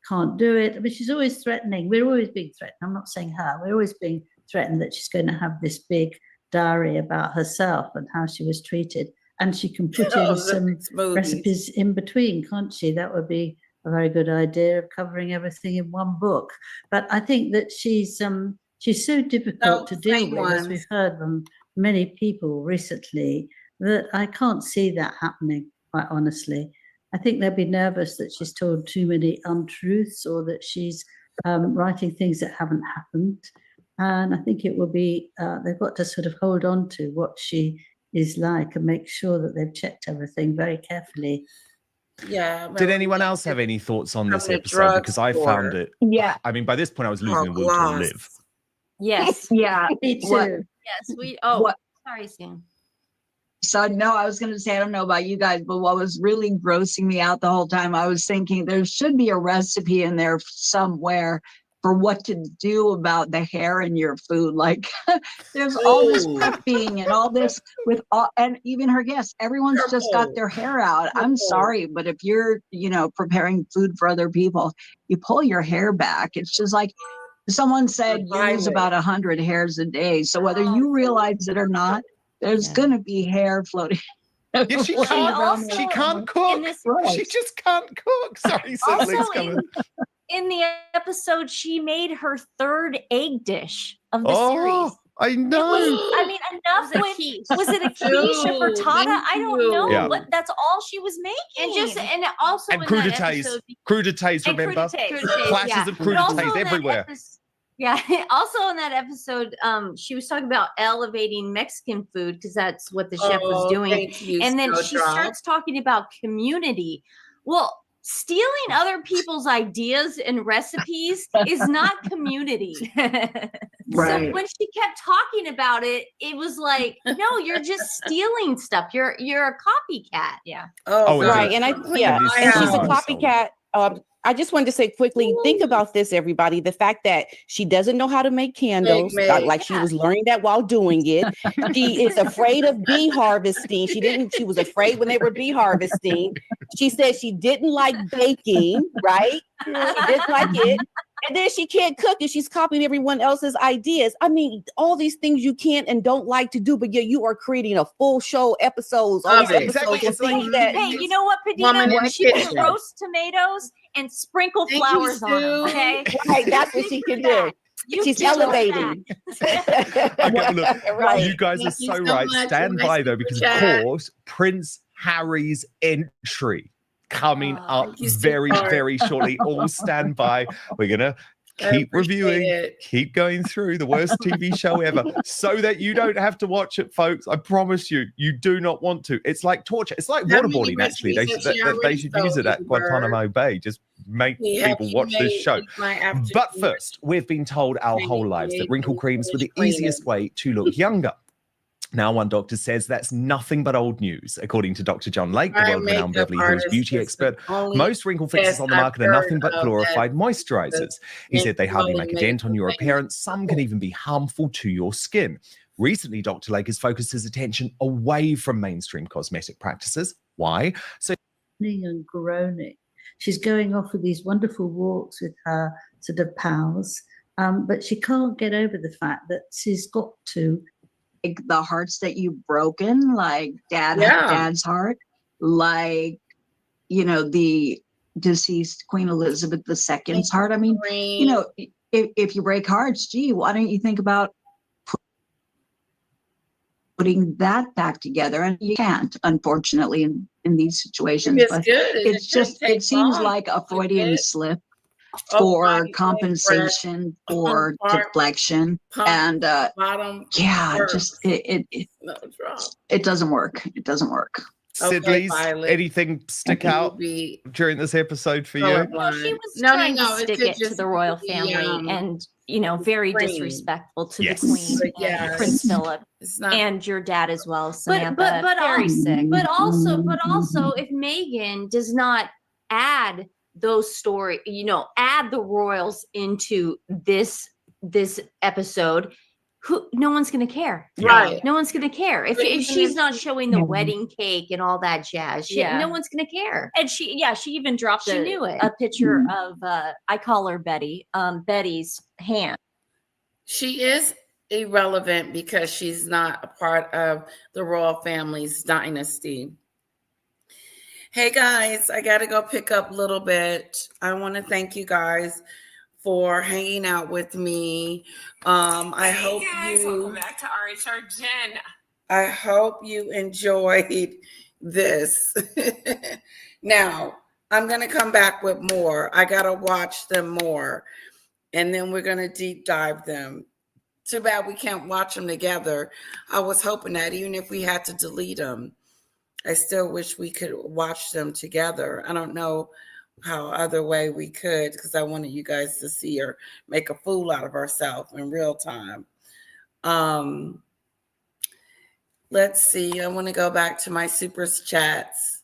can't do it. I mean, she's always threatening. We're always being threatened. I'm not saying her. We're always being threatened that she's going to have this big diary about herself and how she was treated. And she can put in some recipes in between, can't she? That would be a very good idea of covering everything in one book. But I think that she's so difficult to deal with, as we've heard from many people recently, that I can't see that happening, quite honestly. I think they'll be nervous that she's told too many untruths or that she's writing things that haven't happened. And I think it will be, they've got to sort of hold on to what she is like and make sure that they've checked everything very carefully. Yeah. Did anyone else have any thoughts on this episode? Because I found it. Yeah. I mean, by this point, I was losing the will to live. Yes. Yeah. Me too. Yes. Sorry, Sam. So no, I was going to say, I don't know about you guys, but what was really grossing me out the whole time, I was thinking there should be a recipe in there somewhere for what to do about the hair in your food. Like there's all this prepping and all this with all, and even her guests, everyone's just got their hair out. I'm sorry, but if you're, preparing food for other people, you pull your hair back. It's just like someone said, you lose about 100 hairs a day. So whether you realize it or not, there's going to be hair floating. Yeah, she can't cook. She just can't cook. Sorry, Cecily's coming. In the episode, she made her third egg dish of the series. I know. Enough was it a quiche, a frittata? I don't know, but that's all she was making. And also and crudités, remember? Flashes of crudités everywhere. Also in that episode, she was talking about elevating Mexican food because that's what the chef was doing. And then she starts talking about community. Well, stealing other people's ideas and recipes is not community. So when she kept talking about it, it was like, no, you're just stealing stuff. You're a copycat. Yeah. Right. And and she's a copycat. I just wanted to say quickly, think about this, everybody. The fact that she doesn't know how to make candles, like she was learning that while doing it. She is afraid of bee harvesting. She was afraid when they were bee harvesting. She said she didn't like baking, right? She didn't like it. And then she can't cook and she's copying everyone else's ideas. I mean, all these things you can't and don't like to do, but yet you are creating a full show episodes. All these episodes of things that. Hey, you know what, Padina? She can roast tomatoes and sprinkle flowers on them. Okay, right? That's what she can do. She's elevating. Okay, look, Right. you guys are so right. Stand by though, because of course, Prince Harry's entry coming up very, very shortly. All stand by. We're gonna keep reviewing, keep going through the worst TV show ever, so that you don't have to watch it, folks. I promise you, you do not want to. It's like torture. It's like waterboarding. Actually, they should use it at Guantanamo Bay. Just make people watch this show. But first, we've been told our whole lives that wrinkle creams were the easiest way to look younger. Now, one doctor says that's nothing but old news. According to Dr. John Lake, the world-renowned Beverly Hills beauty expert, most wrinkle fixes on the market are nothing but glorified moisturizers. He said they hardly make a dent on your appearance. Some can even be harmful to your skin. Recently, Dr. Lake has focused his attention away from mainstream cosmetic practices. Why? So and groaning. She's going off with these wonderful walks with her sort of pals, but she can't get over the fact that she's got to. Like the hearts that you've broken, like dad's heart, like, you know, the deceased Queen Elizabeth II's heart. I mean, you know, if you break hearts, gee, why don't you think about putting that back together? And you can't, unfortunately, in these situations. But it's just, it seems like a Freudian slip for compensation, for deflection, and just it doesn't work. It doesn't work. Sidley's, anything stick out during this episode for you? Well, she was trying to stick it to the royal family, and you know, very disrespectful to the Queen and Prince Philip and your dad as well, Samantha. But very sick. But also, if Meghan does not add those story, you know, add the royals into this episode, no one's gonna care, right? No one's gonna care if she's not showing the wedding cake and all that jazz. No one's gonna care. And she even dropped a picture of I call her Betty, Betty's hand. She is irrelevant because she's not a part of the royal family's dynasty. Hey guys, I got to go pick up a little bit. I want to thank you guys for hanging out with me. I hope welcome back to RHR Jen. I hope you enjoyed this. Now, I'm going to come back with more. I got to watch them more, and then we're going to deep dive them. Too bad we can't watch them together. I was hoping that even if we had to delete them, I still wish we could watch them together. I don't know how other way we could, because I wanted you guys to see her make a fool out of herself in real time. Let's see. I want to go back to my super chats.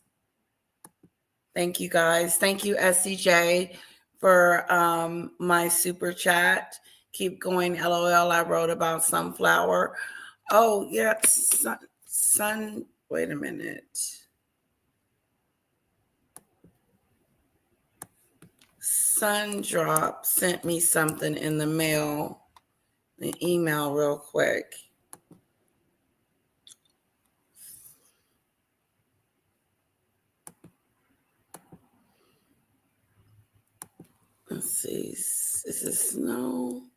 Thank you guys. Thank you, SCJ, for my super chat. Keep going. LOL. I wrote about sunflower. Oh, yeah. Sun. Wait a minute. Sundrop sent me something in the mail, an email real quick. Let's see. Is this Snowdrop?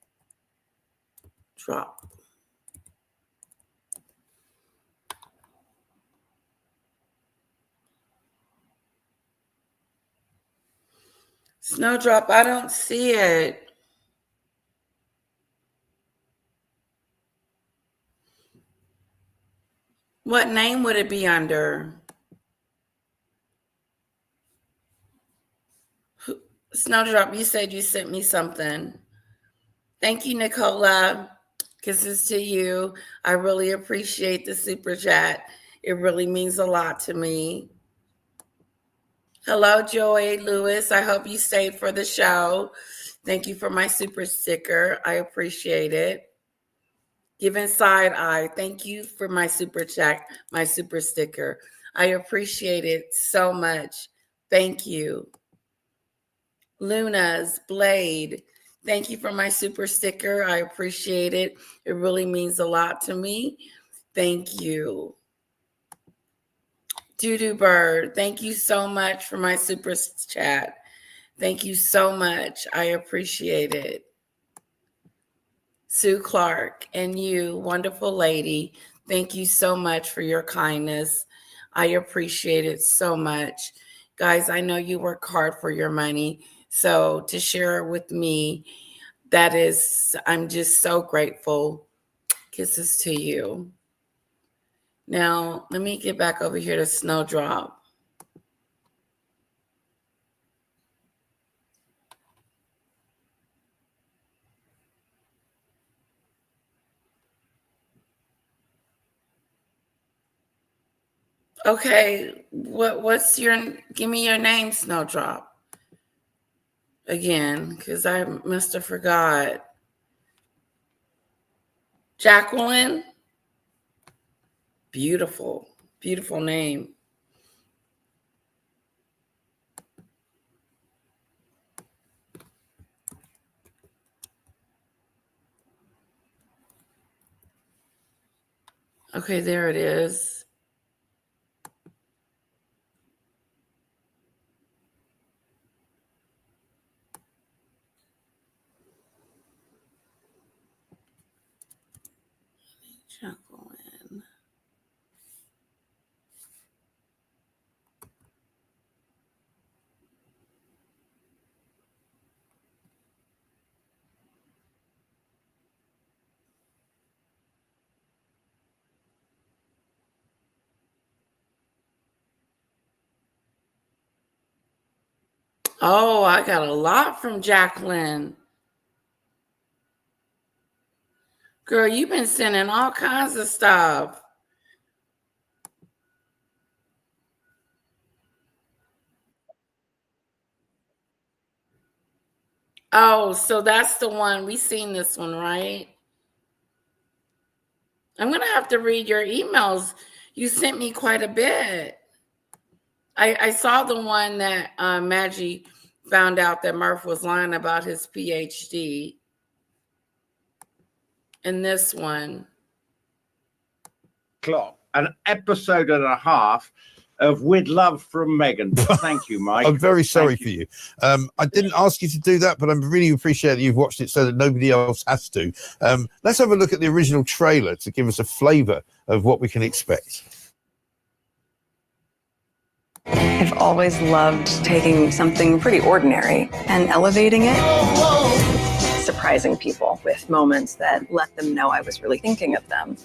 Snowdrop, I don't see it. What name would it be under? Snowdrop, you said you sent me something. Thank you, Nicola. Kisses to you. I really appreciate the super chat. It really means a lot to me. Hello, Joy Lewis. I hope you stayed for the show. Thank you for my super sticker. I appreciate it. Giving side eye. Thank you for my super chat, my super sticker. I appreciate it so much. Thank you. Luna's Blade. Thank you for my super sticker. I appreciate it. It really means a lot to me. Thank you. Doodoo Bird. Thank you so much for my super chat. Thank you so much. I appreciate it. Sue Clark and you, wonderful lady. Thank you so much for your kindness. I appreciate it so much. Guys, I know you work hard for your money. So to share it with me, I'm just so grateful. Kisses to you. Now, let me get back over here to Snowdrop. Okay, give me your name, Snowdrop. Again, because I must have forgot. Jacqueline? Beautiful, beautiful name. Okay, there it is. Jacqueline. Oh, I got a lot from Jacqueline. Girl, you've been sending all kinds of stuff. Oh, so that's the one. We seen this one, right? I'm going to have to read your emails. You sent me quite a bit. I saw the one that Maggie found out that Murph was lying about his PhD. And this one. An episode and a half of With Love from Meghan. Thank you, Mike. I'm very sorry for you. I didn't ask you to do that, but I really appreciate that you've watched it so that nobody else has to. Let's have a look at the original trailer to give us a flavour of what we can expect. I've always loved taking something pretty ordinary and elevating it, surprising people with moments that let them know I was really thinking of them.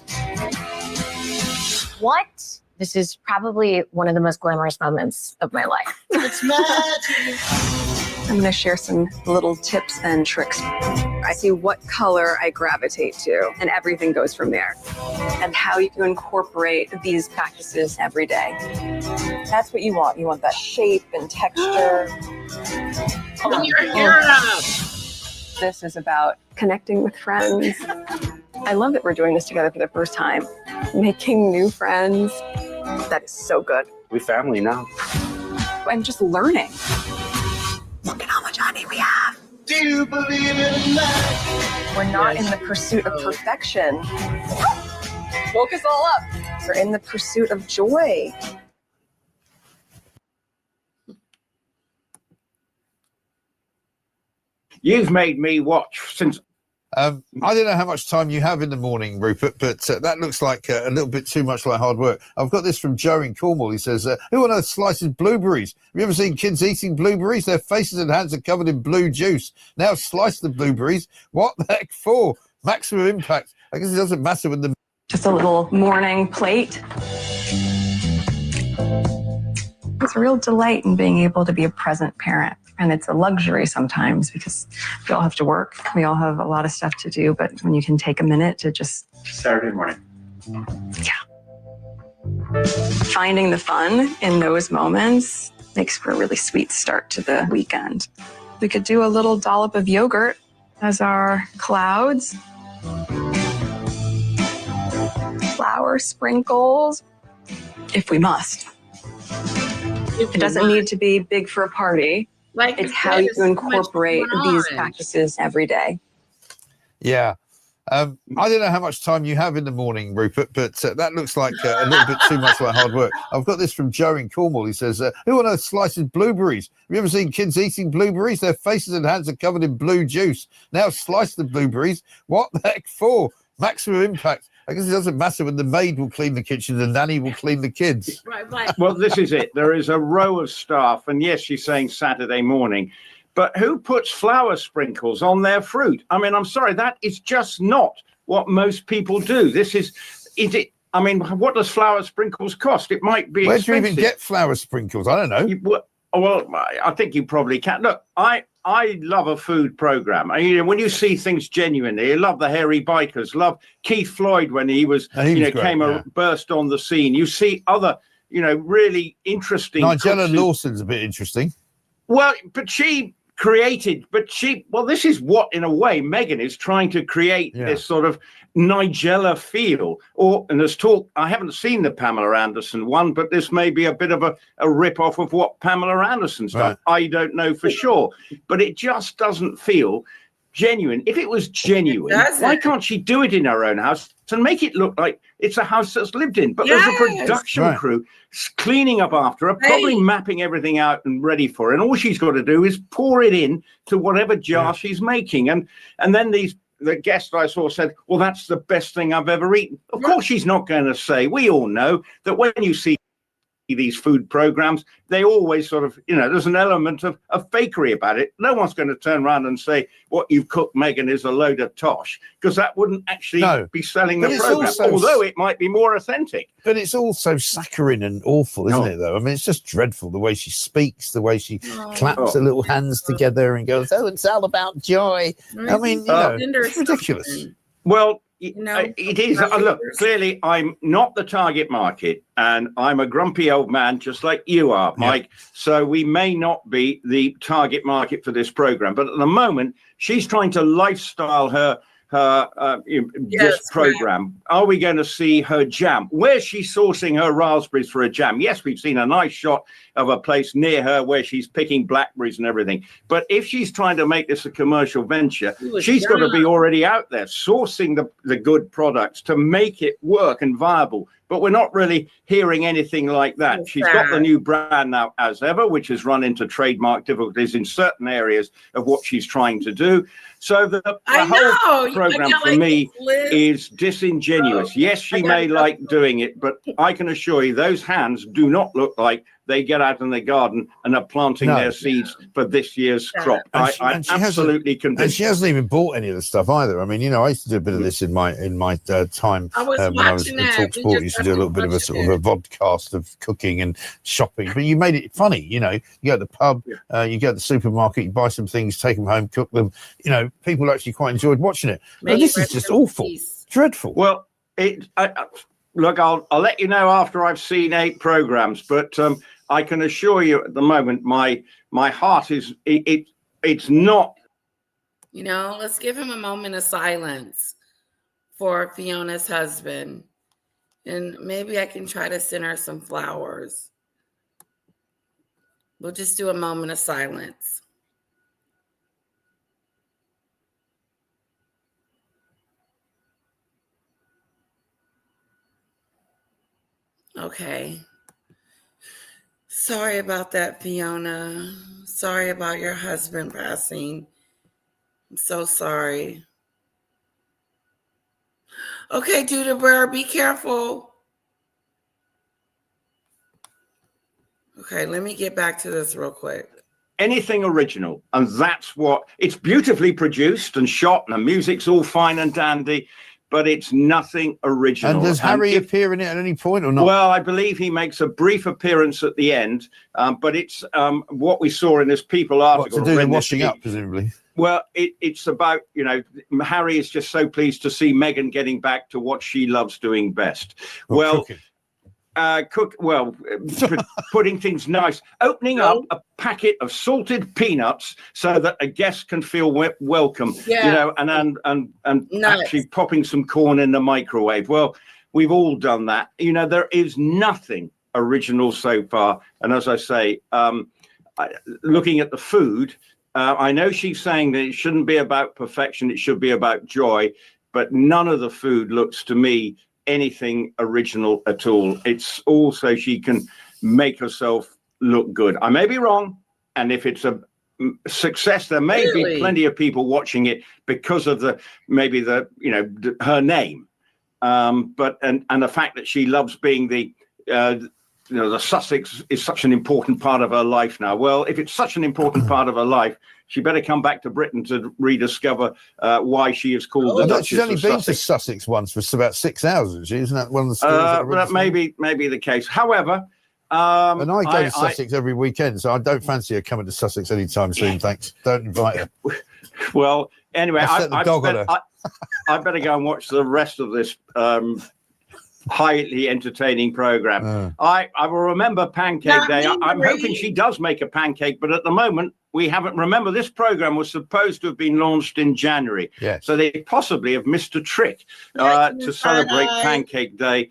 What? This is probably one of the most glamorous moments of my life. It's magic. I'm going to share some little tips and tricks. I see what color I gravitate to, and everything goes from there. And how you can incorporate these practices every day. That's what you want. You want that shape and texture. Put your hair up. This is about connecting with friends. I love that we're doing this together for the first time. Making new friends. That is so good. We're family now. I'm just learning. Look at how much honey we have. Do you believe in that? We're not in the pursuit of perfection. Woke us all up. We're in the pursuit of joy. You've made me watch since... I don't know how much time you have in the morning, Rupert, but that looks like a little bit too much like hard work. I've got this from Joe in Cornwall. He says, who on earth slices blueberries? Have you ever seen kids eating blueberries? Their faces and hands are covered in blue juice. Now slice the blueberries. What the heck for? Maximum impact. I guess it doesn't matter when the... Just a little morning plate. It's a real delight in being able to be a present parent. And it's a luxury sometimes because we all have to work. We all have a lot of stuff to do. But when you can take a minute to just Saturday morning. finding the fun in those moments makes for a really sweet start to the weekend. We could do a little dollop of yogurt as our clouds. Flour sprinkles, if we must. It doesn't need to be big for a party. Like it's how you incorporate these practices every day. Yeah. I don't know how much time you have in the morning, Rupert, but that looks like a little bit too much like hard work. I've got this from Joe in Cornwall. He says, who on earth slices blueberries? Have you ever seen kids eating blueberries? Their faces and hands are covered in blue juice. Now slice the blueberries. What the heck for? Maximum impact. I guess it doesn't matter when the maid will clean the kitchen, the nanny will clean the kids. Right. Well, this is it. There is a row of staff, and yes, she's saying Saturday morning, but who puts flour sprinkles on their fruit? I mean, I'm sorry, that is just not what most people do. I mean, what does flour sprinkles cost? It might be expensive. Where do you even get flour sprinkles? I don't know. Well, I think you probably can. Look, I love a food program. When you see things genuinely, you love the hairy bikers, love Keith Floyd when he was, burst on the scene. You see other, really interesting. Nigella Lawson's a bit interesting. Well, but this is what, in a way, Meghan is trying to create this sort of Nigella feel. And there's talk, I haven't seen the Pamela Anderson one, but this may be a bit of a rip-off of what Pamela Anderson's done. I don't know for sure. But it just doesn't feel genuine. If it was genuine, why can't she do it in her own house and make it look like it's a house that's lived in? But there's a production crew cleaning up after her, probably mapping everything out and ready for her. And all she's got to do is pour it in to whatever jar she's making. And then the guest I saw said, well, that's the best thing I've ever eaten. Of course she's not going to say. We all know that when you see these food programs, they always sort of, there's an element of fakery about it. No one's going to turn around and say what you've cooked, Meghan, is a load of tosh, because that wouldn't actually be selling the program, although it might be more authentic. But it's also saccharine and awful, isn't it, though? I mean, it's just dreadful, the way she speaks, the way she claps her little hands together and goes, it's all about joy. I mean, it's ridiculous. Well, it is. Look, clearly, I'm not the target market, and I'm a grumpy old man, just like you are, Mike. So we may not be the target market for this program. But at the moment, she's trying to lifestyle this program. Are we going to see her jam? Where's she sourcing her raspberries for a jam? Yes, we've seen a nice shot of a place near her where she's picking blackberries and everything. But if she's trying to make this a commercial venture, she's got to be already out there sourcing the good products to make it work and viable. But we're not really hearing anything like that. She's got the new brand now, As Ever, which has run into trademark difficulties in certain areas of what she's trying to do. So the whole program for me is disingenuous. Yes, she may like doing it, but I can assure you those hands do not look like they get out in the garden and are planting their seeds for this year's crop. I'm absolutely convinced. And she hasn't even bought any of the stuff either. I mean, I used to do a bit of this in my time when I was in TalkSport. Used to do a little bit of a sort of a vodcast of cooking and shopping, but you made it funny. You go to the pub, you go to the supermarket, you buy some things, take them home, cook them. People actually quite enjoyed watching it. But this is just awful, dreadful. Well, look, I'll let you know after I've seen 8 programs, but I can assure you at the moment, my heart is it's not. Let's give him a moment of silence for Fiona's husband, and maybe I can try to send her some flowers. We'll just do a moment of silence. Okay. Sorry about that, Fiona. Sorry about your husband passing. I'm so sorry. Okay, Duda, be careful. Okay, let me get back to this real quick. Anything original, and that's what it's beautifully produced and shot, and the music's all fine and dandy. but it's nothing original. And does Harry appear in it at any point or not? Well, I believe he makes a brief appearance at the end, but it's what we saw in this People article. What, to do the washing up, presumably? Well, it's about, Harry is just so pleased to see Meghan getting back to what she loves doing best. Cooking. Putting things nice, opening up a packet of salted peanuts so that a guest can feel welcome, and actually popping some corn in the microwave. Well, we've all done that. There is nothing original so far. And as I say, looking at the food, I know she's saying that it shouldn't be about perfection, it should be about joy, but none of the food looks to me anything original at all. It's all so she can make herself look good. I may be wrong, and if it's a success, there may be plenty of people watching it because of her name, but the fact that she loves being the Sussex is such an important part of her life now. Well, if it's such an important part of her life, she better come back to Britain to rediscover why she is called the Duchess She's only of been Sussex. to Sussex once for about 6 hours, isn't that one of the stories? That may be the case. However, and I go to Sussex every weekend, so I don't fancy her coming to Sussex anytime soon. Thanks. Don't invite her. Well, anyway, I better go and watch the rest of this highly entertaining program. I will remember Pancake Day. I'm hoping she does make a pancake, but at the moment we haven't. Remember, this program was supposed to have been launched in January, so they possibly have missed a trick to celebrate Pancake Day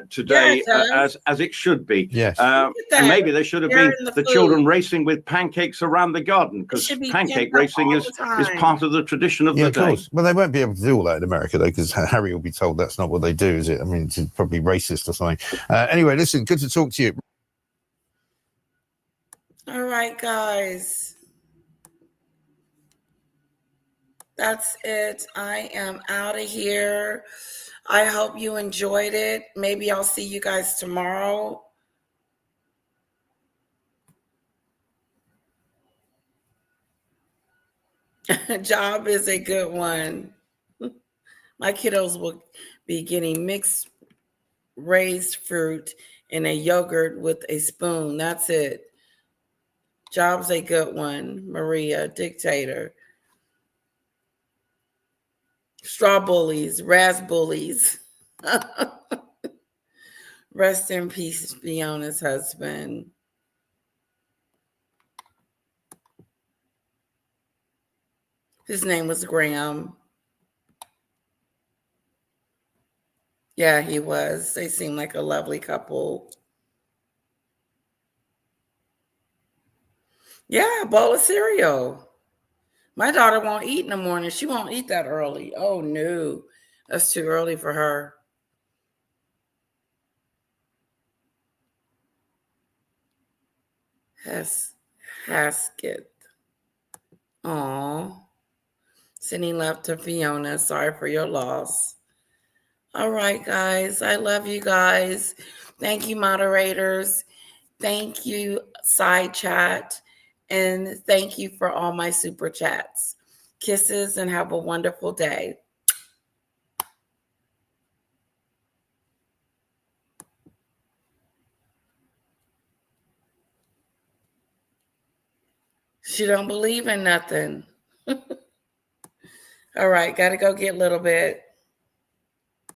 today as it should be. And maybe there should have been the children racing with pancakes around the garden, because pancake racing is part of the tradition of the day. Well, they won't be able to do all that in America, though, because Harry will be told that's not what they do, is it? I mean, it's probably racist or something. Anyway, listen, good to talk to you. All right, guys. That's it. I am out of here. I hope you enjoyed it. Maybe I'll see you guys tomorrow. Job is a good one. My kiddos will be getting mixed raised fruit in a yogurt with a spoon. That's it. Job's a good one. Maria, dictator. Straw bullies, razz bullies. Rest in peace, Fiona's husband. His name was Graham. Yeah, he was. They seemed like a lovely couple. Yeah, a bowl of cereal. My daughter won't eat in the morning. She won't eat that early. Oh, no. That's too early for her. Haskett. Aw. Sending love to Fiona. Sorry for your loss. All right, guys. I love you guys. Thank you, moderators. Thank you, side chat. And thank you for all my super chats. Kisses and have a wonderful day. She don't believe in nothing. All right, got to go get a little bit.